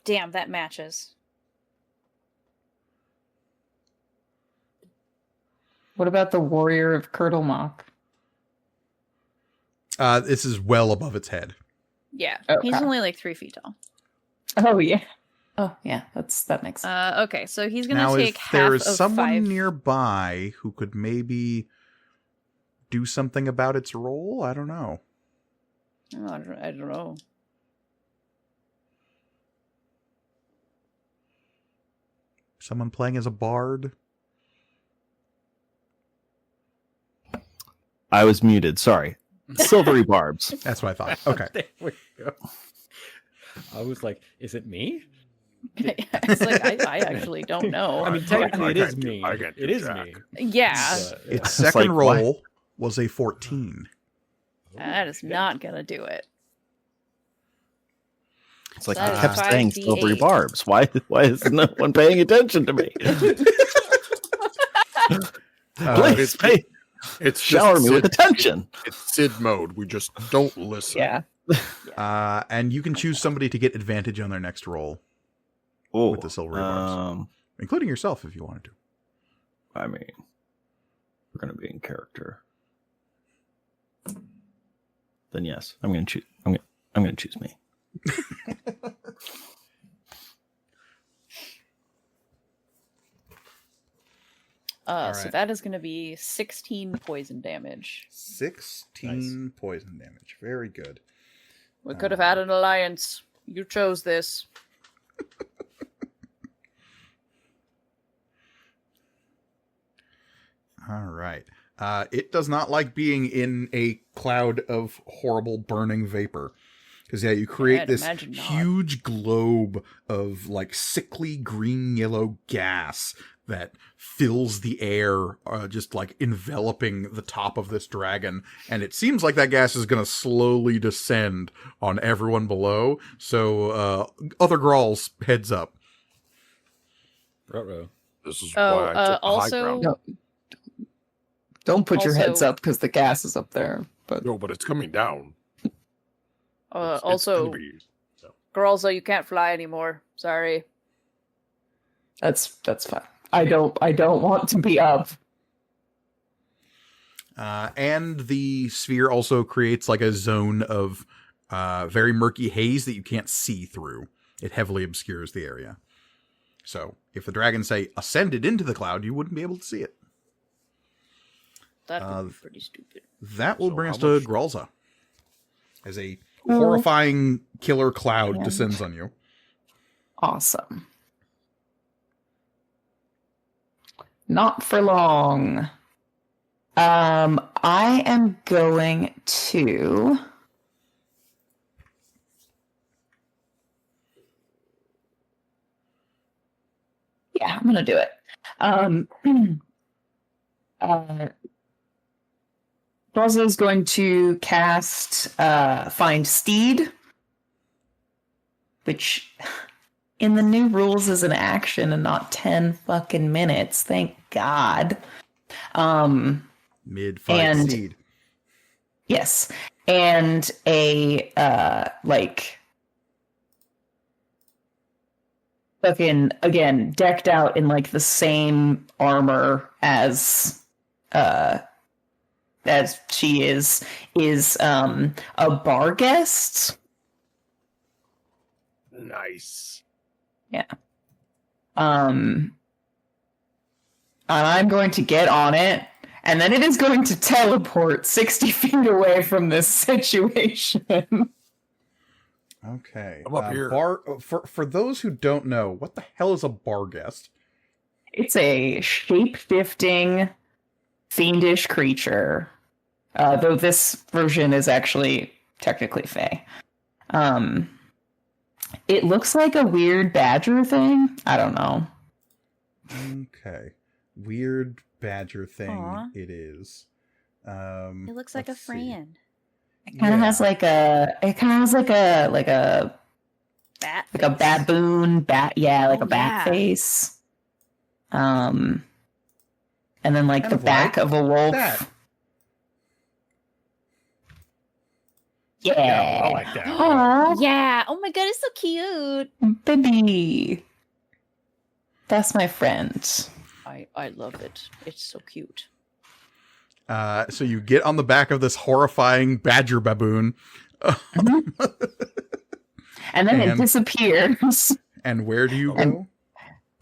damn, that matches. What about the Warrior of Kurtlemock? This is well above its head. Yeah, he's only like 3 feet tall. Oh, yeah. Oh, yeah, that makes sense. Okay, so he's going to take half of 5. There is someone nearby who could maybe do something about its role? I don't know. Oh, I don't know. Someone playing as a bard? I was muted. Sorry. Silvery barbs. That's what I thought. Okay. There we go. I was like, is it me? It's like, I actually don't know. I mean, technically it is me. It is me. Yeah. Its second roll was a 14. That is not going to do it. It's like I kept saying silvery barbs. Why is no one paying attention to me? Please, it's shower me with attention. It's Sid mode. We just don't listen. Yeah. And you can choose somebody to get advantage on their next roll. With the silvery barbs. Including yourself if you wanted to. I mean, we're going to be in character. Then yes, I'm going to choose. I'm going to choose me. So that is going to be 16 poison damage. 16 poison damage. Very good. We could have had an alliance. You chose this. All right. It does not like being in a cloud of horrible burning vapor. Because, you create this huge globe of, like, sickly green-yellow gas that fills the air, just, like, enveloping the top of this dragon. And it seems like that gas is going to slowly descend on everyone below. So, other Graahls, heads up. Ruh-roh. This is why I took the high ground. No, don't put your heads up because the gas is up there. No, but it's coming down. Also, Graahls, you can't fly anymore. Sorry. That's fine. I don't want to be up. And the sphere also creates like a zone of very murky haze that you can't see through. It heavily obscures the area. So if the dragon, say, ascended into the cloud, you wouldn't be able to see it. That would be pretty stupid. That will bring us to Graahls. As a horrifying killer cloud descends on you. Awesome. Not for long. I am going to... Yeah, I'm going to do it. Graahls is going to cast Find Steed, which in the new rules is an action and not 10 fucking minutes. Thank God. Mid-fight Steed. Yes. And a, fucking, again, decked out in, like, the same armor as she is a bar guest. Nice. Yeah. And I'm going to get on it, and then it is going to teleport 60 feet away from this situation. Okay. I'm up here. For those who don't know, what the hell is a bar guest? It's a shape-shifting, fiendish creature. Though this version is actually technically Fae. It looks like a weird badger thing. I don't know. Okay. Weird badger thing. Aww. It is. It looks like a friend. It kind of has like a Bat like a baboon bat, like a bat face. And then like the back of a wolf. That. Yeah. I like that. Aww. Yeah. Oh my god, it's so cute. Baby. That's my friend. I love it. It's so cute. So you get on the back of this horrifying badger baboon. And then it disappears. And where do you go?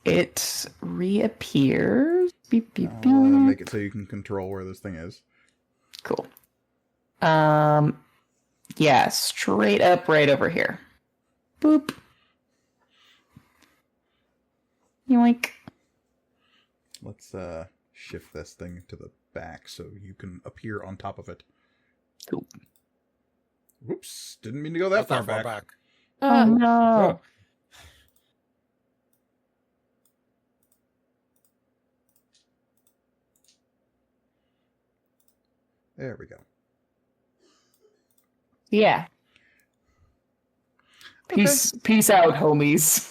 It reappears. Beep, beep, beep. Make it so you can control where this thing is. Cool. Yeah, straight up right over here. Boop. Yoink. Let's shift this thing to the back so you can appear on top of it. Cool. Whoops, didn't mean to go that far back. Oh no. There we go. Yeah. Peace out, homies.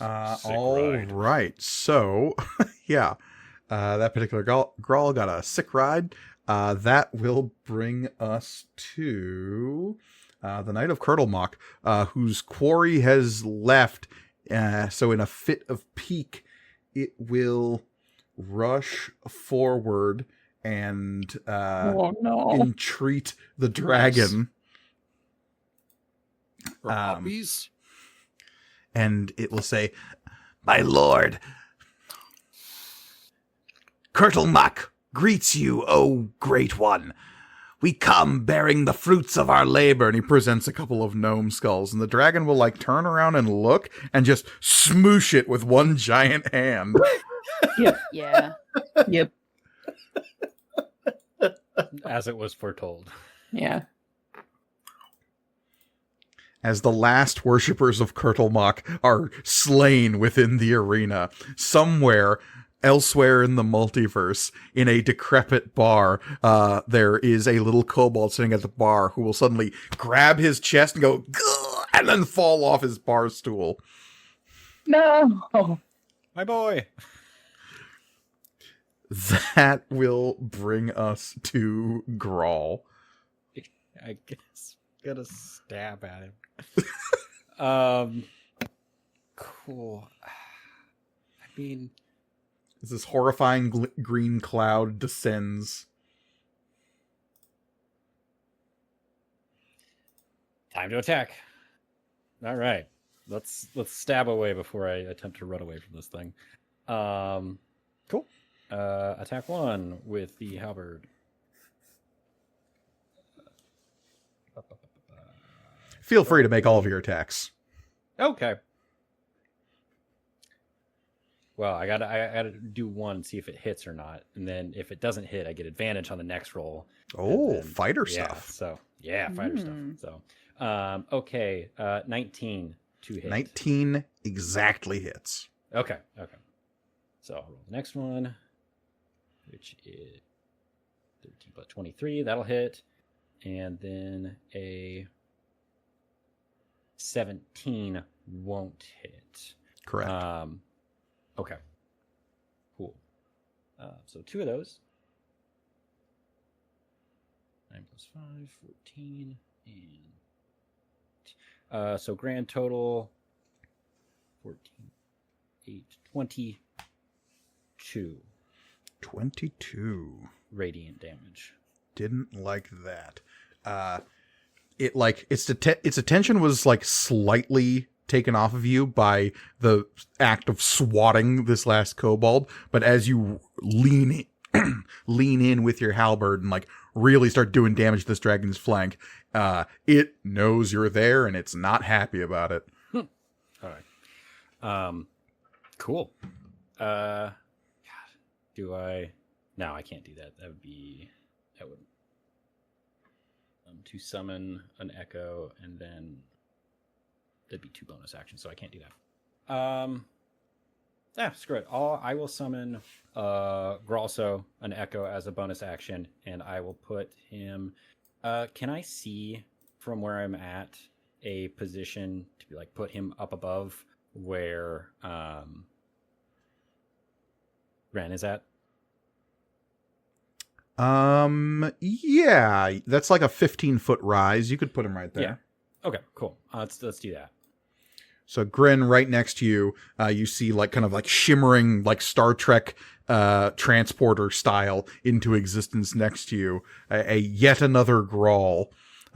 All right. So, yeah, that particular Grahl got a sick ride. That will bring us to the Knight of Kurtlemock, whose quarry has left. So in a fit of pique, it will rush forward and entreat the dragon. Puppies? And it will say, "My lord, Kurtlemock greets you, O great one. We come bearing the fruits of our labor." And he presents a couple of gnome skulls. And the dragon will like turn around and look and just smoosh it with one giant hand. Yep. Yeah. Yep. As it was foretold. Yeah. As the last worshippers of Kurtlemock are slain within the arena, somewhere elsewhere in the multiverse, in a decrepit bar, there is a little kobold sitting at the bar who will suddenly grab his chest and go, "Gah!" and then fall off his bar stool. No. My boy. That will bring us to Grahl. I guess. Gonna stab at him. Cool. I mean, as this horrifying green cloud descends. Time to attack. All right. Let's stab away before I attempt to run away from this thing. Cool. Attack 1 with the halberd. Feel free to make all of your attacks. Okay. Well, I gotta do one, see if it hits or not, and then if it doesn't hit, I get advantage on the next roll. Oh, then, fighter stuff. So fighter stuff. So, okay, 19 to hit. 19 exactly hits. Okay. So I'll roll the next one, which is 13 plus 23. That'll hit, and then a 17 won't hit. Correct. Okay. Cool. So 2 of those. 9 plus 5, 14. And so grand total 14, 8, 22. 22. Radiant damage. Didn't like that. Its attention was like slightly taken off of you by the act of swatting this last kobold, but as you lean in with your halberd and like really start doing damage to this dragon's flank, it knows you're there and it's not happy about it. All right. Cool. God, do I? No, I can't do that. That would to summon an echo, and then that'd be 2 bonus actions, so I can't do that. Screw it. I will summon Graahl, an echo, as a bonus action, and I will put him. Can I see from where I'm at a position to be like put him up above where Ren is at? Yeah, that's like a 15-foot rise. You could put him right there. Yeah. Okay, cool. Let's do that. So Grin, right next to you, you see like kind of like shimmering like Star Trek transporter style into existence next to you, a yet another Grahl.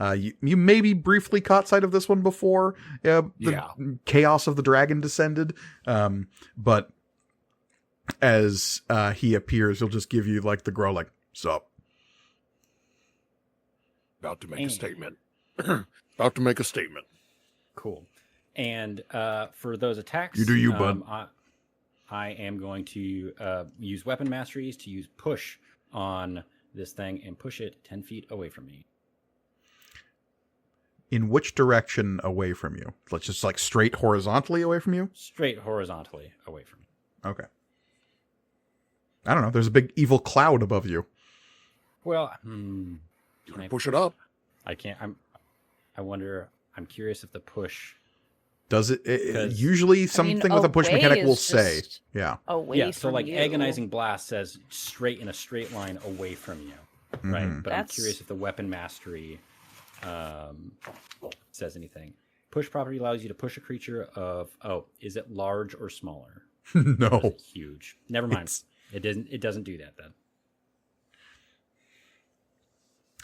You maybe briefly caught sight of this one before. The chaos of the dragon descended, but as he appears, he'll just give you like the Grahl, like, sup. About to make a statement. About to make a statement. Cool. And for those attacks, you do you, bud. I am going to use weapon masteries to use push on this thing and push it 10 feet away from me. In which direction away from you? Let's just like straight horizontally away from you? Straight horizontally away from me. Okay. I don't know. There's a big evil cloud above you. Well, you can push it up. I can't. I wonder. I'm curious if the push does it. Usually, something with a push mechanic will say, "Yeah, away." Yeah. So, from like, you. agonizing blast says straight in a straight line away from you, right? Mm-hmm. But I'm curious if the weapon mastery says anything. Push property allows you to push a creature of. Oh, is it large or smaller? No, or is it huge. Never mind. It doesn't do that then.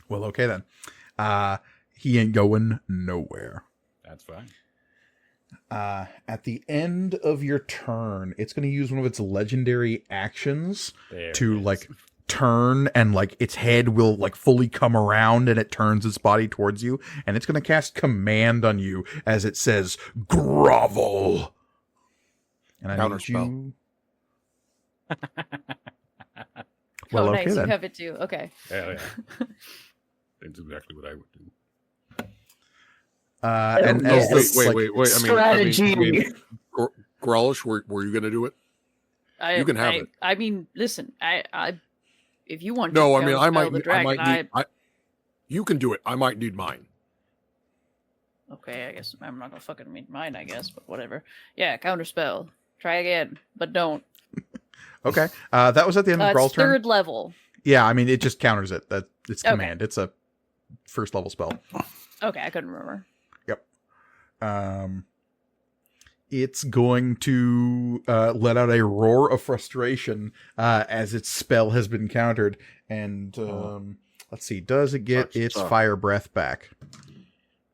Well, okay then. He ain't going nowhere. That's fine. At the end of your turn, it's going to use one of its legendary actions to like turn, and like its head will like fully come around, and it turns its body towards you, and it's going to cast command on you as it says, "Grovel." And I need you. Well, nice. okay then. You have it too. Okay. Yeah. That's exactly what I would do. And wait. Strategy. Graahls, were you going to do it? You can have it. I mean, listen, I if you want. No, to I mean, I might dragon, need. You can do it. I might need mine. Okay, I guess I'm not gonna fucking need mine. I guess, but whatever. Yeah, counterspell. Try again, but don't. Okay, that was at the end of Graal's turn. Third level. Yeah, I mean, it just counters it. It's command. It's a first level spell. Okay, I couldn't remember. Yep. it's going to let out a roar of frustration as its spell has been countered. And let's see, does it get its fire breath back?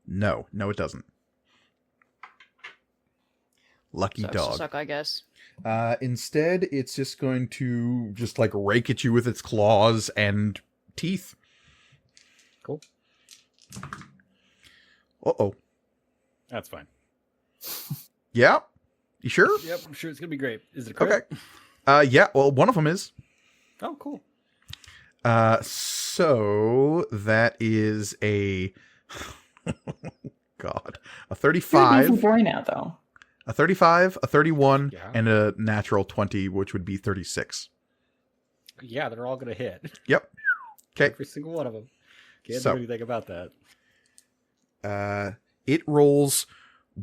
No, it doesn't. Lucky dog. Suck, I guess. Instead, it's just going to just like rake at you with its claws and teeth. Cool. Uh-oh. That's fine. Yeah? You sure? Yep, I'm sure it's going to be great. Is it a crit? Okay. Yeah, well, one of them is. Oh, cool. So that is a... God. A 35. You're a boy now, though. A 35, a 31, and a natural 20, which would be 36. Yeah, they're all going to hit. Yep. Okay. Every single one of them. Can't do anything about that. It rolls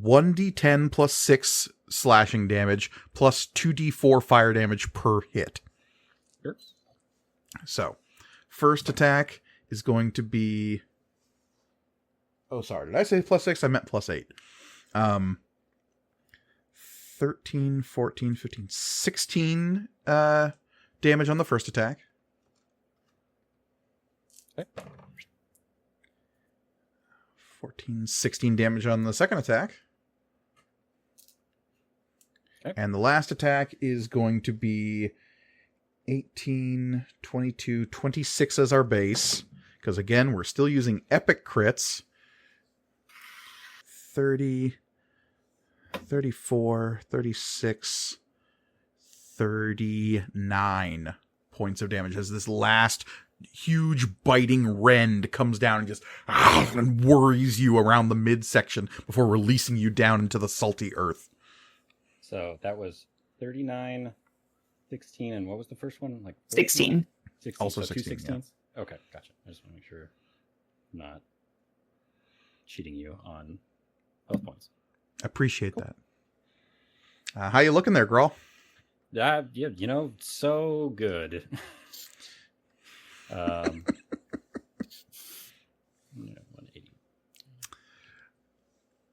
1d10 plus 6 slashing damage plus 2d4 fire damage per hit. Sure. So, first attack is going to be... Oh, sorry. Did I say plus 6? I meant plus 8. 13, 14, 15, 16 damage on the first attack. Okay. 14, 16 damage on the second attack. Okay. And the last attack is going to be 18, 22, 26 as our base. Because again, we're still using epic crits. 30... 34, 36, 39 points of damage as this last huge biting rend comes down and just and worries you around the midsection before releasing you down into the salty earth. So that was 39, 16, and what was the first one? Like 16. 16. Also so 16, 2 16s? Yeah. Okay, gotcha. I just want to make sure I'm not cheating you on health points. Appreciate that. How you looking there, Grahl? Yeah, so good. 180.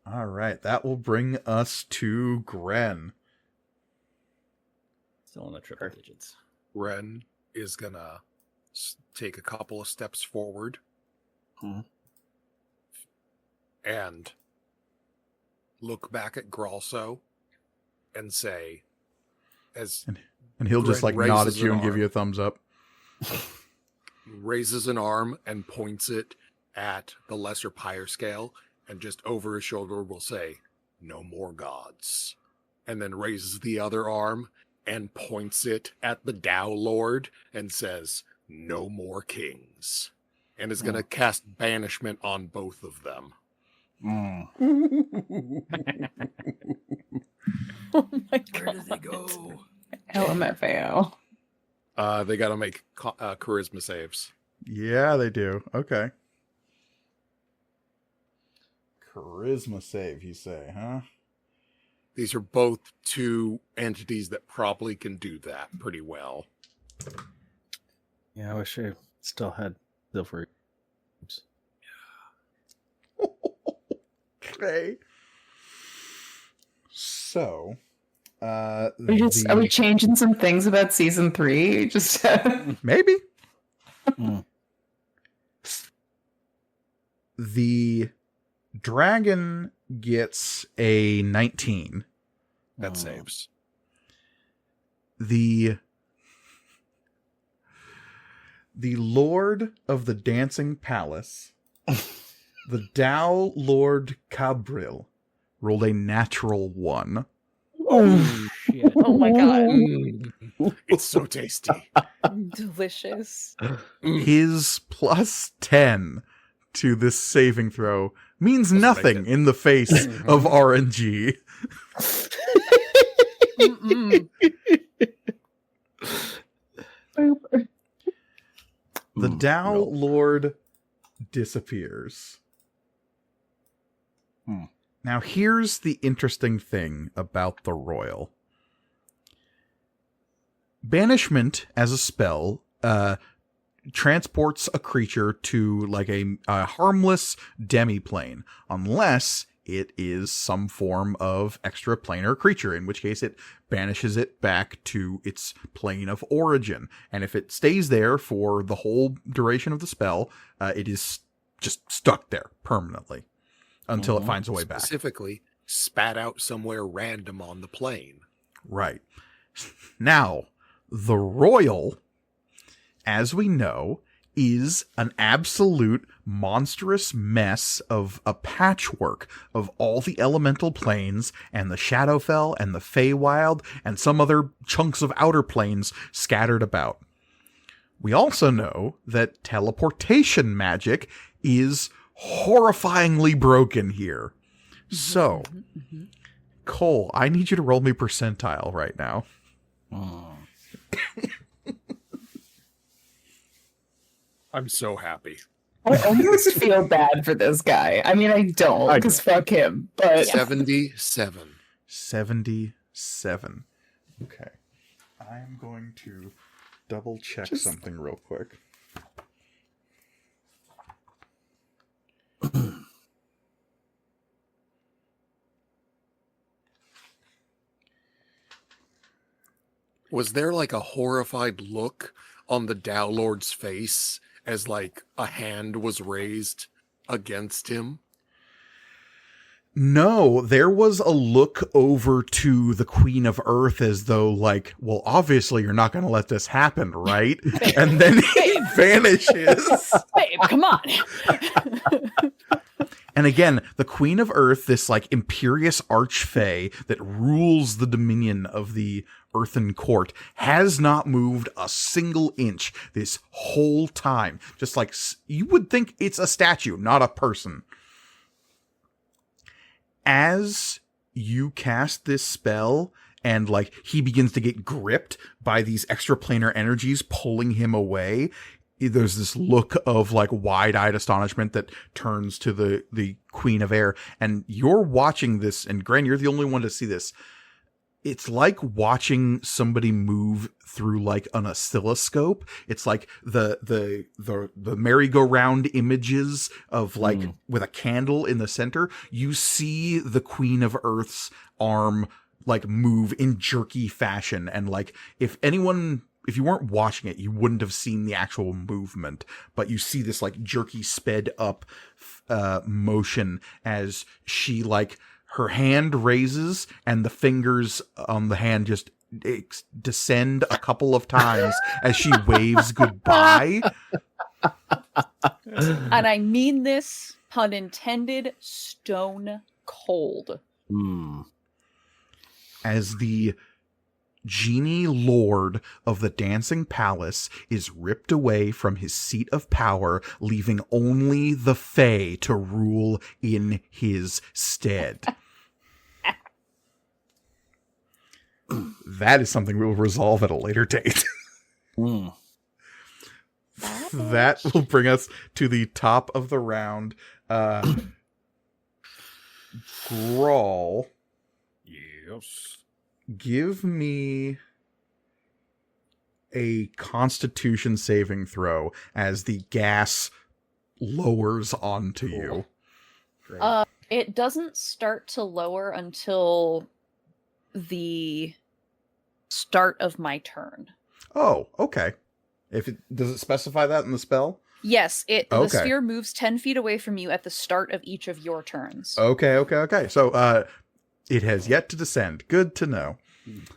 All right, that will bring us to Gren. Still in the triple digits. Ren is gonna take a couple of steps forward and look back at Graalso and say, and he'll just like nod at you and give you a thumbs up. Raises an arm and points it at the lesser pyre scale, and just over his shoulder will say, "No more gods." And then raises the other arm and points it at the Tao Lord and says, "No more kings." And is going to cast banishment on both of them. Oh my god. Where does he go? LMFAO. They got to make charisma saves. Yeah, they do. Okay. Charisma save, you say, huh? These are both two entities that probably can do that pretty well. Yeah, I wish I still had silver. Okay. So, are we changing some things about season 3? Just maybe. The dragon gets a 19. That saves. The Lord of the Dancing Palace, the Tao Lord Cabril, rolled a natural 1. Oh shit! Oh my god! It's so tasty. Delicious. His plus 10 to this saving throw means nothing in the face of RNG. The Tao Lord disappears. Now, here's the interesting thing about the Royal. Banishment as a spell transports a creature to like a harmless demiplane, unless it is some form of extraplanar creature, in which case it banishes it back to its plane of origin. And if it stays there for the whole duration of the spell, it is just stuck there permanently until it finds a way back. Specifically, spat out somewhere random on the plane. Right. Now, the Royal, as we know, is an absolute monstrous mess of a patchwork of all the elemental planes and the Shadowfell and the Feywild and some other chunks of outer planes scattered about. We also know that teleportation magic is horrifyingly broken here. So, Cole, I need you to roll me percentile right now. I'm so happy. I almost feel bad for this guy. I mean, I don't, because fuck him. But 77. 77. Okay. I'm going to double check something real quick. Was there like a horrified look on the Dow Lord's face as like a hand was raised against him? No, there was a look over to the Queen of Earth as though like, well, obviously you're not going to let this happen, right? And then he vanishes. Babe, come on. And again, the Queen of Earth, this like imperious archfey that rules the dominion of the Earthen Court, has not moved a single inch this whole time. Just like you would think it's a statue, not a person. As you cast this spell and like he begins to get gripped by these extraplanar energies pulling him away, there's this look of like wide-eyed astonishment that turns to the Queen of Air, and you're watching this, and Gran, you're the only one to see this. It's like watching somebody move through like an oscilloscope. It's like the merry-go-round images of like with a candle in the center. You see the Queen of Earth's arm like move in jerky fashion, and like if you weren't watching it, you wouldn't have seen the actual movement, but you see this like jerky sped up motion as she like her hand raises and the fingers on the hand just descend a couple of times as she waves goodbye. And I mean this, pun intended, stone cold. As the Genie Lord of the Dancing Palace is ripped away from his seat of power, leaving only the Fae to rule in his stead. That is something we will resolve at a later date. That will bring us to the top of the round. Grawl. Yes. Give me a Constitution saving throw as the gas lowers onto you. Great. It doesn't start to lower until the start of my turn. Oh, okay. Does it specify that in the spell? Yes, the sphere moves 10 feet away from you at the start of each of your turns. Okay. So, it has yet to descend. Good to know.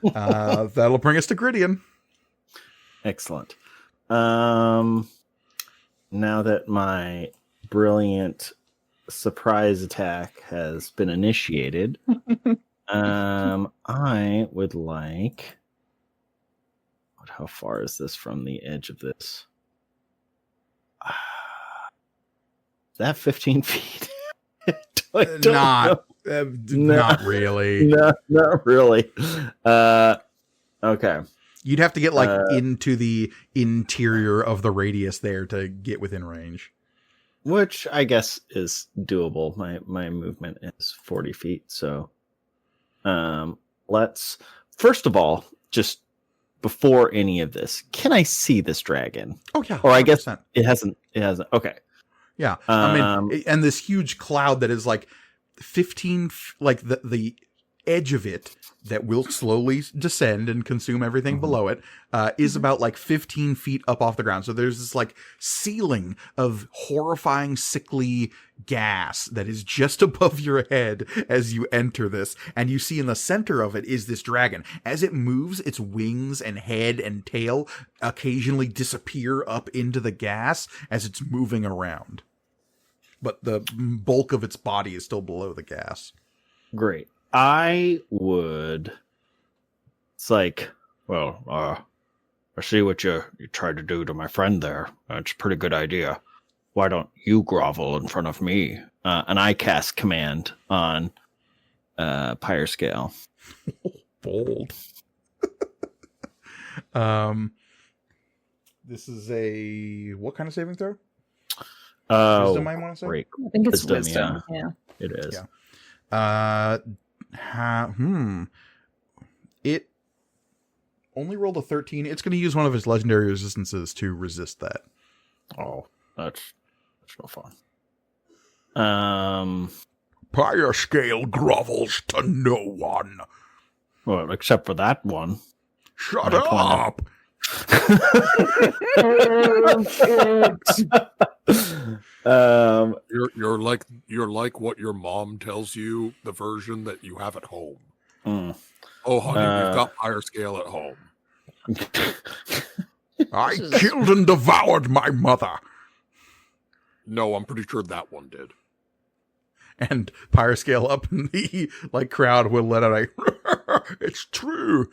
That'll bring us to Grydion. Excellent. Now that my brilliant surprise attack has been initiated, I would like... How far is this from the edge of this? That 15 feet? Not really. No, not really. Okay. You'd have to get like into the interior of the radius there to get within range. Which I guess is doable. My movement is 40 feet. So let's, first of all, just before any of this, can I see this dragon? Oh, yeah. 100%. Or I guess it hasn't. Okay. Yeah. I mean, and this huge cloud that is like 15, like the edge of it that will slowly descend and consume everything below it, is about like 15 feet up off the ground. So there's this like ceiling of horrifying, sickly gas that is just above your head as you enter this. And you see in the center of it is this dragon. As it moves, its wings and head and tail occasionally disappear up into the gas as it's moving around. But the bulk of its body is still below the gas. Great. I would. It's like, well, I see what you tried to do to my friend there. That's a pretty good idea. Why don't you grovel in front of me? And I cast command on Pyre Scale. Bold. This is a what kind of saving throw? Wisdom, I want to say. Great. I think it's wisdom. Yeah. It is. Yeah. It only rolled a 13. It's going to use one of its legendary resistances to resist that. Oh, that's no fun. Pyre Scale grovels to no one. Well, except for that one. Shut up! You're like what your mom tells you, the version that you have at home. Oh, honey, we've got Pyre Scale at home. I killed and devoured my mother. No, I'm pretty sure that one did. And Pyre Scale up in the crowd will let out a it's true.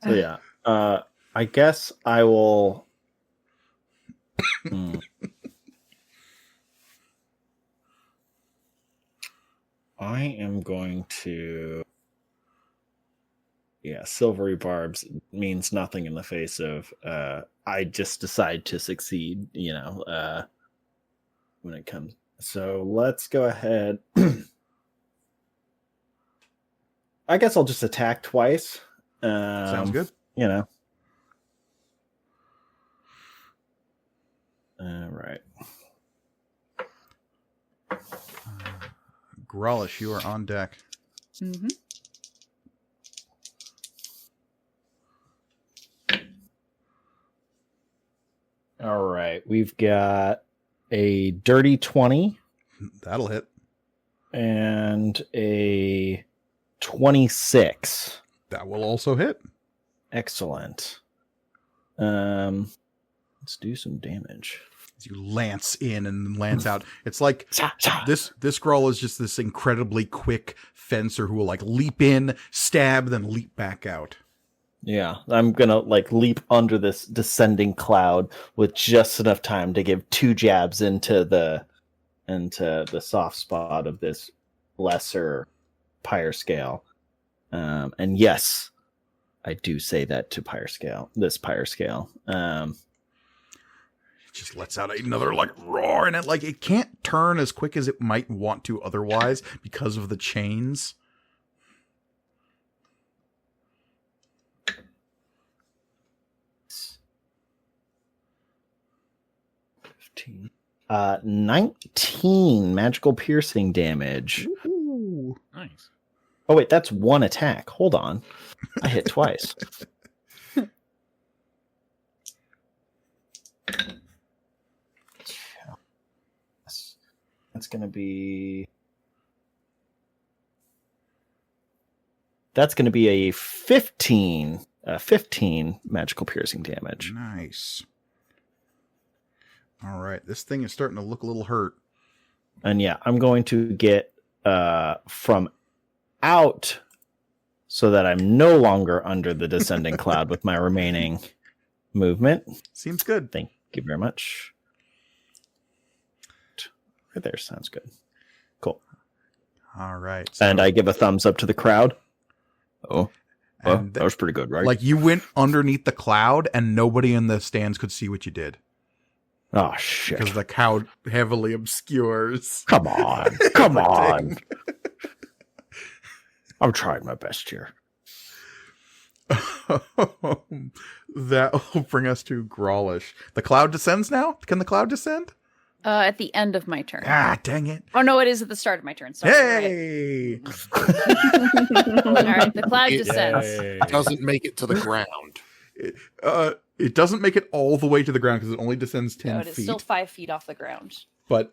So yeah, I guess I will. I am going to. Yeah, silvery barbs means nothing in the face of. I just decide to succeed. When it comes. So let's go ahead. I guess I'll just attack twice. Sounds good. All right. Graahls, you are on deck. Mm-hmm. All right. We've got a dirty 20. That'll hit. And a 26. That will also hit. Excellent. Let's do some damage. As you lance in and lance out. It's like this Grahl is just this incredibly quick fencer who will leap in, stab, then leap back out. Yeah, I'm gonna leap under this descending cloud with just enough time to give 2 jabs into the soft spot of this lesser Pyre Scale. And yes, I do say that to this Pyre Scale. It just lets out another roar, and it can't turn as quick as it might want to otherwise because of the chains. $15. 19 magical piercing damage. Ooh. Nice. Oh wait, that's 1 attack. Hold on. I hit twice. That's going to be a 15 magical piercing damage. Nice. All right, this thing is starting to look a little hurt. And yeah, I'm going to get from out so that I'm no longer under the descending cloud with my remaining movement. Seems good. Thank you very much. Right there, sounds good. Cool. All right. And I give a thumbs up to the crowd. That was pretty good, right? You went underneath the cloud and nobody in the stands could see what you did. Oh, shit. Because the cloud heavily obscures. Come on. Come on. I'm trying my best here. That will bring us to Graahl. The cloud descends now? Can the cloud descend? At the end of my turn. Ah, dang it. Oh, no, it is at the start of my turn. Sorry, hey! All right, the cloud descends. It doesn't make it to the ground. It doesn't make it all the way to the ground because it only descends 10 feet. No, it is still 5 feet off the ground. But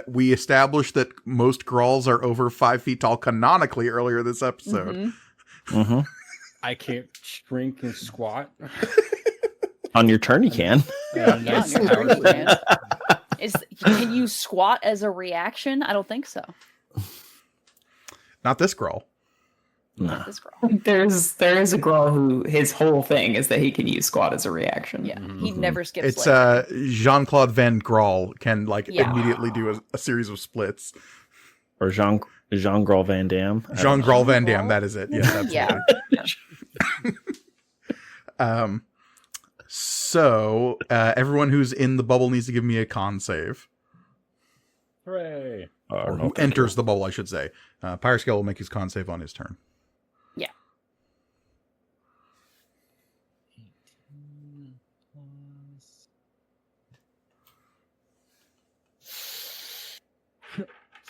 we established that most Graahls are over 5 feet tall canonically earlier this episode. Mm-hmm. Mm-hmm. I can't shrink and squat. On your turn, you can. Yeah, on your turn you can. Can you squat as a reaction? I don't think so. Not this Grahl. Not this Grahl. There is a Grahl who his whole thing is that he can use squat as a reaction. Yeah, he never skips. It's Jean-Claude Van Graal can immediately do a series of splits. Or Jean Grahl Van Damme. Jean Grahl Van Damme, that is it. Yes, absolutely. Yeah. So everyone who's in the bubble needs to give me a con save. Hooray! Or who enters the bubble, I should say. Pyrescale will make his con save on his turn. Yeah.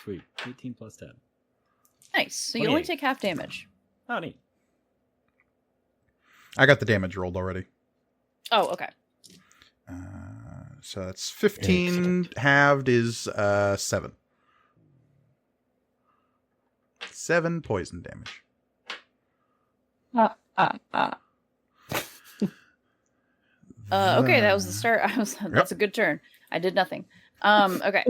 Sweet. 18 plus 10. Nice. So you only take half damage. Oh, neat. I got the damage rolled already. Oh, okay. So that's 15. Halved is 7. 7 poison damage. Okay, that was the start. That's a good turn. I did nothing. Okay.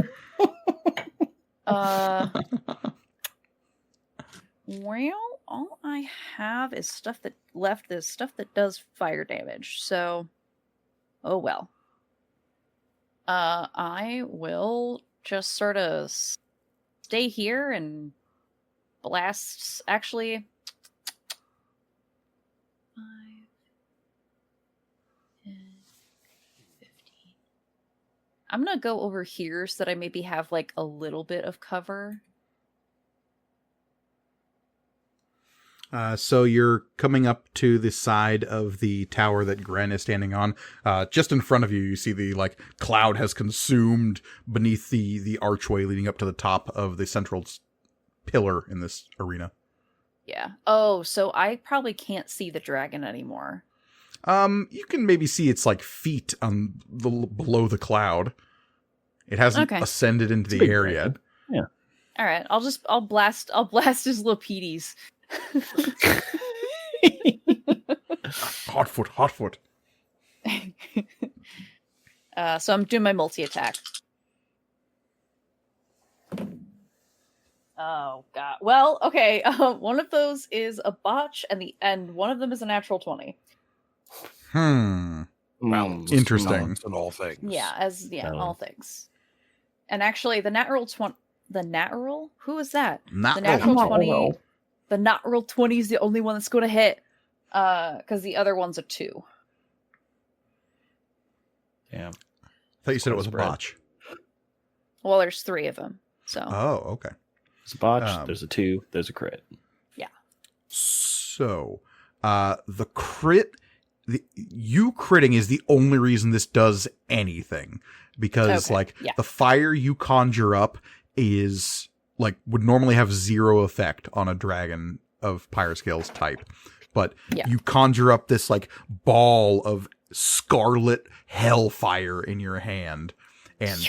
Well, all I have is stuff that left. Is stuff that does fire damage. So, oh well. I will just sort of stay here and blast. Actually, 5, 10, 15. I'm gonna go over here so that I maybe have like a little bit of cover. So you're coming up to the side of the tower that Gren is standing on. Just in front of you, you see the cloud has consumed beneath the archway leading up to the top of the central pillar in this arena. Yeah. Oh, so I probably can't see the dragon anymore. You can maybe see its feet on below the cloud. It hasn't ascended into the air yet. Yeah. All right. I'll blast his Lopedes. Hotfoot. So I'm doing my multi-attack. Oh god. Well, okay. One of those is a botch, and one of them is a natural 20. Interesting. In all things. Yeah, all things. And actually, the natural 20. The natural? Who is that? The natural 20. The natural 20 is the only one that's going to hit. Because the other one's a 2. Yeah. I thought you said it was a botch. Well, there's 3 of them. So. Oh, okay. There's a botch, there's a 2, there's a crit. Yeah. So, the crit, you critting is the only reason this does anything. Because, the fire you conjure up is, would normally have 0 effect on a dragon of Pyrescale's type. But you conjure up this, ball of scarlet hellfire in your hand and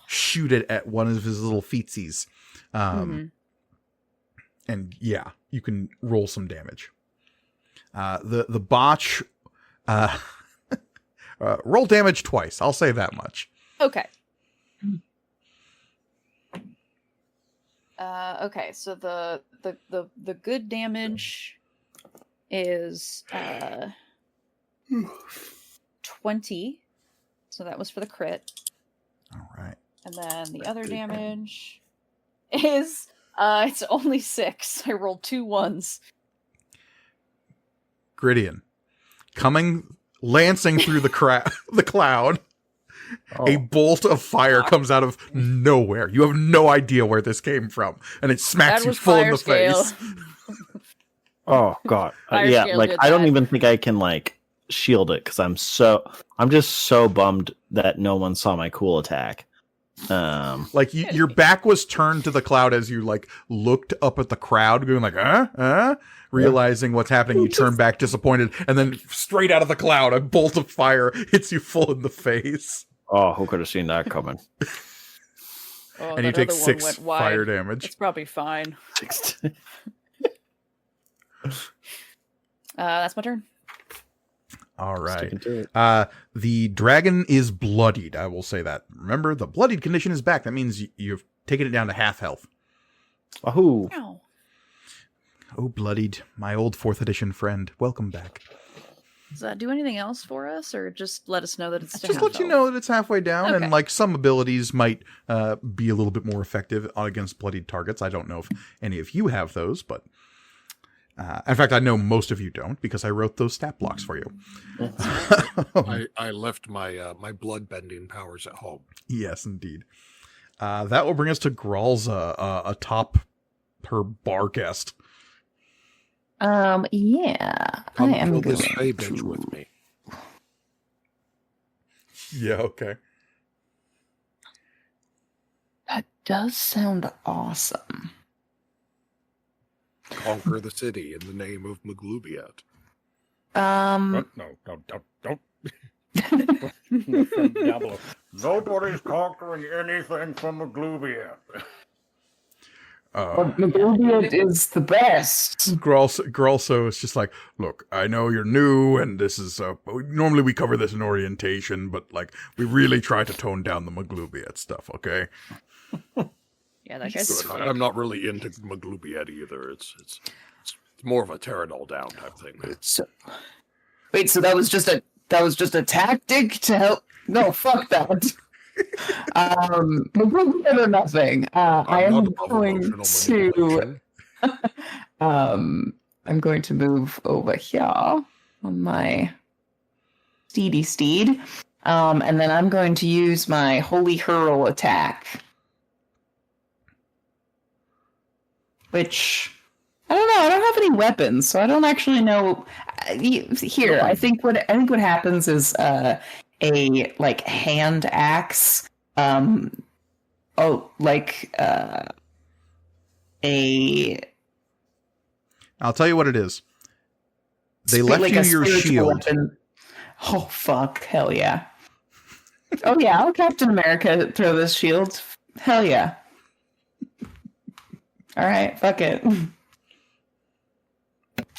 shoot it at one of his little feetsies. And you can roll some damage. The botch, roll damage twice. I'll say that much. Okay. Okay, so the good damage is 20. So that was for the crit. All right. And then the other damage is it's only 6. I rolled 2 1s. Grydion, lancing through the cloud. A bolt of fire comes out of nowhere. You have no idea where this came from, and it smacks you full in the face. Oh god, yeah. I don't even think I can shield it because I'm just so bummed that no one saw my cool attack. Like your back was turned to the cloud as you like looked up at the crowd, going like, realizing what's happening. You turn back disappointed, and then straight out of the cloud, a bolt of fire hits you full in the face. Oh, who could have seen that coming? And you take 6 fire damage. It's probably fine. That's my turn. All right. The dragon is bloodied. I will say that. Remember, the bloodied condition is back. That means you've taken it down to half health. Wahoo! Ow. Oh, bloodied, my old 4th edition friend. Welcome back. Does that do anything else for us, or just let us know that it's just let you know that it's halfway down, okay. And like some abilities might be a little bit more effective against bloodied targets. I don't know if any of you have those, but in fact, I know most of you don't because I wrote those stat blocks for you. I left my my blood bending powers at home. Yes, indeed. That will bring us to Graahls atop her bar guest. Yeah. Come I am fill going this hay bench to... with me. Yeah, okay. That does sound awesome. Conquer the city in the name of Maglubiat. No. Diablo. Nobody's conquering anything from Maglubiat. But Maglubiat is the best. Graalso is just like, look, I know you're new, and this is normally we cover this in orientation, but like we really try to tone down the Maglubiat stuff, okay? Yeah, that guy's. I'm not really into Maglubiat either. It's more of a tear it all down type thing. Wait, so that was just a tactic to help? No, fuck that. Maglubiat or nothing. I am going to. I'm going to move over here on my steed, and then I'm going to use my Holy Hurl attack. Which, I don't know, I don't have any weapons, so I don't actually know. Here, I think what happens is a like hand axe, a I'll tell you what it is. They left like you your shield. Weapon. Oh fuck, hell yeah. Oh yeah, I'll Captain America throw this shield. Hell yeah. Alright, fuck it.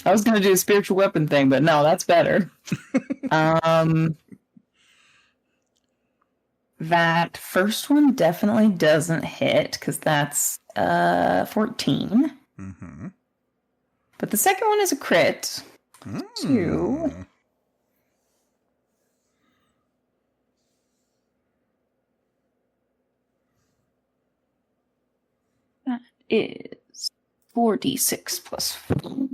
I was gonna do a spiritual weapon thing, but no, that's better. That first one definitely doesn't hit, because that's 14. Mm-hmm. But the second one is a crit. 2. That is 4d6 plus 4.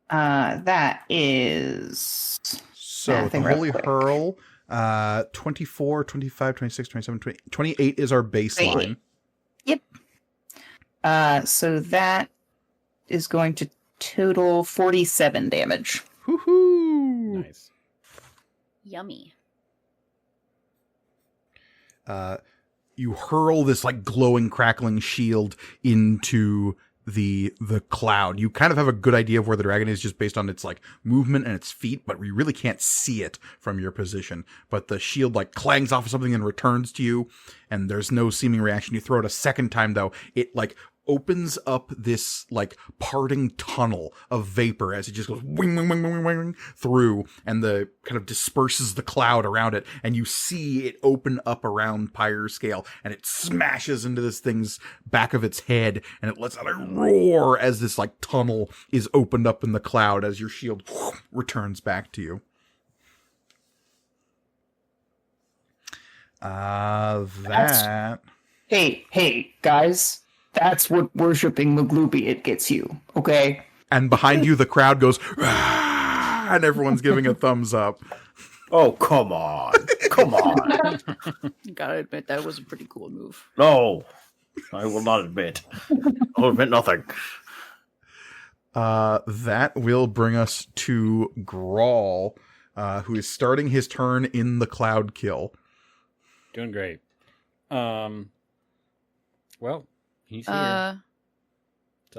That is... So the Holy Hurl, 24, 25, 26, 27, 28 is our baseline. 28. Yep. So that is going to total 47 damage. Woohoo! Nice. Yummy. You hurl this like glowing, crackling shield into the cloud. You kind of have a good idea of where the dragon is just based on its like movement and its feet, but we really can't see it from your position. But the shield like clangs off of something and returns to you, and there's no seeming reaction. You throw it a second time though, it like opens up this like parting tunnel of vapor as it just goes wing, wing, wing, wing, wing through, and the kind of disperses the cloud around it, and you see it open up around Pyre's scale, and it smashes into this thing's back of its head, and it lets out a roar as this like tunnel is opened up in the cloud as your shield returns back to you. Hey, guys. That's what worshipping Maglubiat gets you, okay? And behind you, the crowd goes, "Ah!" and everyone's giving a thumbs up. Oh, come on. Come on. Gotta admit, that was a pretty cool move. No. I will not admit. I'll admit nothing. That will bring us to Grawl, who is starting his turn in the cloud kill. Doing great. Well, he's here.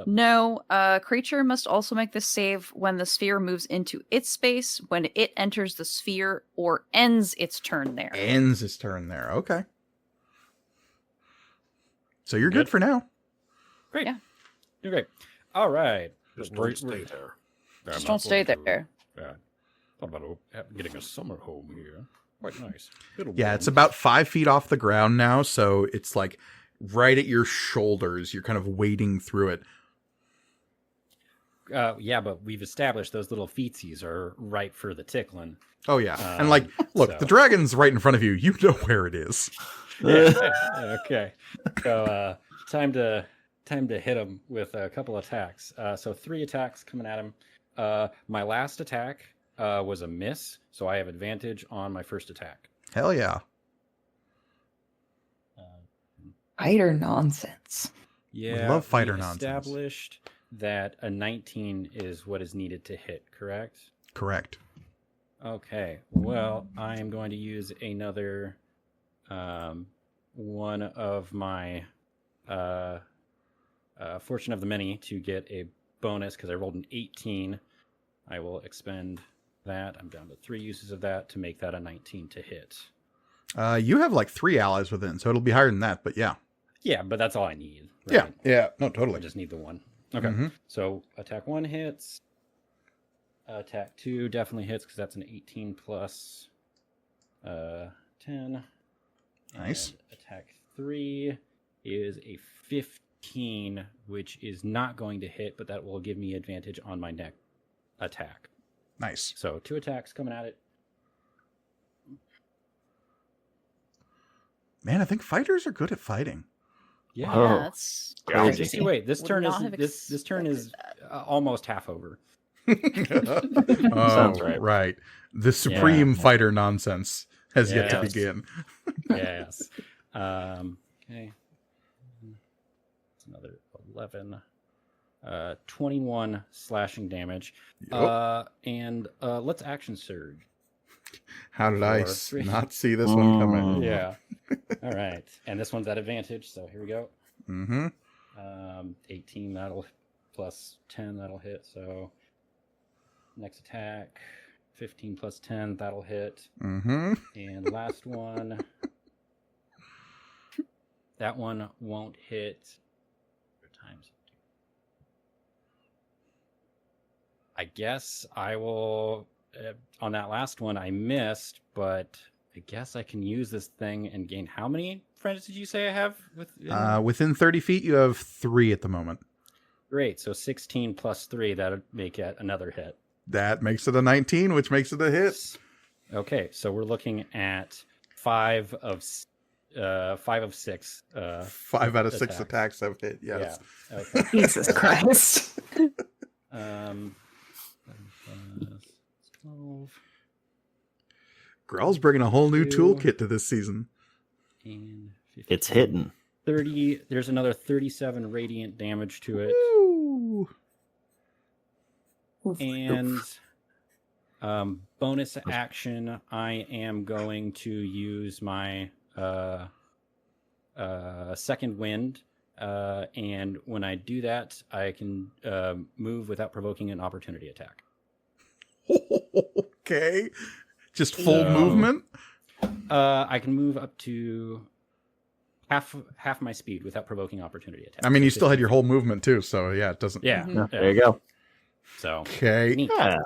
No, creature must also make this save when the sphere moves into its space, when it enters the sphere, or ends its turn there. Ends its turn there. Okay. So you're good for now. Great. Yeah. You're great. All right. Just don't stay there. Just don't stay there. Yeah. Thought about getting a summer home here. Quite nice. Yeah, it's about 5 feet off the ground now, so it's like right at your shoulders. You're kind of wading through it. Yeah, but we've established those little feetsies are right for the tickling. Oh, yeah. And like, look, the dragon's right in front of you. You know where it is. Okay. So time to hit him with a couple attacks. So 3 attacks coming at him. My last attack was a miss, so I have advantage on my first attack. Hell yeah. Fighter nonsense. Yeah, love fighter we nonsense. Established that a 19 is what is needed to hit, correct? Correct. Okay, well, I am going to use another one of my Fortune of the Many to get a bonus because I rolled an 18. I will expend that. I'm down to 3 uses of that to make that a 19 to hit. You have like 3 allies within, so it'll be higher than that, but yeah. Yeah, but that's all I need. Right? Yeah. No, totally. I just need the 1. Okay, So attack 1 hits. Attack 2 definitely hits because that's an 18 plus 10. Nice. And attack 3 is a 15, which is not going to hit, but that will give me advantage on my next attack. Nice. So 2 attacks coming at it. Man, I think fighters are good at fighting. Yeah, that's crazy. See, wait, this turn is almost half over. Sounds right. The supreme fighter nonsense has yet to begin. Yes. Okay. It's another 11. 21 slashing damage. Yep. And let's action surge. How did I not see this one coming? Yeah. All right. And this one's at advantage, so here we go. 18, that'll plus 10, that'll hit. So next attack, 15 plus 10, that'll hit. And last one, that one won't hit. Times. I guess I will. On that last one, I missed, but I guess I can use this thing and gain how many friends did you say I have? Within 30 feet, you have 3 at the moment. Great, so 16 plus 3, that would make it another hit. That makes it a 19, which makes it a hit. Okay, so we're looking at 5 of 6. 5 out of 6 attacks have hit, yes. Yeah. Okay. Jesus Christ. 12. Graal's bringing a whole new toolkit to this season. And 15, it's hitting. 30. There's another 37 radiant damage to it. Woo. And bonus action, I am going to use my second wind. And when I do that, I can move without provoking an opportunity attack. Okay. Just full movement? I can move up to half my speed without provoking opportunity attack. I mean, you still had your whole movement too, so yeah, it doesn't. Yeah, there you go. So okay. Yeah.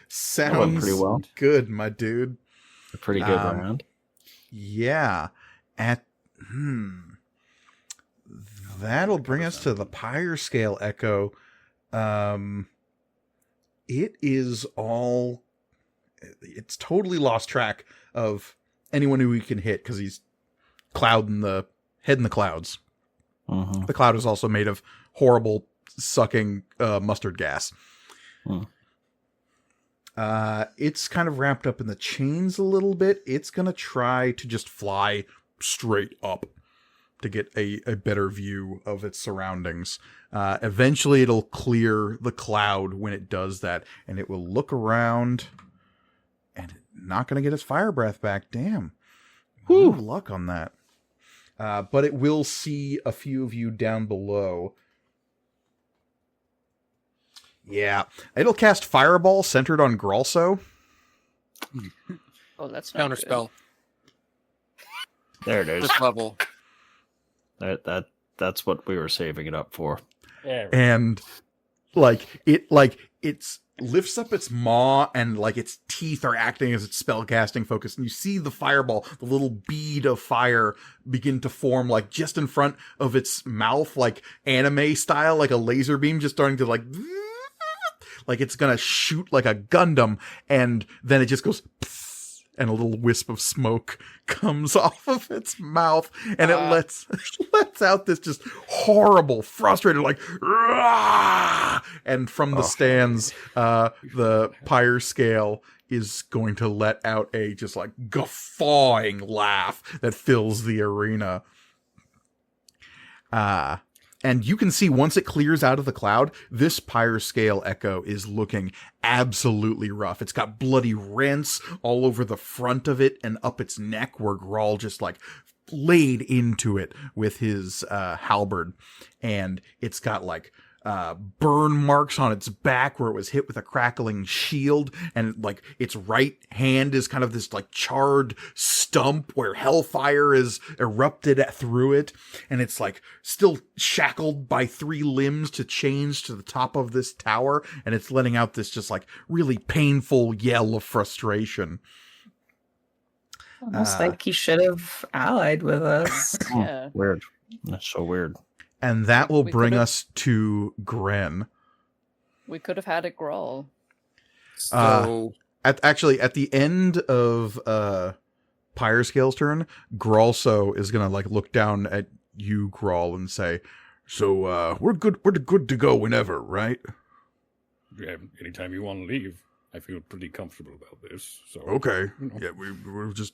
Sounds pretty well. Good, my dude. A pretty good round. Yeah. That'll bring us to the Pyre Scale Echo. It's totally lost track of anyone who he can hit because he's head in the clouds. The cloud is also made of horrible sucking mustard gas. It's kind of wrapped up in the chains a little bit. It's going to try to just fly straight up to get a better view of its surroundings. Eventually it'll clear the cloud when it does that, and it will look around and not going to get its fire breath back. Damn. No luck on that. But it will see a few of you down below. Yeah. It'll cast Fireball centered on Graalso. Oh, that's not Counterspell. There it is. This level. That's what we were saving it up for. Yeah, right. And it's lifts up its maw, and like its teeth are acting as its spellcasting focus, and you see the fireball, the little bead of fire, begin to form like just in front of its mouth, like anime style, like a laser beam just starting to like it's gonna shoot like a Gundam, and then it just goes and a little wisp of smoke comes off of its mouth, and it lets out this just horrible, frustrated, like, Rah! And from the stands, the pyre scale is going to let out a just like guffawing laugh that fills the arena. And you can see once it clears out of the cloud, this pyre scale echo is looking absolutely rough. It's got bloody rents all over the front of it and up its neck where Grahl just like laid into it with his halberd. And it's got like burn marks on its back where it was hit with a crackling shield, and like its right hand is kind of this like charred stump where hellfire is erupted through it, and it's like still shackled by 3 limbs to chains to the top of this tower, and it's letting out this just like really painful yell of frustration. Almost like he should have allied with us. Yeah. Weird. That's so weird. And that will bring us to Gren. We could have had a Grahl. So At the end of Pyre Scale's turn, Graalso is gonna like look down at you, Grahl, and say, "So we're good to go whenever, right?" Yeah, anytime you want to leave, I feel pretty comfortable about this. So Okay. you know. Yeah, we're just.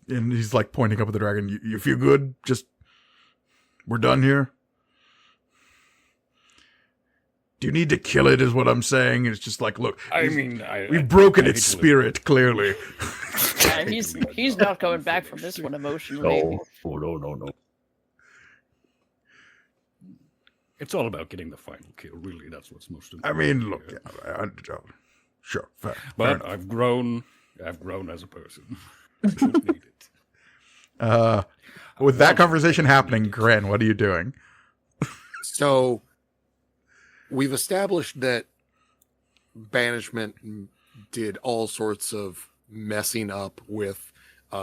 And he's like pointing up at the dragon. You feel good? Just. We're done here? Do you need to kill it, is what I'm saying? It's just like, look, we've broken its spirit, clearly. Yeah, he's not coming back from this one emotionally. No. It's all about getting the final kill, really. That's what's most important. I mean, look, sure, fair But enough. I've grown as a person. I don't need it. With that conversation happening, Gren, what are you doing? So we've established that banishment did all sorts of messing up with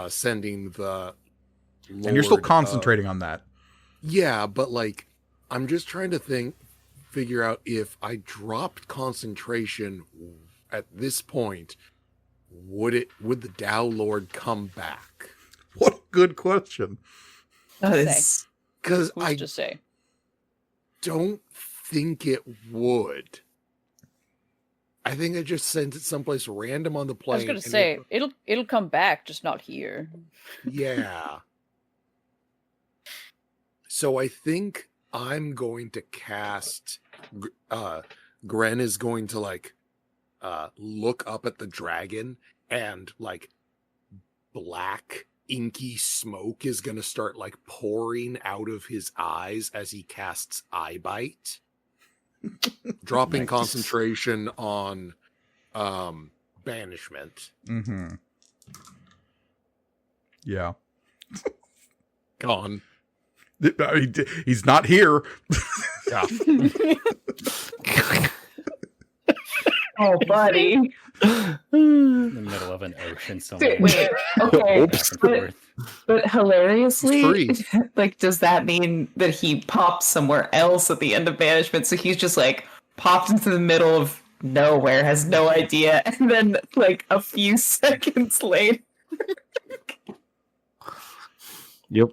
sending the Lord, And you're still concentrating on that. Yeah, but like I'm just trying to figure out if I dropped concentration at this point, would the Tao Lord come back? What a good question. Because I just say don't think it would. I think I just sent it someplace random on the plane. I was gonna say it'll come back, just not here. Yeah. So I think I'm going to cast. Gren is going to like look up at the dragon, and like black inky smoke is going to start like pouring out of his eyes as he casts Eye Bite, dropping concentration on banishment. Mm-hmm. Yeah. Gone. I mean, he's not here. Yeah. Oh, buddy. In the middle of an ocean somewhere. Wait, okay. Back and forth. But hilariously, It's like, does that mean that he pops somewhere else at the end of banishment? So he's just like popped into the middle of nowhere, has no idea, and then like a few seconds later. Yep.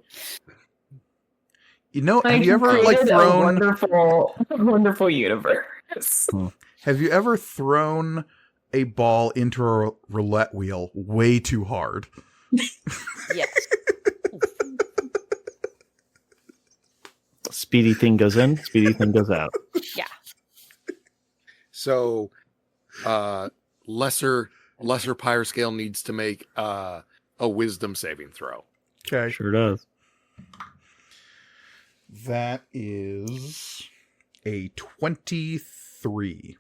You know, Like, have you ever like created a thrown wonderful universe? Have you ever thrown a ball into a roulette wheel way too hard? Speedy thing goes in, speedy thing goes out. Yeah. So, lesser pyre scale needs to make a wisdom saving throw. Okay. Sure does. That is a 23.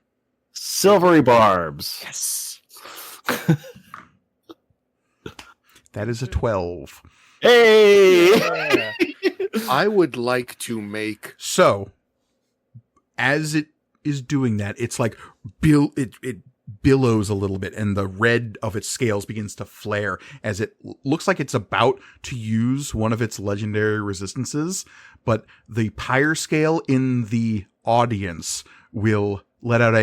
Silvery barbs. Yes. That is a 12. Hey! Yeah. I would like to make... So, as it is doing that, it's like it billows a little bit, and the red of its scales begins to flare as it looks like it's about to use one of its legendary resistances, but the pyre scale in the audience will let out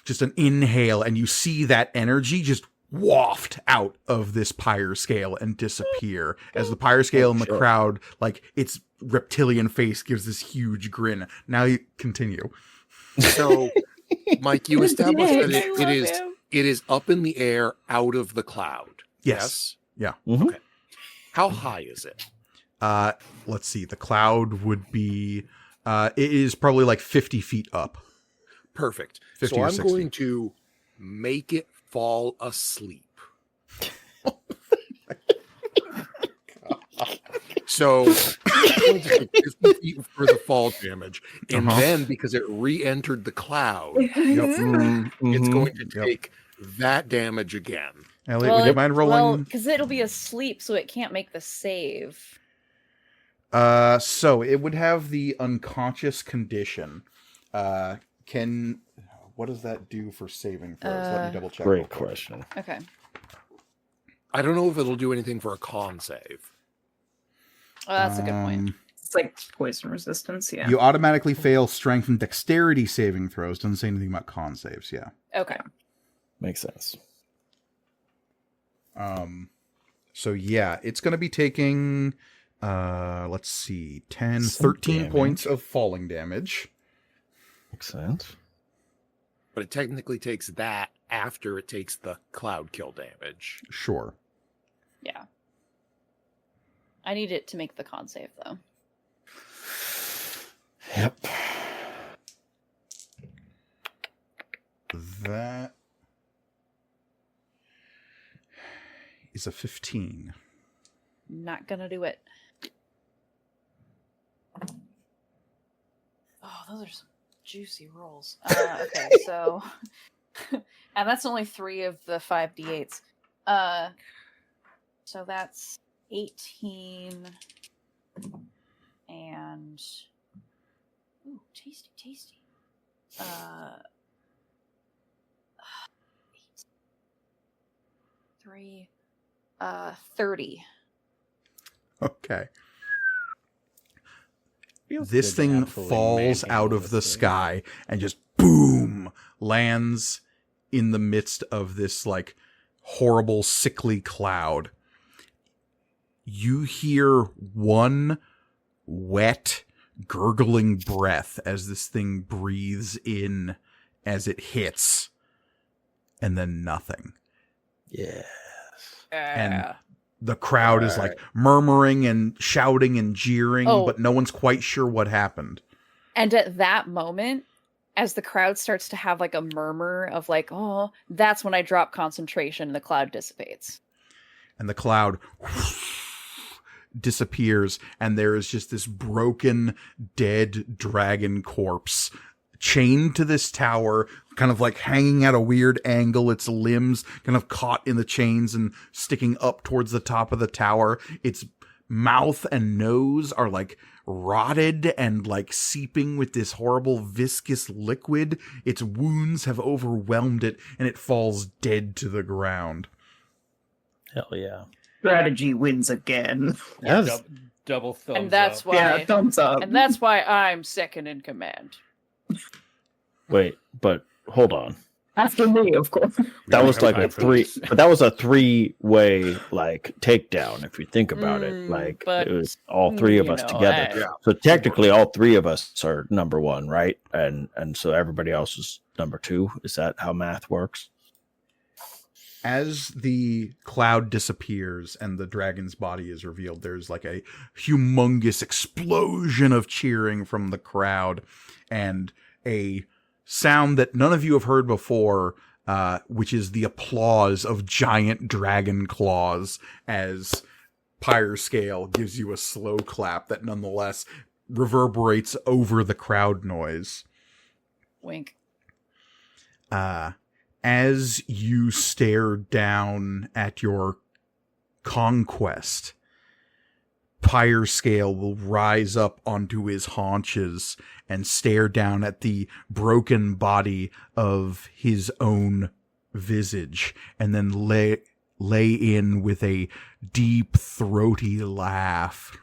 just an inhale, and you see that energy just waft out of this pyre scale and disappear as the pyre scale in the crowd, like its reptilian face, gives this huge grin. Now you continue. So, Mike, you established that it is up in the air out of the cloud. Yes. Yeah. Mm-hmm. Okay. How high is it? Let's see. The cloud would be, it is probably like 50 feet up. Perfect. 50 so or I'm 60. going to make it fall asleep. So it's 50 feet for the fall damage, and then because it re-entered the cloud, it's going to take that damage again. Elliot, would you mind rolling? Well, because it'll be asleep, so it can't make the save. So it would have the unconscious condition. What does that do for saving throws? Let me double check. Great question. Okay. I don't know if it'll do anything for a con save. Oh, that's a good point. It's like poison resistance, yeah. You automatically fail strength and dexterity saving throws. Doesn't say anything about con saves, yeah. Okay. Makes sense. So yeah, it's going to be taking, let's see, 10, Some 13 damage. points of falling damage. Makes sense. But it technically takes that after it takes the cloud kill damage. Sure. Yeah. I need it to make the con save, though. Yep. That is a 15. Not gonna do it. Oh, those are some juicy rolls. Okay, so... and that's only 3 of the 5d8s. So that's 18... and... Ooh, tasty. 3... 30. Okay. Feels This good to thing absolutely falls manhandle out of this the thing. sky and just boom lands in the midst of this like horrible sickly cloud. You hear one wet gurgling breath as this thing breathes in as it hits, and then nothing. Yes. And the crowd is like murmuring and shouting and jeering, but no one's quite sure what happened. And at that moment, as the crowd starts to have like a murmur of like, oh, that's when I drop concentration and the cloud dissipates. And the cloud disappears, and there is just this broken, dead dragon corpse chained to this tower, kind of like hanging at a weird angle, its limbs kind of caught in the chains and sticking up towards the top of the tower. Its mouth and nose are like rotted and like seeping with this horrible viscous liquid. Its wounds have overwhelmed it, and it falls dead to the ground. Hell yeah. Strategy wins again. Yes. Double thumbs And that's up. why Yeah, thumbs up. and that's why I'm second in command. Wait, but hold on. After me, of course. That was like Okay, a but that was a 3-way like takedown if you think about it. Like but, it was all 3 of you us know, together. Yeah. So technically all 3 of us are number 1, right? And so everybody else is number 2. Is that how math works? As the cloud disappears and the dragon's body is revealed, there's like a humongous explosion of cheering from the crowd and a sound that none of you have heard before, which is the applause of giant dragon claws as Pyrescale gives you a slow clap that nonetheless reverberates over the crowd noise. Wink. As you stare down at your conquest, Pyrescale will rise up onto his haunches and stare down at the broken body of his own visage, and then lay in with a deep, throaty laugh.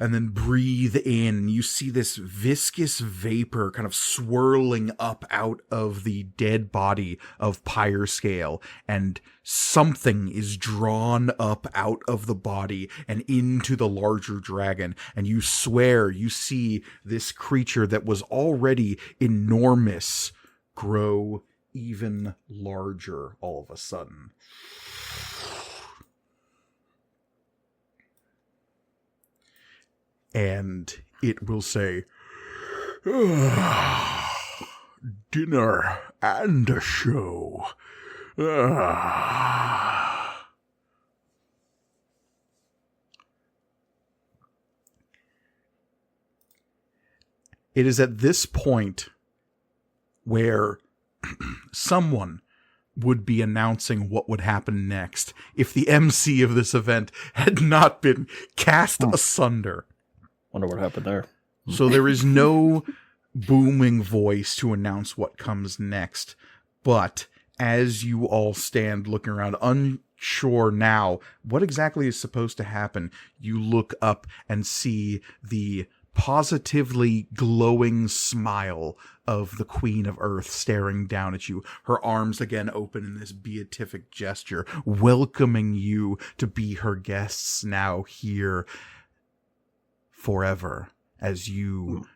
And then breathe in. You see this viscous vapor kind of swirling up out of the dead body of Pyrescale, and something is drawn up out of the body and into the larger dragon, and you swear you see this creature that was already enormous grow even larger all of a sudden. And it will say, dinner and a show. It is at this point where someone would be announcing what would happen next if the MC of this event had not been cast asunder. Wonder what happened there. So there is no booming voice to announce what comes next. But as you all stand looking around, unsure now what exactly is supposed to happen, you look up and see the positively glowing smile of the Queen of Earth staring down at you, her arms again open in this beatific gesture, welcoming you to be her guests now here forever, as you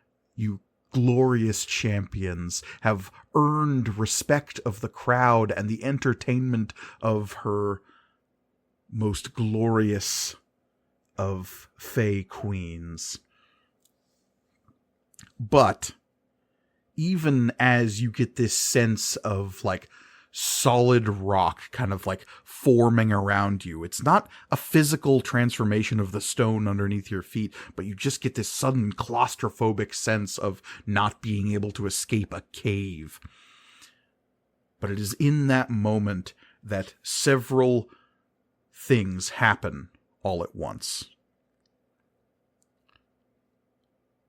glorious champions have earned respect of the crowd and the entertainment of her most glorious of Fey queens. But even as you get this sense of like solid rock kind of like forming around you, it's not a physical transformation of the stone underneath your feet, but you just get this sudden claustrophobic sense of not being able to escape a cave. But it is in that moment that several things happen all at once.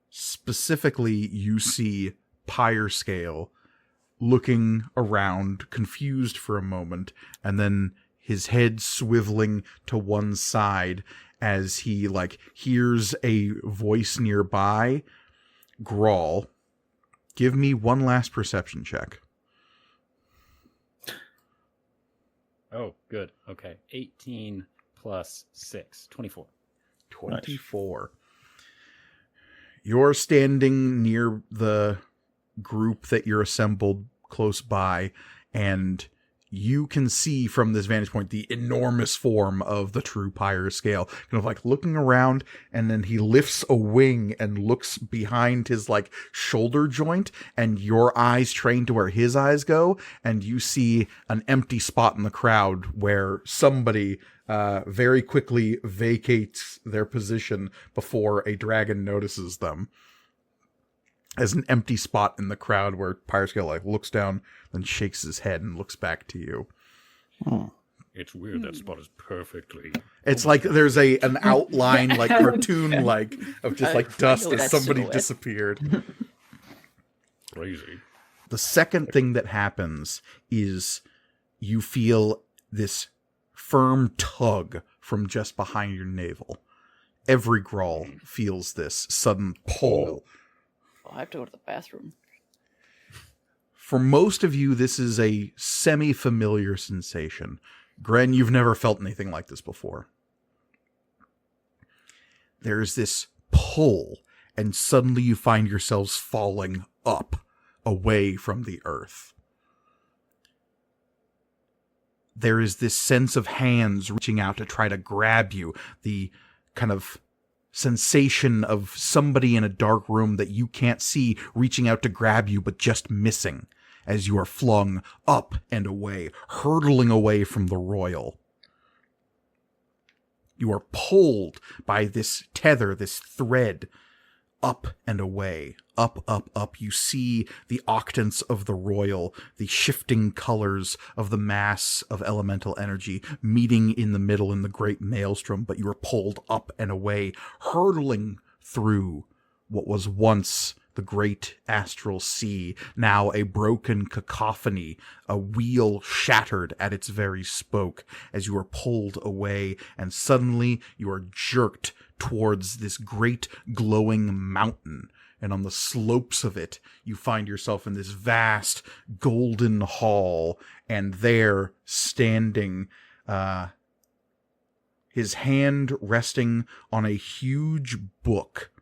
Specifically, you see Pyrescale looking around, confused for a moment, and then his head swiveling to one side as he, like, hears a voice nearby. Grahl, give me one last perception check. Oh, good. Okay. 18 plus 6. 24. 24. Nice. You're standing near the group that you're assembled close by, and you can see from this vantage point the enormous form of the true Pyrescale, kind of like looking around, and then he lifts a wing and looks behind his like shoulder joint, and your eyes train to where his eyes go, and you see an empty spot in the crowd where somebody very quickly vacates their position before a dragon notices them. As an empty spot in the crowd where Pyrescale like looks down, then shakes his head and looks back to you. It's weird, that spot is perfectly... It's like there's an outline, like cartoon like of just like dust as somebody disappeared. Crazy. The second thing that happens is you feel this firm tug from just behind your navel. Every Grahl feels this sudden pull. I have to go to the bathroom. For most of you, this is a semi-familiar sensation. Gren, you've never felt anything like this before. There's this pull, and suddenly you find yourselves falling up, away from the earth. There is this sense of hands reaching out to try to grab you, the kind of sensation of somebody in a dark room that you can't see reaching out to grab you but just missing as you are flung up and away, hurtling away from the royal. You are pulled by this tether, this thread, up and away, up, up, up. You see the octants of the royal, the shifting colors of the mass of elemental energy meeting in the middle in the great maelstrom, but you are pulled up and away, hurtling through what was once the great astral sea, now a broken cacophony, a wheel shattered at its very spoke, as you are pulled away, and suddenly you are jerked towards this great glowing mountain, and on the slopes of it you find yourself in this vast golden hall, and there standing, his hand resting on a huge book,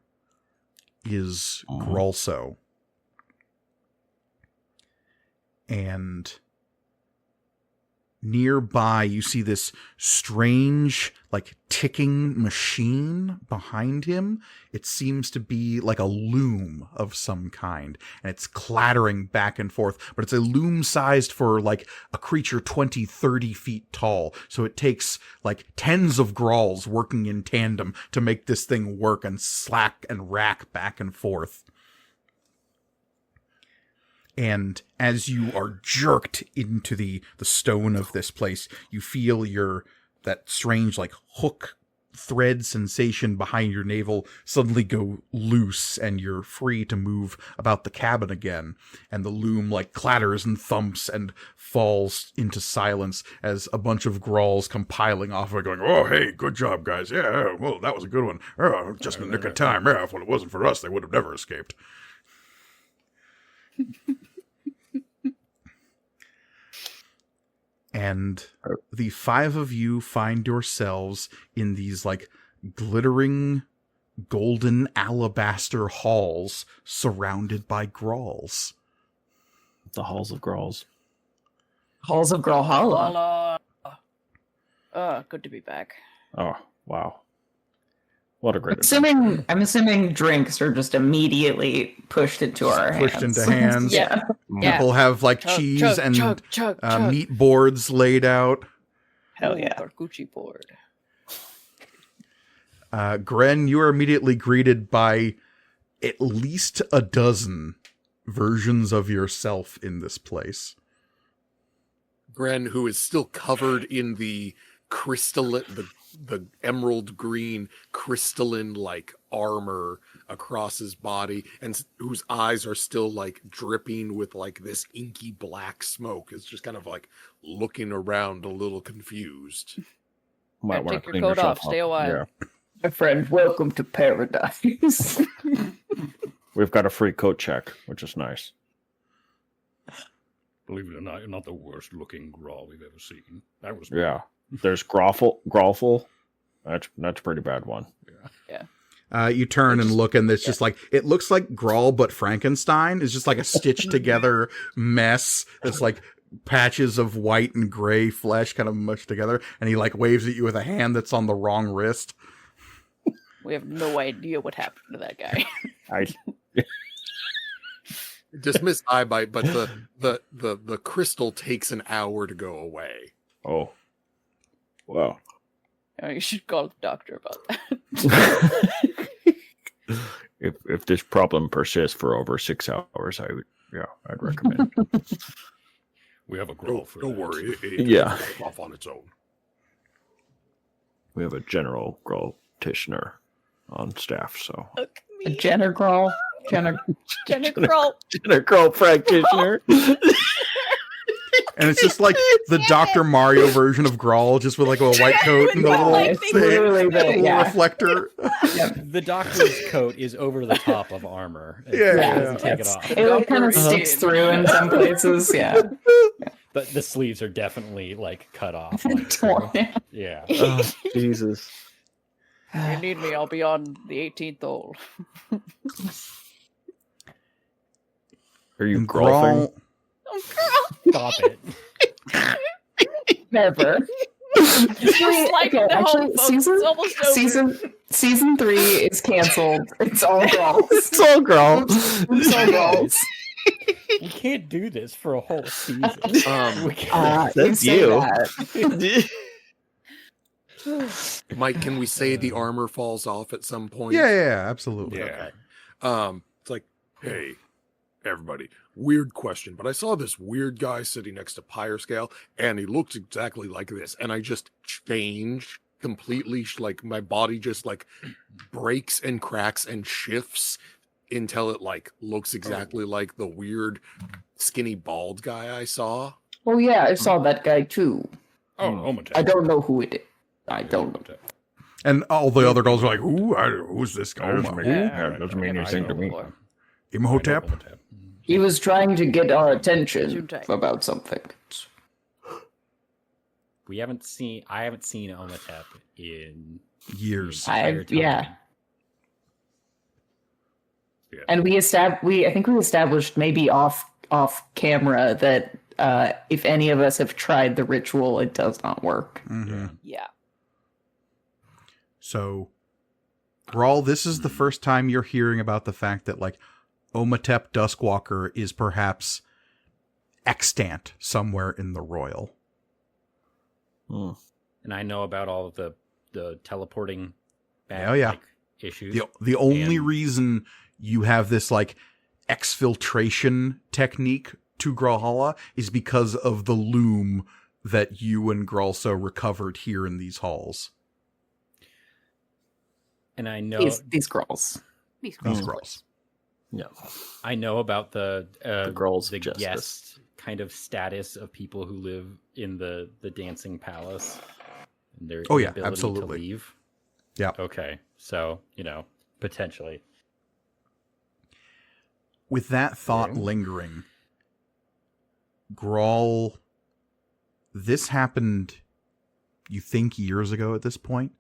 is Graalso. And nearby you see this strange, like, ticking machine behind him. It seems to be like a loom of some kind, and it's clattering back and forth, but it's a loom sized for like a creature 20, 30 feet tall. So it takes like tens of Graahls working in tandem to make this thing work and slack and rack back and forth. And as you are jerked into the stone of this place, you feel that strange, like, hook thread sensation behind your navel suddenly go loose, and you're free to move about the cabin again. And the loom, like, clatters and thumps and falls into silence as a bunch of Graahls come piling off of it, going, "Oh, hey, good job, guys. Yeah, well, that was a good one. Oh, just in the nick of time. Yeah, if it wasn't for us, they would have never escaped." And the five of you find yourselves in these, like, glittering golden alabaster halls surrounded by Graahls. The halls of Graahls. Halls of Graalhala. Good to be back. Oh, wow. What a great I'm assuming drinks are just immediately pushed into our hands. Pushed into hands. Yeah. People have, like, cheese and meat boards laid out. Hell yeah. Gucci board. Gren, you are immediately greeted by at least a dozen versions of yourself in this place. Gren, who is still covered in the crystalline, the emerald green crystalline, like, armor across his body, and whose eyes are still, like, dripping with, like, this inky black smoke, is just kind of, like, looking around a little confused. Might take your coat off. Stay a while. Yeah. My friend, welcome to paradise. We've got a free coat check, which is nice. Believe it or not, you're not the worst looking Grahl we've ever seen. That was Yeah. There's Graalful. That's a pretty bad one. Yeah. You turn and look, and it's just like, it looks like Grahl, but Frankenstein. It's just like a stitched together mess. It's like patches of white and gray flesh kind of mushed together, and he, like, waves at you with a hand that's on the wrong wrist. We have no idea what happened to that guy. Dismiss eye bite, but the crystal takes an hour to go away. Oh. Wow. You should call the doctor about that. If this problem persists for over 6 hours, I'd recommend. We have a Grahl for Don't that. worry. It Yeah. off on its own. We have a general Grahl practitioner on staff, so. A Jenner Grahl. Jenner Grahl practitioner. And it's just like the Dr. Mario version of Grahl, just with, like, a white coat and a little reflector. The doctor's coat is over the top of armor. Yeah. Take it off. It kind of sticks through in some places, yeah. But the sleeves are definitely, like, cut off. Like, Torn. Yeah. Oh, Jesus. If you need me, I'll be on the 18th hole. Are you Grahl? Oh, girl. Stop it. Never. Season 3 is canceled. It's all Graahl. It's all Graahl. It's all Graahl. We can't do this for a whole season. That's you. That. Mike, can we say the armor falls off at some point? Yeah, absolutely. Yeah. Okay. It's like, hey, everybody, weird question, but I saw this weird guy sitting next to Pyre Scale, and he looks exactly like this, and I just change completely, like my body just like breaks and cracks and shifts until it like looks exactly like the weird skinny bald guy I saw. Oh yeah, I saw that guy too. Oh, Omatep. I don't know who it is. I don't know. And all the other girls are like, who's this guy? That doesn't mean anything to me. Imhotep? He was trying to get our attention about something. I haven't seen Omatep in years. Yeah. And I think we established maybe off camera that if any of us have tried the ritual, it does not work. Mm-hmm. Yeah. So, Grahl, this is the first time you're hearing about the fact that, like, Omatep Duskwalker is perhaps extant somewhere in the Royal. And I know about all of the teleporting issues. The only reason you have this, like, exfiltration technique to Graalhalla is because of the loom that you and Graalso recovered here in these halls. And I know these Graahls. These Graahls. Yeah. I know about the Graahls the guest kind of status of people who live in the dancing palace. And their ability absolutely. To leave. Yeah. Okay. So, potentially. With that thought lingering, Grahl, this happened, you think, years ago at this point?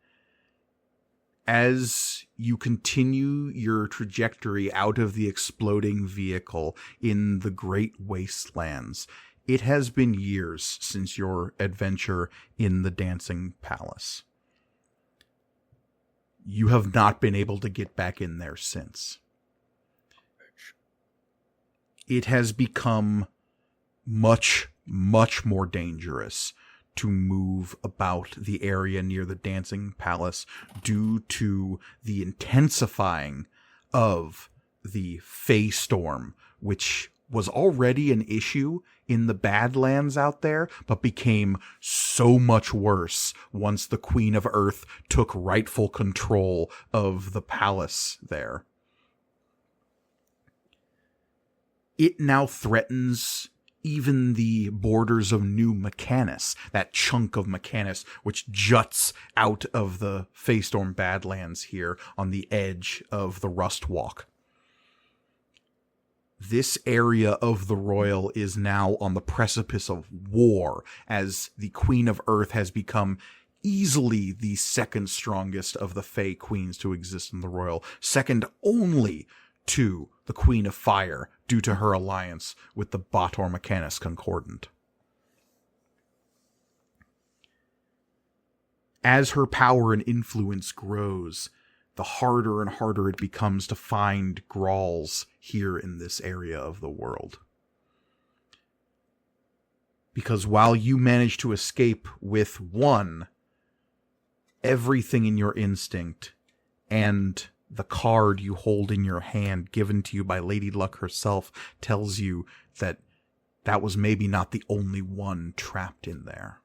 As you continue your trajectory out of the exploding vehicle in the Great Wastelands, it has been years since your adventure in the Dancing Palace. You have not been able to get back in there since. It has become much, much more dangerous to move about the area near the Dancing Palace due to the intensifying of the Fey Storm, which was already an issue in the Badlands out there, but became so much worse once the Queen of Earth took rightful control of the palace there. It now threatens even the borders of New Mechanus, that chunk of Mechanus which juts out of the Feystorm Badlands here on the edge of the Rustwalk. This area of the Royal is now on the precipice of war, as the Queen of Earth has become easily the second strongest of the Fey Queens to exist in the Royal, second only to the Queen of Fire, due to her alliance with the Bator Mechanus Concordant. As her power and influence grows, the harder and harder it becomes to find Graahls here in this area of the world. Because while you manage to escape with one, everything in your instinct and the card you hold in your hand, given to you by Lady Luck herself, tells you that that was maybe not the only one trapped in there.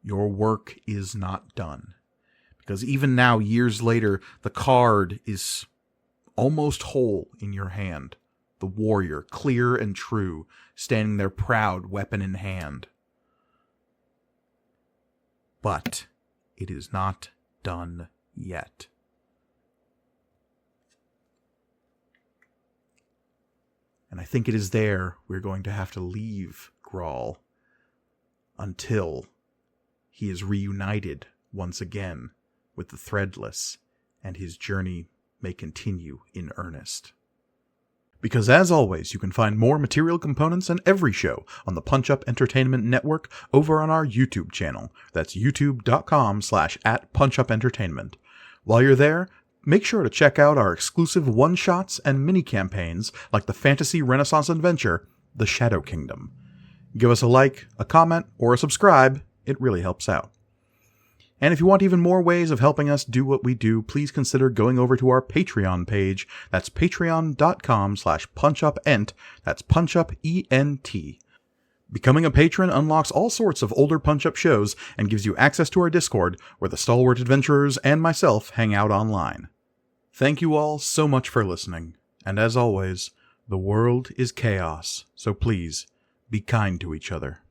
Your work is not done. Because even now, years later, the card is almost whole in your hand. The warrior, clear and true, standing there proud, weapon in hand. But it is not done yet. And I think it is there we're going to have to leave Grahl until he is reunited once again with the Threadless, and his journey may continue in earnest. Because as always, you can find more material components in every show on the Punch Up Entertainment Network over on our YouTube channel. That's youtube.com/@punchupentertainment. While you're there, make sure to check out our exclusive one-shots and mini-campaigns like the fantasy renaissance adventure, The Shadow Kingdom. Give us a like, a comment, or a subscribe. It really helps out. And if you want even more ways of helping us do what we do, please consider going over to our Patreon page. That's patreon.com/punchupent. That's punchupent. Becoming a patron unlocks all sorts of older Punch Up shows and gives you access to our Discord, where the Stalwart Adventurers and myself hang out online. Thank you all so much for listening. And as always, the world is chaos, so please, be kind to each other.